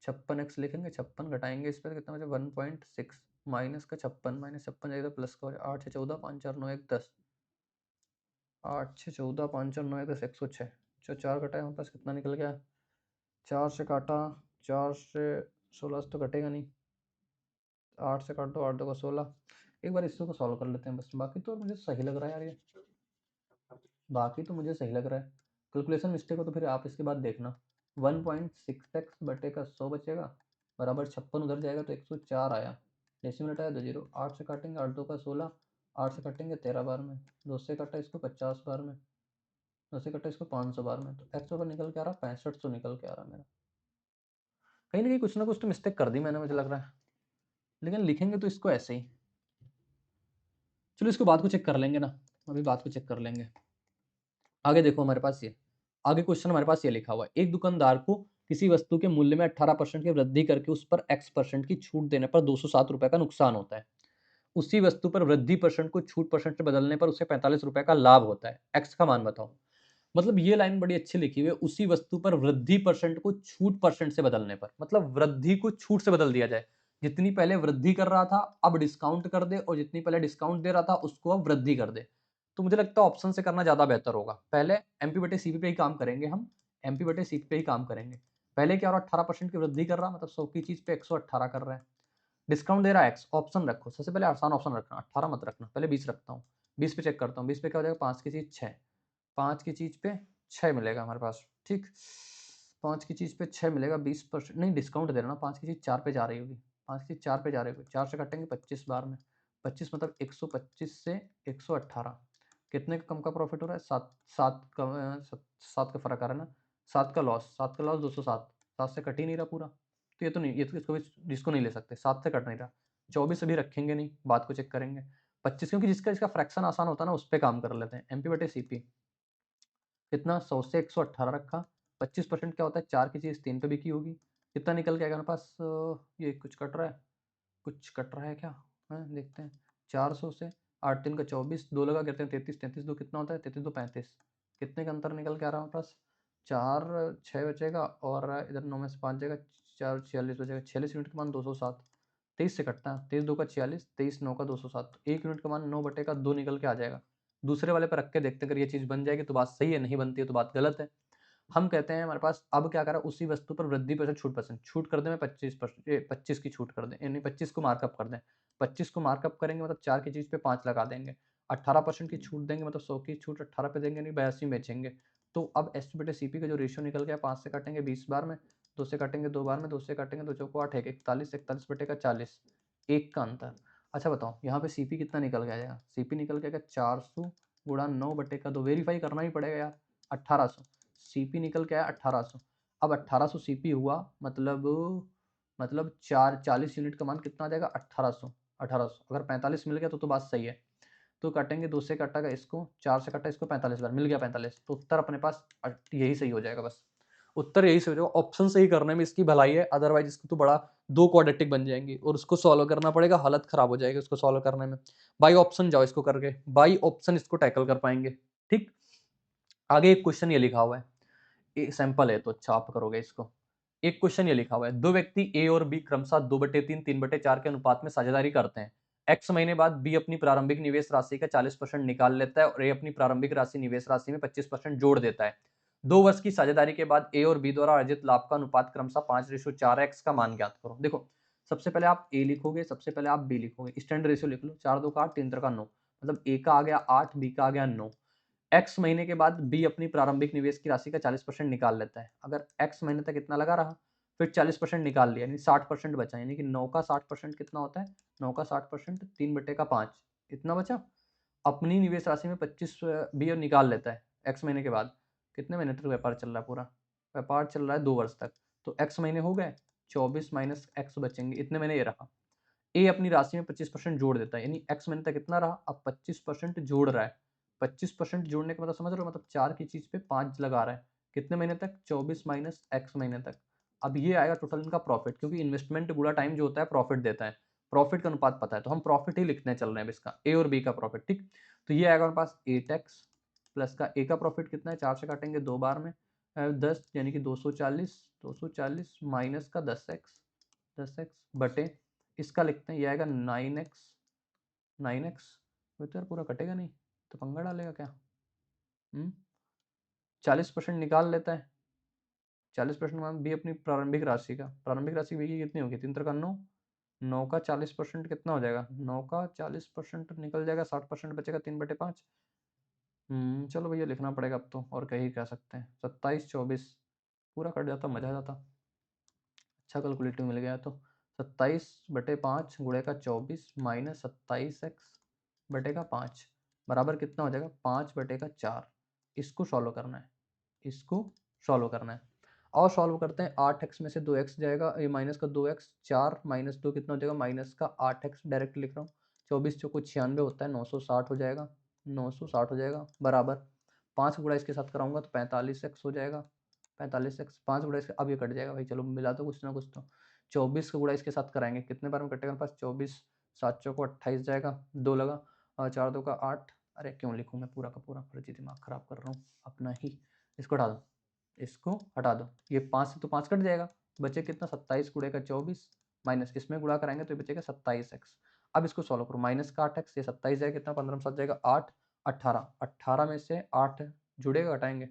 56x लिखेंगे, 56 घटाएंगे इस पर कितना बचा 1.6 माइनस का 56 माइनस 56 जाएगा प्लस का 8 से 14 5 4 9 1 10, 8 से 14 5 4 9 1 10 106, जो 4 घटाए हमारे पास कितना निकल गया, 4 से काटा 4 से 16 से तो घटेगा नहीं, 8 से काट दो 8 2 का 16, एक बार इसको सॉल्व कर लेते हैं बस, बाकी तो मुझे सही लग रहा है यार ये, बाकी तो मुझे सही लग रहा है, कैलकुलेशन मिस्टेक हो तो फिर आप इसके बाद देखना, 1.6x बटे का 100 बचेगा, बराबर 56 उधर जाएगा तो 104 आया, डेसिमल हटाया 2 जीरो, 8 से काटेंगे 8 2 का 16, 8 से काटेंगे 13 बार में, 2 से काटा इसको 50 बार में, 2 से काटा इसको 500 बार में, तो एक्स ओवर निकल के आ रहा 6500 निकल के आ रहा मेरा, कहीं ना कहीं कुछ ना कुछ तो मिस्टेक कर दी मैंने मुझे लग रहा है, लेकिन लिखेंगे तो इसको ऐसे ही, चलो इसको बात को चेक कर लेंगे ना, अभी बात को चेक कर लेंगे। आगे देखो हमारे पास ये, आगे क्वेश्चन हमारे पास ये लिखा हुआ है, एक दुकानदार को किसी वस्तु के मूल्य में 18% की वृद्धि करके उस पर x% की छूट देने पर 207 रुपए का नुकसान होता है। उसी वस्तु पर वृद्धि परसेंट को छूट परसेंट से बदलने पर उसे 45 रुपए का लाभ होता है। x का मान बताओ। मतलब ये लाइन बड़ी अच्छी लिखी हुई है, उसी वस्तु पर वृद्धि परसेंट को छूट परसेंट से बदलने पर, मतलब वृद्धि को छूट से बदल दिया जाए। जितनी पहले वृद्धि कर रहा था अब डिस्काउंट कर दे, और जितनी पहले डिस्काउंट दे रहा था उसको अब वृद्धि कर दे। तो मुझे लगता है ऑप्शन से करना ज्यादा बेहतर होगा। पहले एमपी बटे सीपी पे ही काम करेंगे हम, एमपी बटे सीपी पे ही काम करेंगे। पहले क्या हो रहा, 18% की वृद्धि कर रहा, मतलब 100 की चीज पे 118 कर रहा है। डिस्काउंट दे रहा है एक्स, ऑप्शन रखो, सबसे पहले आसान ऑप्शन रखना, 18 मत रखना, पहले 20 रखता हूँ। 20 पे चेक करता हूँ, 20 पे क्या हो जाएगा, 5 की चीज 6, 5 की चीज पे 6 मिलेगा हमारे पास, ठीक। 5 की चीज पे 6 मिलेगा, 20% नहीं, डिस्काउंट दे रहा ना, 5 की चीज 4 पे जा रही होगी, 5 की चीज 4 पे जा रही होगी, 4 से काटेंगे 25 बार में, 25 मतलब 125 से 118, कितने का कम का प्रॉफिट हो रहा है, 7, 7 का 7 का फर्क आ रहा है ना, 7 का लॉस, 7 का लॉस 207, 7 से कट ही नहीं रहा पूरा, तो ये तो नहीं, ये तो इसको भी, जिसको नहीं ले सकते, 7 से कट नहीं रहा। 24 अभी रखेंगे नहीं, बात को चेक करेंगे। 25, क्योंकि जिसका इसका फ्रैक्शन आसान होता है ना उस पे काम कर लेते हैं। एमपी बटे सीपी कितना, 100 से 118 रखा, 25% क्या होता है, 4 की चीज 3 पे बिकी होगी, कितना निकल के आएगा हमारे पास, ये कुछ कट रहा है, कुछ कट रहा है क्या, देखते हैं। 400 से 8 3 का 24, 2 लगा करते हैं 33, 33 दो कितना होता है, 33 दो 35, कितने का अंतर निकल के आ रहा है हमारे पास, 4 6 बचेगा, और इधर 9 में से 5 जाएगा, 4 46 बचेगा, 46 यूनिट का मान 207, 23 से कटता है, 23 2 का 46, 23 9 का 207, 1 यूनिट का मान 9 बटे का 2 निकल के आ जाएगा। दूसरे वाले पर रख के देखते हैं, अगर ये चीज बन जाएगी तो बात सही है, नहीं बनती है तो बात गलत है। हम कहते हैं हमारे पास अब क्या करा, उसी वस्तु पर वृद्धि परसेंट छूट परसेंट, छूट कर दें, मैं 25%, 25 की छूट कर दें, यानी 25 को मार्कअप कर दें। 25 को मार्कअप करेंगे मतलब 4 की चीज पे 5 लगा देंगे। 18% की छूट देंगे, मतलब 100 की छूट 18 पे देंगे, नहीं 82 में बेचेंगे। तो अब एस बटे सीपी का जो रेशियो निकल गया, 5 से काटेंगे 20 बार में, 2 से काटेंगे 2 बार में, 2 से काटेंगे 2 चौको 8, 41, 41 बटे का 40, 1 का अंतर। अच्छा बताओ यहाँ पे सीपी कितना निकल के आ जाएगा, सीपी निकल के आएगा 400 गुणा 9 बटे का 2, वेरीफाई करना ही पड़ेगा यार, 1800, सीपी निकल के आया 1800। अब 1800 सीपी हुआ, मतलब 40 यूनिट का मान कितना आ जाएगा, 1800, 1800, अगर 45 मिल गया तो बात सही है। तो काटेंगे, 2 से काटेगा इसको, 4 से काटा इसको, 45 बार मिल गया 45, तो उत्तर अपने पास यही सही हो जाएगा, बस उत्तर यही सही हो जाएगा। ऑप्शन सही करने में इसकी भलाई है, अदरवाइज इसको तो बड़ा 2 क्वाड्रेटिक बन जाएंगी और उसको सॉल्व करना पड़ेगा, हालत खराब हो जाएगी उसको सॉल्व करने में। बाई ऑप्शन जाओ इसको करके, बाई ऑप्शन इसको टैकल कर पाएंगे, ठीक। आगे एक क्वेश्चन ये लिखा हुआ है, सैंपल है तो अच्छा आप करोगे इसको। एक क्वेश्चन ये लिखा हुआ है, दो व्यक्ति ए और बी क्रमशः 2/3 3/4 के अनुपात में साझेदारी करते हैं। एक्स महीने बाद बी अपनी प्रारंभिक निवेश राशि का 40% निकाल लेता है और ए अपनी प्रारंभिक राशि निवेश राशि में 25% जोड़ देता है। 2 वर्ष की साझेदारी के बाद ए और बी द्वारा अर्जित लाभ का अनुपात क्रमशः 5:4x का मान ज्ञात करो। देखो सबसे पहले आप ए लिखोगे, सबसे पहले आप बी लिखोगे, स्टैंडर्ड रेशियो लिख लो, 4 2 का 8, 3 3 का 9, मतलब ए का आ गया 8, बी का आ गया 9। एक्स महीने के बाद बी अपनी प्रारंभिक निवेश की राशि का 40% निकाल लेता है। अगर एक्स महीने तक इतना लगा रहा, फिर 40% निकाल लिया, यानी 60% बचा, यानी कि 9 का 60% कितना होता है, 9 का 60% 3/5, इतना बचा। अपनी निवेश राशि में 25 बी और निकाल लेता है एक्स महीने के बाद। कितने महीने तक व्यापार चल रहा है, पूरा व्यापार चल रहा है 2 वर्ष तक, तो एक्स महीने हो गए, 24 माइनस एक्स बचेंगे, इतने महीने ये रहा। ए अपनी राशि में 25% जोड़ देता है, यानी एक्स महीने तक कितना रहा, अब 25% जोड़ रहा है। 25% जोड़ने का मतलब समझ रहे हो, मतलब 4 की चीज पे 5 लगा रहा है, कितने महीने तक, 24 माइनस एक्स महीने तक। अब ये आएगा टोटल इनका प्रॉफिट, क्योंकि इन्वेस्टमेंट पूरा टाइम जो होता है प्रॉफिट देता है, प्रॉफिट का अनुपात पता है, तो हम प्रॉफिट ही लिखने चल रहे हैं इसका, ए और बी का प्रॉफिट, ठीक। तो ये आएगा हमारे पास 8x प्लस का ए का प्रॉफिट कितना है, 4 से काटेंगे 2 बार में, 10 यानी कि 240, 240 माइनस का 10x बटे, इसका लिखते हैं, ये आएगा 9x, 9x, वो तो यार पूरा कटेगा नहीं, तो पंगा डालेगा क्या, 40% निकाल लेता है, 40% मान बी अपनी प्रारंभिक राशि का, प्रारंभिक राशि बी की कितनी होगी, 3 3 का 9, 9 का 40% कितना हो जाएगा, 9 का 40% निकल जाएगा, 60% बचेगा 3/5। चलो भैया लिखना पड़ेगा अब तो, और कहीं कह सकते हैं 27 24, पूरा कट जाता मजा आ जाता, अच्छा कैलकुलेटिव मिल गया। तो 27/5 गुणे का 24 माइनस 27x बटे का 5 बराबर कितना हो जाएगा, 5/4। इसको सॉल्व करना है, इसको सॉल्व करना है। और सॉल्व करते हैं, 8x में से 2x जाएगा, ये माइनस का 2x, 4 माइनस 2 कितना हो जाएगा, माइनस का 8x, डायरेक्ट लिख रहा हूँ। 24 चौको 96 होता है, 960 हो जाएगा, 960 हो जाएगा बराबर 5 गुणा इसके साथ कराऊंगा तो 45x हो जाएगा, 45x 5 गुणा इसके, अब ये कट जाएगा भाई, चलो मिला तो कुछ ना कुछ तो 24 का गुणा इसके साथ कराएंगे, कितने बार में कटेगा मेरे पास 24, 7 चौको 28 जाएगा, 2 लगा और 4 2 का 8, अरे क्यों लिखूं मैं पूरा का पूरा, फर्जी दिमाग खराब कर रहा हूँ अपना ही, इसको हटा दो, इसको हटा दो, ये 5 से तो 5 कट जाएगा, बचे कितना 27 गुणे का 24 माइनस इसमें गुणा कराएंगे तो ये बचेगा 27x। अब इसको सॉल्व करो, माइनस का 8x, ये 27 जाएगा कितना, 15 में 7 जाएगा 8, 18, 18 में से 8 जुड़ेगा, घटाएंगे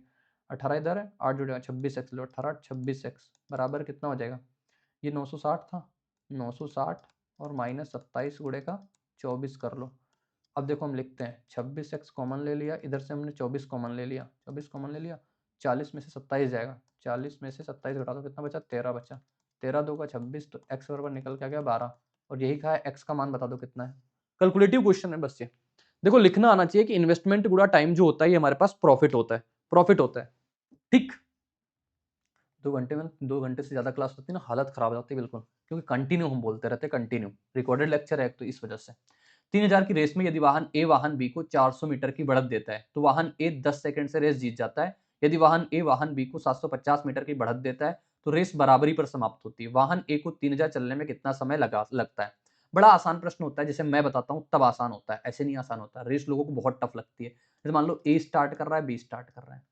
18 इधर है, 8 जुड़ेगा 26x, लो 18 26x बराबर कितना हो जाएगा, ये 960 था, 960 और माइनस 27 गुणे का 24 कर लो। अब देखो हम लिखते हैं 26x कॉमन ले लिया, इधर से हमने 24 कॉमन ले लिया, 24 कॉमन ले लिया, 40 में से 27 जाएगा, 40 में से 27 घटा दो कितना बचा, 13 बचा, 13 2 का 26, तो x बराबर निकल के आ गया 12, और यही कहा है x का मान बता दो कितना है। कैलकुलेटिव क्वेश्चन है बस ये, देखो लिखना आना चाहिए कि इन्वेस्टमेंट गुणा टाइम जो होता है ये हमारे पास प्रॉफिट होता है, प्रॉफिट होता है, ठीक। 2 घंटे में 2 घंटे से ज्यादा क्लास होती है ना, हालत खराब हो जाती है बिल्कुल, क्योंकि कंटिन्यू हम बोलते रहते हैं, कंटिन्यू रिकॉर्डेड लेक्चर है तो इस वजह से। 3000 की रेस में यदि वाहन ए वाहन बी को 400 मीटर की बढ़त देता है तो वाहन ए 10 सेकंड से रेस जीत जाता है। यदि वाहन ए वाहन बी को 750 मीटर की बढ़त देता है तो रेस बराबरी पर समाप्त होती है। वाहन ए को 3000 चलने में कितना समय लगता है। बड़ा आसान प्रश्न होता है, जैसे मैं बताता हूं तब आसान होता है, ऐसे नहीं आसान होता। रेस लोगों को बहुत टफ लगती है। जैसे मान लो ए स्टार्ट कर रहा है, बी स्टार्ट कर रहा है।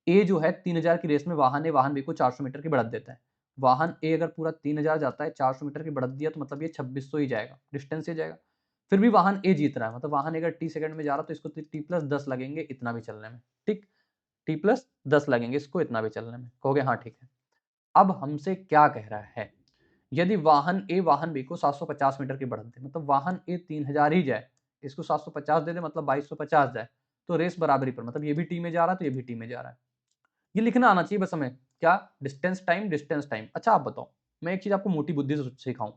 ए जो है 3000 की रेस में वाहन ए वाहन बी को 400 मीटर की बढ़त देता है। वाहन ए अगर पूरा 3000 जाता है, 400 मीटर की बढ़त दिया तो मतलब ये 2600 ही जाएगा, डिस्टेंस ही जाएगा। फिर भी वाहन ए जीत रहा है, मतलब वाहन अगर टी सेकंड में जा रहा है तो इसको टी प्लस 10 लगेंगे इतना भी चलने में, ठीक। टी प्लस 10 लगेंगे इसको इतना भी चलने में, कहोगे हाँ ठीक है। अब हमसे क्या कह रहा है, यदि वाहन ए वाहन बी को 750 मीटर की बढ़त दे, मतलब वाहन ए 3000 ही जाए, इसको 750 दे दे मतलब 2250 जाए, तो रेस बराबरी पर, मतलब ये भी टी में जा रहा है तो ये भी टी में जा रहा है। ये लिखना आना चाहिए बस हमें, क्या, डिस्टेंस टाइम डिस्टेंस टाइम। अच्छा आप बताओ, मैं एक चीज आपको मोटी बुद्धि से सिखाऊं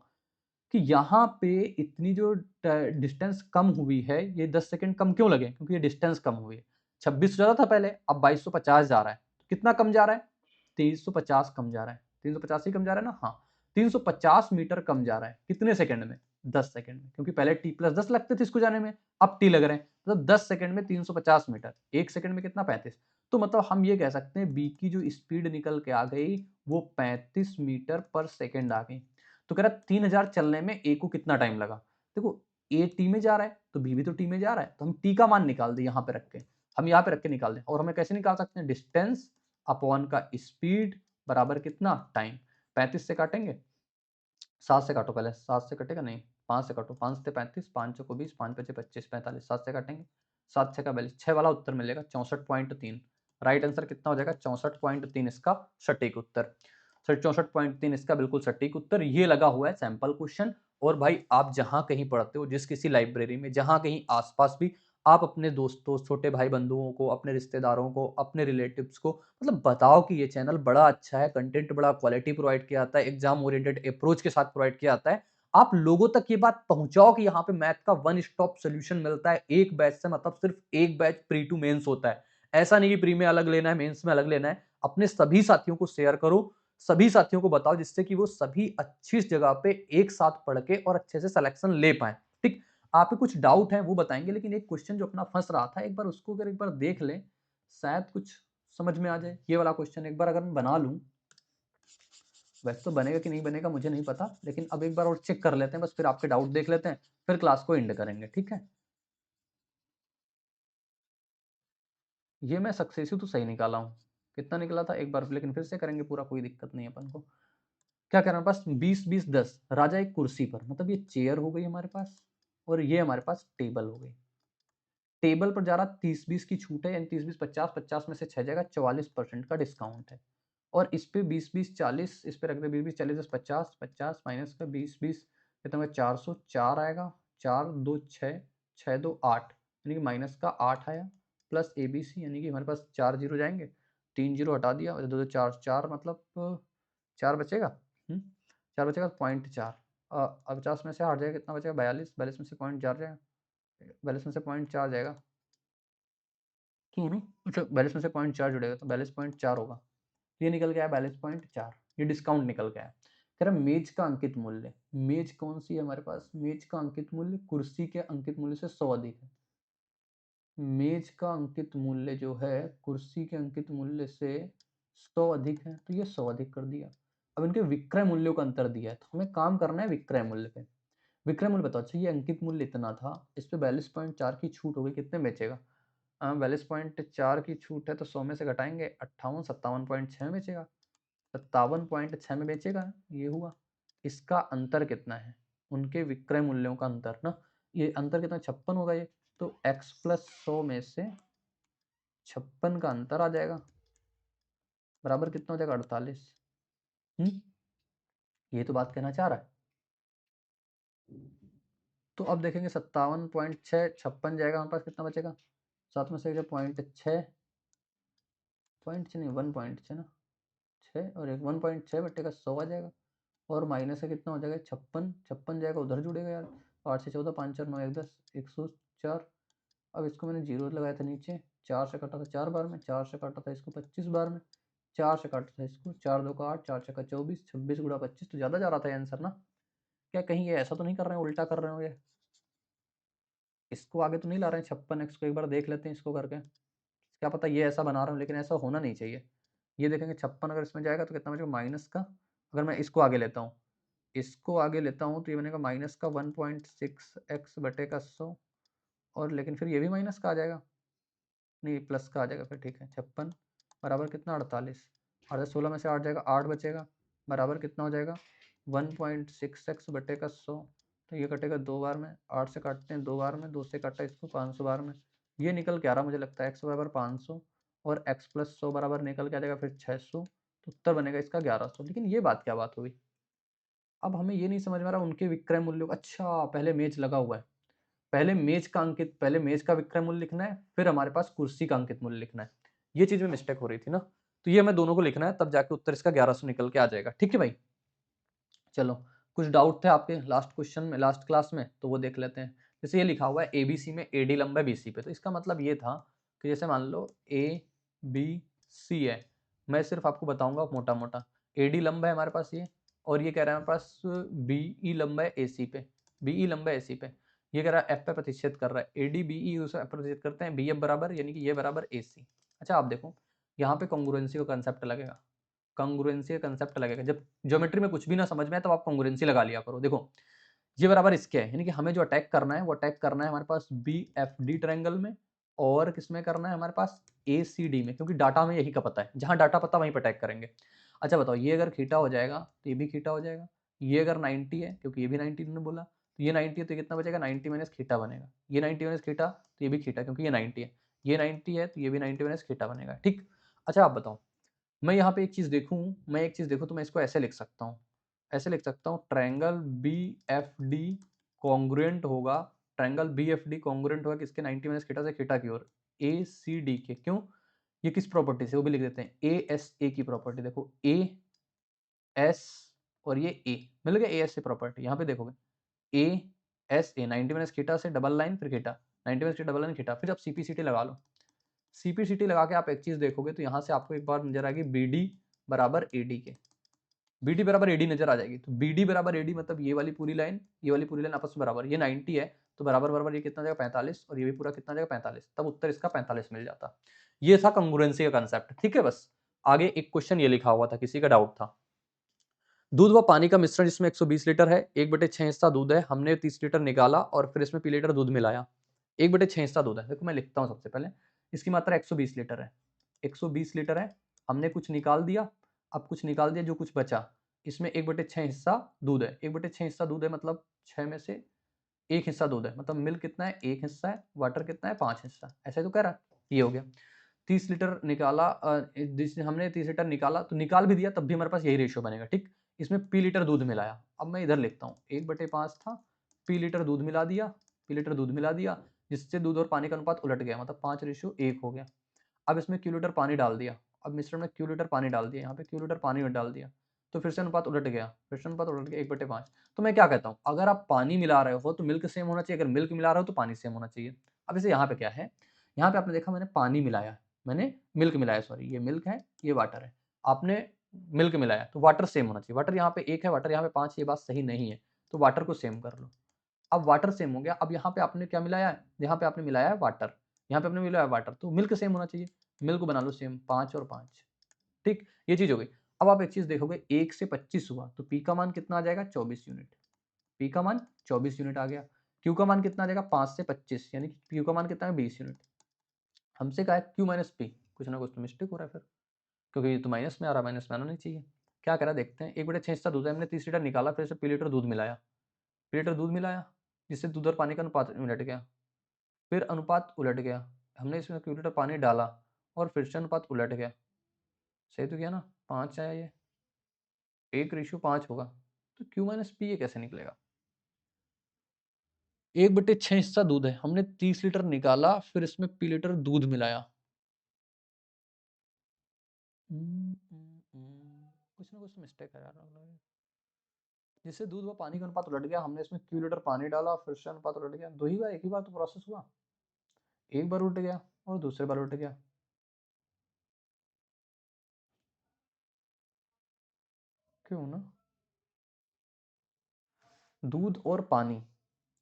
कि यहाँ पे इतनी जो डिस्टेंस कम हुई है, ये 10 सेकंड कम क्यों लगे, क्योंकि ये डिस्टेंस कम हुई है। 26 ज्यादा था पहले, अब 2250 जा रहा है, तो कितना कम जा रहा है, 350 कम जा रहा है, 350 ही कम जा रहा है ना, हाँ 350 मीटर कम जा रहा है, कितने सेकंड में, 10 सेकंड में, क्योंकि पहले टी प्लस 10 लगते थे इसको जाने में, अब टी लग रहे हैं, मतलब 10 सेकंड में 350 मीटर, एक सेकंड में कितना, 35। तो मतलब हम ये कह सकते हैं बी की जो स्पीड निकल के आ गई वो 35 मीटर पर सेकंड आ गई। तो कह रहा 3000 चलने में ए को कितना टाइम लगा। देखो ए टी में जा रहा है तो बी भी तो टी में जा रहा है, तो हम टी का मान निकाल दें, यहाँ पे रख के, हम यहाँ पे रख के निकाल दें। और हमें कैसे निकाल सकते हैं, डिस्टेंस अपॉन का स्पीड बराबर कितना, टाइम। 35 से काटेंगे, 7 से काटो, पहले 7 से कटेगा नहीं, 5 से काटो, 5 से 35, 5 चौको 20, 5 पचे 25, 45, 7 से काटेंगे, 7 6 का 42, 6 वाला उत्तर मिलेगा 64.3। राइट आंसर कितना हो जाएगा, 64.3 इसका सटीक उत्तर। 64.3 इसका बिल्कुल सटीक उत्तर। ये लगा हुआ है सैंपल क्वेश्चन। और भाई आप जहां कहीं पढ़ते हो, जिस किसी लाइब्रेरी में, जहां कहीं आसपास भी, आप अपने दोस्तों, छोटे भाई बंधुओं को, अपने रिश्तेदारों को, अपने रिलेटिव्स को मतलब बताओ कि ये चैनल बड़ा अच्छा है, कंटेंट बड़ा क्वालिटी प्रोवाइड किया जाता है, एग्जाम ओरिएंटेड अप्रोच के साथ प्रोवाइड किया जाता है। आप लोगों तक ये बात पहुंचाओ कि यहाँ पे मैथ का वन स्टॉप सोल्यूशन मिलता है एक बैच से, मतलब सिर्फ एक बैच प्री टू मेंस होता है। ऐसा नहीं कि प्री में अलग लेना है, मेंस में अलग लेना है। अपने सभी साथियों को शेयर करो, सभी साथियों को बताओ, जिससे कि वो सभी अच्छी जगह पे एक साथ पढ़ के और अच्छे से सिलेक्शन ले पाए, ठीक। आप पे कुछ डाउट है वो बताएंगे, लेकिन एक क्वेश्चन जो अपना फंस रहा था, एक बार उसको अगर एक बार देख लें, शायद कुछ समझ में आ जाए। ये वाला क्वेश्चन एक बार अगर मैं बना लूं, वैसे तो बनेगा कि नहीं बनेगा मुझे नहीं पता, लेकिन अब एक बार और चेक कर लेते हैं बस, फिर आपके डाउट देख लेते हैं, फिर क्लास को एंड करेंगे, ठीक है। ये मैं सक्सेसिव तो सही निकाला हूँ, कितना निकला था एक बार, लेकिन फिर से करेंगे पूरा, कोई दिक्कत नहीं है अपन को। क्या करना पास, 20 20 10, राजा एक कुर्सी पर, मतलब ये चेयर हो गई हमारे पास, और ये हमारे पास टेबल हो गई। टेबल पर जा रहा 30 20 की छूट है, यानी 30 20 50, 50 में से 6 जाएगा, 44% का डिस्काउंट है। और इस पे 20 20 40, इस पे रख दे 20 20 40 50 50 माइनस का 20 20, कितना होगा 404 आएगा, 4 2 6, 6 2 8, यानी कि माइनस का 8 आया, प्लस ए बी सी, यानी कि हमारे पास 4 जीरो जाएंगे, 3 जीरो हटा दिया, 2 2 4 4, मतलब 4 बचेगा, 4 बचेगा, 0.4। अब 50 में से हट जाएगा, कितना बचेगा 42, 42 में से 0.4 जाएगा, 42 में से 0.4 जाएगा, क्यों नहीं, अच्छा 42 में से 0.4 जुड़ेगा तो 42.4 होगा, ये निकल गया 42.4, ये डिस्काउंट निकल गया है। कह रहा है मेज का अंकित मूल्य, मेज कौन सी है हमारे पास, मेज का अंकित मूल्य कुर्सी के अंकित मूल्य से 100 अधिक है। मेज का अंकित मूल्य जो है कुर्सी के अंकित मूल्य से 100 अधिक है, तो ये 100 अधिक कर दिया। अब इनके विक्रय मूल्यों का अंतर दिया है, तो हमें काम करना है विक्रय मूल्य पे। विक्रय मूल्य बताओ, अच्छा ये अंकित मूल्य इतना था, इस पे 42.4 की छूट हो गई, कितने बेचेगा? 42.4 की छूट है तो 100 में से घटाएंगे 58, 57.6 में बेचेगा, 57.6 में बेचेगा, ये हुआ। इसका अंतर कितना है? उनके विक्रय मूल्यों का अंतर ना, ये अंतर कितना, 56 होगा ये, तो x प्लस 100 में से 56 का अंतर आ जाएगा, बराबर कितना हो जाएगा, 48। ये तो बात कहना चाह रहा है। तो अब देखेंगे 57.6, 56 जाएगा, हमारे पास कितना बचेगा, 7 में से 0.6, पॉइंट नहीं 1.6 ना, 6 और 1.6 बटे का 100 आ जाएगा, और माइनस का कितना हो जाएगा, 56, 56 जाएगा उधर जुड़ेगा यार, 8 से 14, 5 4 9 1 10, 104। अब इसको मैंने जीरो लगाया था नीचे, 4 से काटा था 4 बार में, 4 से काटा था इसको 25 बार में, 4 से काटा था इसको, 4 2 का 8, 4 6 का 24, 26 गुणा 25, तो ज़्यादा जा रहा था आंसर ना। क्या कहीं ये ऐसा तो नहीं कर रहे हैं, उल्टा कर रहे हो ये, इसको आगे तो नहीं ला रहे हैं 56x को, एक बार देख लेते हैं इसको करके, क्या पता ये ऐसा बना रहा हूँ, लेकिन ऐसा होना नहीं चाहिए। ये देखेंगे 56 अगर इसमें जाएगा तो कितना बचेगा, माइनस का, अगर मैं इसको आगे लेता हूँ, इसको आगे लेता हूँ तो ये बनेगा माइनस का 1.6x बटे का 100, और लेकिन फिर ये भी माइनस का आ जाएगा, नहीं प्लस का आ जाएगा फिर, ठीक है। 56 बराबर कितना, 48, 48 16 में से 8 जाएगा, 8 बचेगा, बराबर कितना हो जाएगा, 1.6x बटे का 100, तो ये कटेगा 2 बार में, 8 से काटते हैं 2 बार में, 2 से काटा इसको 500 बार में, ये निकल के आ रहा मुझे लगता है x बराबर 500 और x प्लस 100 बराबर निकल के आ जाएगा फिर 600, तो उत्तर बनेगा इसका 1100। लेकिन ये बात क्या बात हुई, अब हमें ये नहीं समझ में आ रहा उनके विक्रय मूल्यों का, अच्छा पहले मेज लगा हुआ है, पहले मेज का अंकित, पहले मेज का विक्रय मूल्य लिखना है, फिर हमारे पास कुर्सी का अंकित मूल्य लिखना है, ये चीज में मिस्टेक हो रही थी ना, तो ये हमें दोनों को लिखना है, तब जाके उत्तर इसका 1100 निकल के आ जाएगा। ठीक है भाई, चलो कुछ डाउट थे आपके लास्ट क्वेश्चन में, लास्ट क्लास में, तो वो देख लेते हैं। जैसे ये लिखा हुआ है एबीसी में एडी लंबा है बीसी पे, तो इसका मतलब ये था कि जैसे मान लो ए बी सी है, मैं सिर्फ आपको बताऊंगा मोटा मोटा, एडी लंबा है हमारे पास ये, और ये कह रहा है हमारे पास बीई लंबा है एसी पे, बीई लंबा है एसी पे, ये कह रहा है एफ पे प्रतिशत कर रहा है, एडी बीई उसे प्रतिशत करते हैं, बी एफ बराबर यानी कि ये बराबर एसी। अच्छा आप देखो यहाँ पे कॉन्ग्रुएंसी का कंसेप्ट लगेगा, कॉन्ग्रुएंसी का कंसेप्ट लगेगा, जब ज्योमेट्री में कुछ भी ना समझ में आए तब आप कॉन्ग्रुएंसी लगा लिया करो। देखो ये बराबर इसके है, यानी कि हमें जो अटैक करना है वो अटैक करना है हमारे पास बी एफ डी ट्रायंगल में, और किसमें करना है हमारे पास ए सी डी में, क्योंकि डाटा में यही का पता है, जहां डाटा पता वहीं पर अटैक करेंगे। अच्छा बताओ ये अगर खीटा हो जाएगा तो ये भी खीटा हो जाएगा, ये अगर 90 है क्योंकि ये भी 90 ने बोला, तो ये 90 है तो कितना बचेगा, 90 माइनस खीटा बनेगा, ये 90 माइनस खीटा तो ये भी खीटा, क्योंकि ये 90 है, ये 90 है तो ये भी 90 माइनस खीटा बनेगा। ठीक, अच्छा आप बताओ, मैं यहाँ पे एक चीज़ देखूँ, मैं एक चीज़ देखूँ तो मैं इसको ऐसे लिख सकता हूँ, ऐसे लिख सकता हूँ, triangle B F D congruent होगा, triangle B F D congruent होगा किसके, 90 माइनस थीटा से थीटा की ओर, ए सी डी के, क्यों, ये किस प्रॉपर्टी से, वो भी लिख देते हैं, ए एस ए की प्रॉपर्टी, देखो ए एस और ये ए मिल गया, ए एस ए प्रॉपर्टी, यहाँ पे देखोगे A S A 90 minus theta से डबल लाइन फिर theta, 90 minus double line theta, फिर आप सीपीसीटी लगा लो, सीपीसीटी लगा के आप एक चीज देखोगे तो यहाँ से आपको एक बार नजर आएगी बी डी बराबर एडी के, बीडी बराबर एडी नजर आ जाएगी, तो बीडी बराबर एडी मतलब ये वाली पूरी लाइन, ये वाली पूरी लाइन आपस में बराबर, ये 90 है तो बराबर बराबर ये कितना जाएगा 45, और ये भी पूरा कितना जाएगा 45, तब उत्तर इसका 45 मिल जाता। ये था कंग्रुएंसी का कंसेप्ट। ठीक है, बस आगे एक क्वेश्चन ये लिखा हुआ था, किसी का डाउट था, दूध व पानी का मिश्रण जिसमें 120 लीटर है, 1/6 हिस्सा दूध है, हमने 30 लीटर निकाला और फिर इसमें पी लीटर दूध मिलाया, 1/6 हिस्सा दूध है, देखो मैं लिखता हूँ सबसे पहले, इसकी मात्रा 120 लीटर है, 120 लीटर है, हमने कुछ निकाल दिया, अब कुछ निकाल दिया, जो कुछ बचा इसमें 1/6 हिस्सा दूध है, 1/6 हिस्सा दूध है मतलब 6 में से 1 हिस्सा दूध है, मतलब मिल्क कितना है 1 हिस्सा है, वाटर कितना है 5 हिस्सा, ऐसा तो कह रहा है, ये हो गया। 30 लीटर निकाला, जिसने हमने 30 लीटर निकाला तो निकाल भी दिया, तब भी हमारे पास यही रेशियो बनेगा। ठीक, इसमें पी लीटर दूध मिलाया, अब मैं इधर लिखता हूँ 1/5 था, पी लीटर दूध मिला दिया, पी लीटर दूध मिला दिया, जिससे दूध और पानी का अनुपात उलट गया, मतलब 5:1 हो गया। अब इसमें क्यू लीटर पानी डाल दिया, अब मिश्रण में क्यू लीटर पानी डाल दिया, यहाँ पे क्यू लीटर पानी डाल दिया, तो फिर से अनुपात उलट गया, फिर से अनुपात उलट गया 1/5। तो मैं क्या कहता हूँ, अगर आप पानी मिला रहे हो तो मिल्क सेम होना चाहिए, अगर मिल्क मिला रहे हो तो पानी सेम होना चाहिए। अब इसे यहाँ पे क्या है, यहाँ पे आपने देखा मैंने पानी मिलाया, मैंने मिल्क मिलाया, सॉरी ये मिल्क है ये वाटर है, आपने मिल्क मिलाया, तो वाटर सेम होना चाहिए। वाटर यहाँ पे 1 है, वाटर यहाँ पे 5, ये बात सही नहीं है, तो वाटर को सेम कर लो। अब वाटर सेम हो गया, अब यहाँ पे आपने क्या मिलाया है? यहाँ पे आपने मिलाया है वाटर, यहाँ पे आपने मिलाया है वाटर, तो मिल्क सेम होना चाहिए। मिल्क बना लो सेम, 5 और 5, ठीक? ये चीज़ हो गई। अब आप एक चीज़ देखोगे, 1 से 25 हुआ, तो पी का मान कितना आ जाएगा? 24 यूनिट। पी का मान 24 यूनिट आ गया। क्यू का मान कितना आ जाएगा? 5 से 25, यानी कि क्यू का मान कितना है? 20 यूनिट। हमसे कहा है क्यू माइनस पी, कुछ ना कुछ तो मिस्टेक हो रहा है फिर, क्योंकि ये तो माइनस में आ रहा है, माइनस में आना नहीं चाहिए। क्या करा देखते हैं। 1/6 हिस्सा दूध है, हमने 30 लीटर निकाला, फिर से पी लीटर दूध मिलाया। पी लीटर दूध मिलाया, जिससे दूध और पानी का अनुपात उलट गया। फिर अनुपात उलट गया, हमने इसमें क्यू लीटर पानी डाला और फिर से अनुपात उलट गया। सही तो किया ना? 5 आया ये, 1:5 होगा। तो क्यू माइनस पी ये कैसे निकलेगा? 1/6 हिस्सा दूध है, हमने 30 लीटर निकाला, फिर इसमें पी लीटर दूध मिलाया। कुछ ना कुछ तो मिस्टेक है यार। जिससे दूध व पानी का अनुपात उलट गया, हमने इसमें क्यू लीटर पानी डाला, फिर से अनुपात उलट गया। दो ही बार, एक ही बार तो प्रोसेस हुआ। एक बार उलट गया और दूसरे बार उलट गया। क्यों ना? दूध और पानी,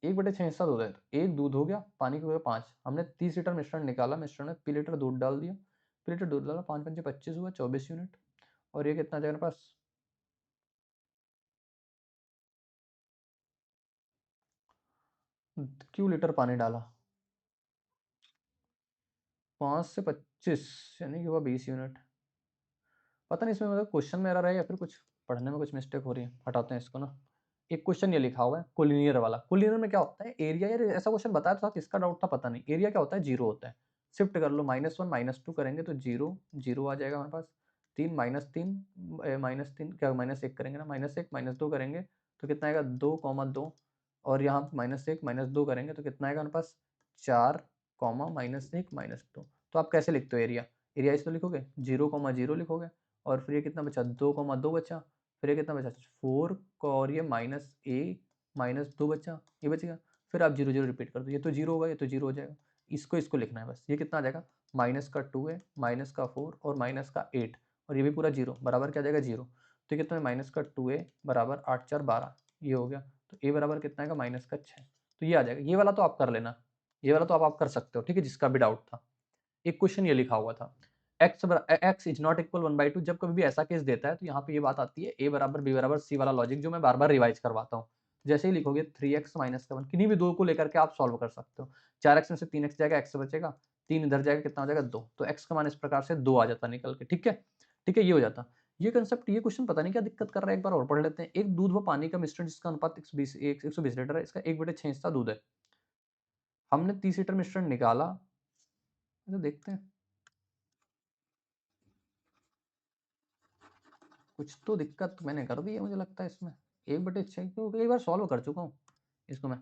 1/6 हिस्सा दूध है, तो एक दूध हो गया, पानी हो गया 5। हमने 30 लीटर मिश्रण निकाला, मिश्रण में पी लीटर दूध डाल दिया, पी लीटर दूध डाला, 5 पंचे 25 हुआ, 24 यूनिट। और ये कितना आ जाएगा मेरे पास? क्यू लीटर पानी डाला, 5 से 25, यानी कि हुआ 20 यूनिट। पता नहीं इसमें मतलब क्वेश्चन में एरर है या फिर कुछ पढ़ने में कुछ मिस्टेक हो रही है। हटाते हैं इसको ना। एक क्वेश्चन ये लिखा हुआ है कोलिनियर वाला। कोलिनियर में क्या होता है? एरिया, यार ऐसा क्वेश्चन बताया तो था, किसका डाउट था पता नहीं। एरिया क्या होता है? 0 होता है। शिफ्ट कर लो, -1 -2 करेंगे तो 0 0 आ जाएगा हमारे पास। 3 -3 -3 क्या, -1 करेंगे ना, -1 -2 करेंगे तो कितना आएगा? 2,2। और यहाँ -1 -2 करेंगे तो कितना आएगा हमारे पास? 4, -1 -2। तो आप कैसे लिखते हो एरिया? एरिया इस तो लिखोगे 0,0 लिखोगे, और फिर ये कितना बचा? 2,2 बचा। फिर ये कितना बचा? 4 और ये -2 बचा, ये बच गया। फिर आप 0 0 रिपीट कर दो, ये तो 0 होगा, ये तो 0 हो जाएगा। इसको लिखना है बस। ये कितना आ जाएगा? -2 है, -4 और -8, और ये भी पूरा 0 बराबर क्या आ जाएगा? 0। तो ये कितना है? -2 है बराबर 8 4 12, ये हो गया। तो ए बराबर कितना आएगा? -6। तो ये आ जाएगा। ये वाला तो आप कर लेना, ये वाला तो आप कर सकते हो, ठीक है, जिसका भी डाउट था। एक क्वेश्चन ये लिखा हुआ था, x इज नॉट इक्वल 1/2। जब कभी भी ऐसा केस देता है तो यहाँ पे ये बात आती है a बराबर b बराबर c वाला लॉजिक, जो मैं बार बार रिवाइज करवाता हूँ। जैसे ही लिखोगे 3x माइनस का 1, किन्हीं भी दो को लेकर के आप सॉल्व कर सकते हो। 4x में से 3x जाएगा, x बचेगा, 3 इधर जाएगा, कितना हो जाएगा? 2। तो x का मान इस प्रकार से 2 आ जाता निकल के, ठीक है। ठीक है, ये हो जाता। ये कंसेप्ट, ये क्वेश्चन पता नहीं क्या दिक्कत कर रहा है, एक बार और पढ़ लेते हैं। एक दूध व पानी का मिश्रण जिसका अनुपात 120 लीटर है, इसका 1/6 हिस्सा दूध है। हमने 30 लीटर मिश्रण निकाला, तो देखते हैं कुछ तो दिक्कत मैंने कर दी है मुझे लगता है इसमें। 1/6 क्यों, कई बार सॉल्व कर चुका हूँ इसको मैं।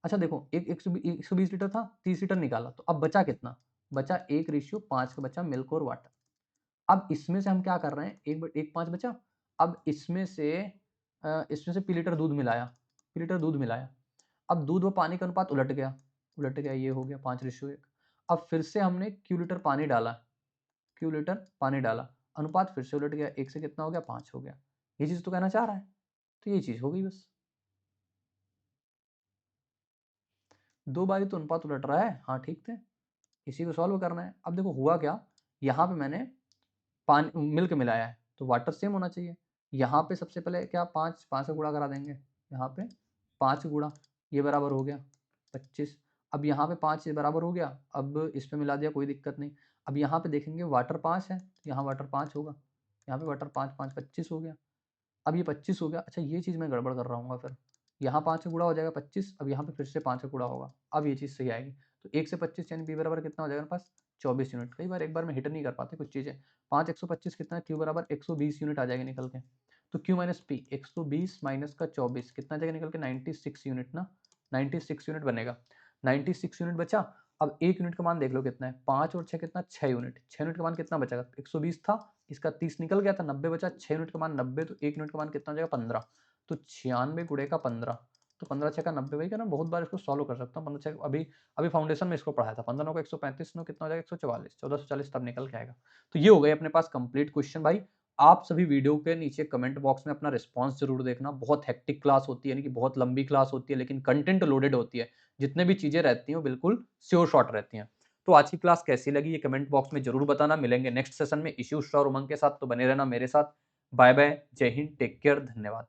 अच्छा देखो, एक 120 लीटर था, 30 लीटर निकाला, तो अब बचा कितना? बचा 1:5 का बचा मिल्क और वाटर। अब इसमें से हम क्या कर रहे हैं? 1/5 बचा। अब इसमें से पी लीटर दूध मिलाया, पी लीटर दूध मिलाया। अब दूध व पानी का अनुपात उलट गया, उलट गया, ये हो गया 5:1। अब फिर से हमने क्यू लीटर पानी डाला, क्यू लीटर पानी डाला, अनुपात फिर से उलट गया, 1 से कितना हो गया? 5 हो गया। ये चीज़ तो कहना चाह रहा है, तो ये चीज़ हो गई बस। 2 बार ही तो अनुपात उलट रहा है, हाँ ठीक थे। इसी को सॉल्व करना है। अब देखो हुआ क्या, यहाँ पे मैंने पानी मिल्क मिलाया है, तो वाटर सेम होना चाहिए। यहाँ पे सबसे पहले क्या, 5 5 से गुणा करा देंगे, यहाँ पे 5 गुणा, ये बराबर हो गया 25। अब यहाँ पे 5 बराबर हो गया, अब इस पे मिला दिया, कोई दिक्कत नहीं। अब यहाँ पे देखेंगे वाटर 5 है, यहाँ वाटर 5 होगा, यहाँ पे वाटर 5 5 25 हो गया। अब ये 25 हो गया। अच्छा ये चीज़ मैं गड़बड़ कर रहा हूँ फिर, यहाँ 5 से गुणा हो जाएगा 25, अब यहाँ पे फिर से 5 से गुणा होगा, अब ये चीज़ सही आएगी। तो 1 से 25 यानी बी बराबर कितना हो जाएगा मेरे पास? 24 यूनिट। कई बार एक बार में हिट नहीं कर पाते कुछ चीज़ें। 5 125 कितना है? क्यू बराबर 120 यूनिट आ जाएगा निकल के। तो क्यू माइनस पी, 120 माइनस का 24 कितना आ जाएगा निकल के? 96 यूनिट ना, 96 यूनिट बनेगा। 96 यूनिट बचा। अब 1 यूनिट का मान देख लो कितना है, 5 और 6 कितना? 6 यूनिट। 6 यूनिट का मान कितना बचेगा? 120 था, इसका 30 निकल गया था, 90 बचा। 6 यूनिट का मान 90, तो 1 यूनिट का मान कितना हो जाएगा? 15। तो 96 गुणे का 15, तो 15 6 का 90, वही ना, बहुत बार इसको सॉल्व कर सकता हूँ। 15 6 अभी अभी फाउंडेशन में इसको पढ़ाया था। 15 9 का 135, 9 कितना हो जाएगा? 144, 1440 तब निकल के आएगा। तो ये हो गए अपने पास कंप्लीट क्वेश्चन भाई। आप सभी वीडियो के नीचे कमेंट बॉक्स में अपना रिस्पॉन्स ज़रूर देखना। बहुत हेक्टिक क्लास होती है, यानी कि बहुत लंबी क्लास होती है, लेकिन कंटेंट लोडेड होती है। जितने भी चीज़ें रहती हैं, वो बिल्कुल श्योर शॉट रहती हैं। तो आज की क्लास कैसी लगी, ये कमेंट बॉक्स में ज़रूर बताना। मिलेंगे नेक्स्ट सेशन में इशू, श्योर, उमंग के साथ, तो बने रहना मेरे साथ। बाय बाय, जय हिंद, टेक केयर, धन्यवाद।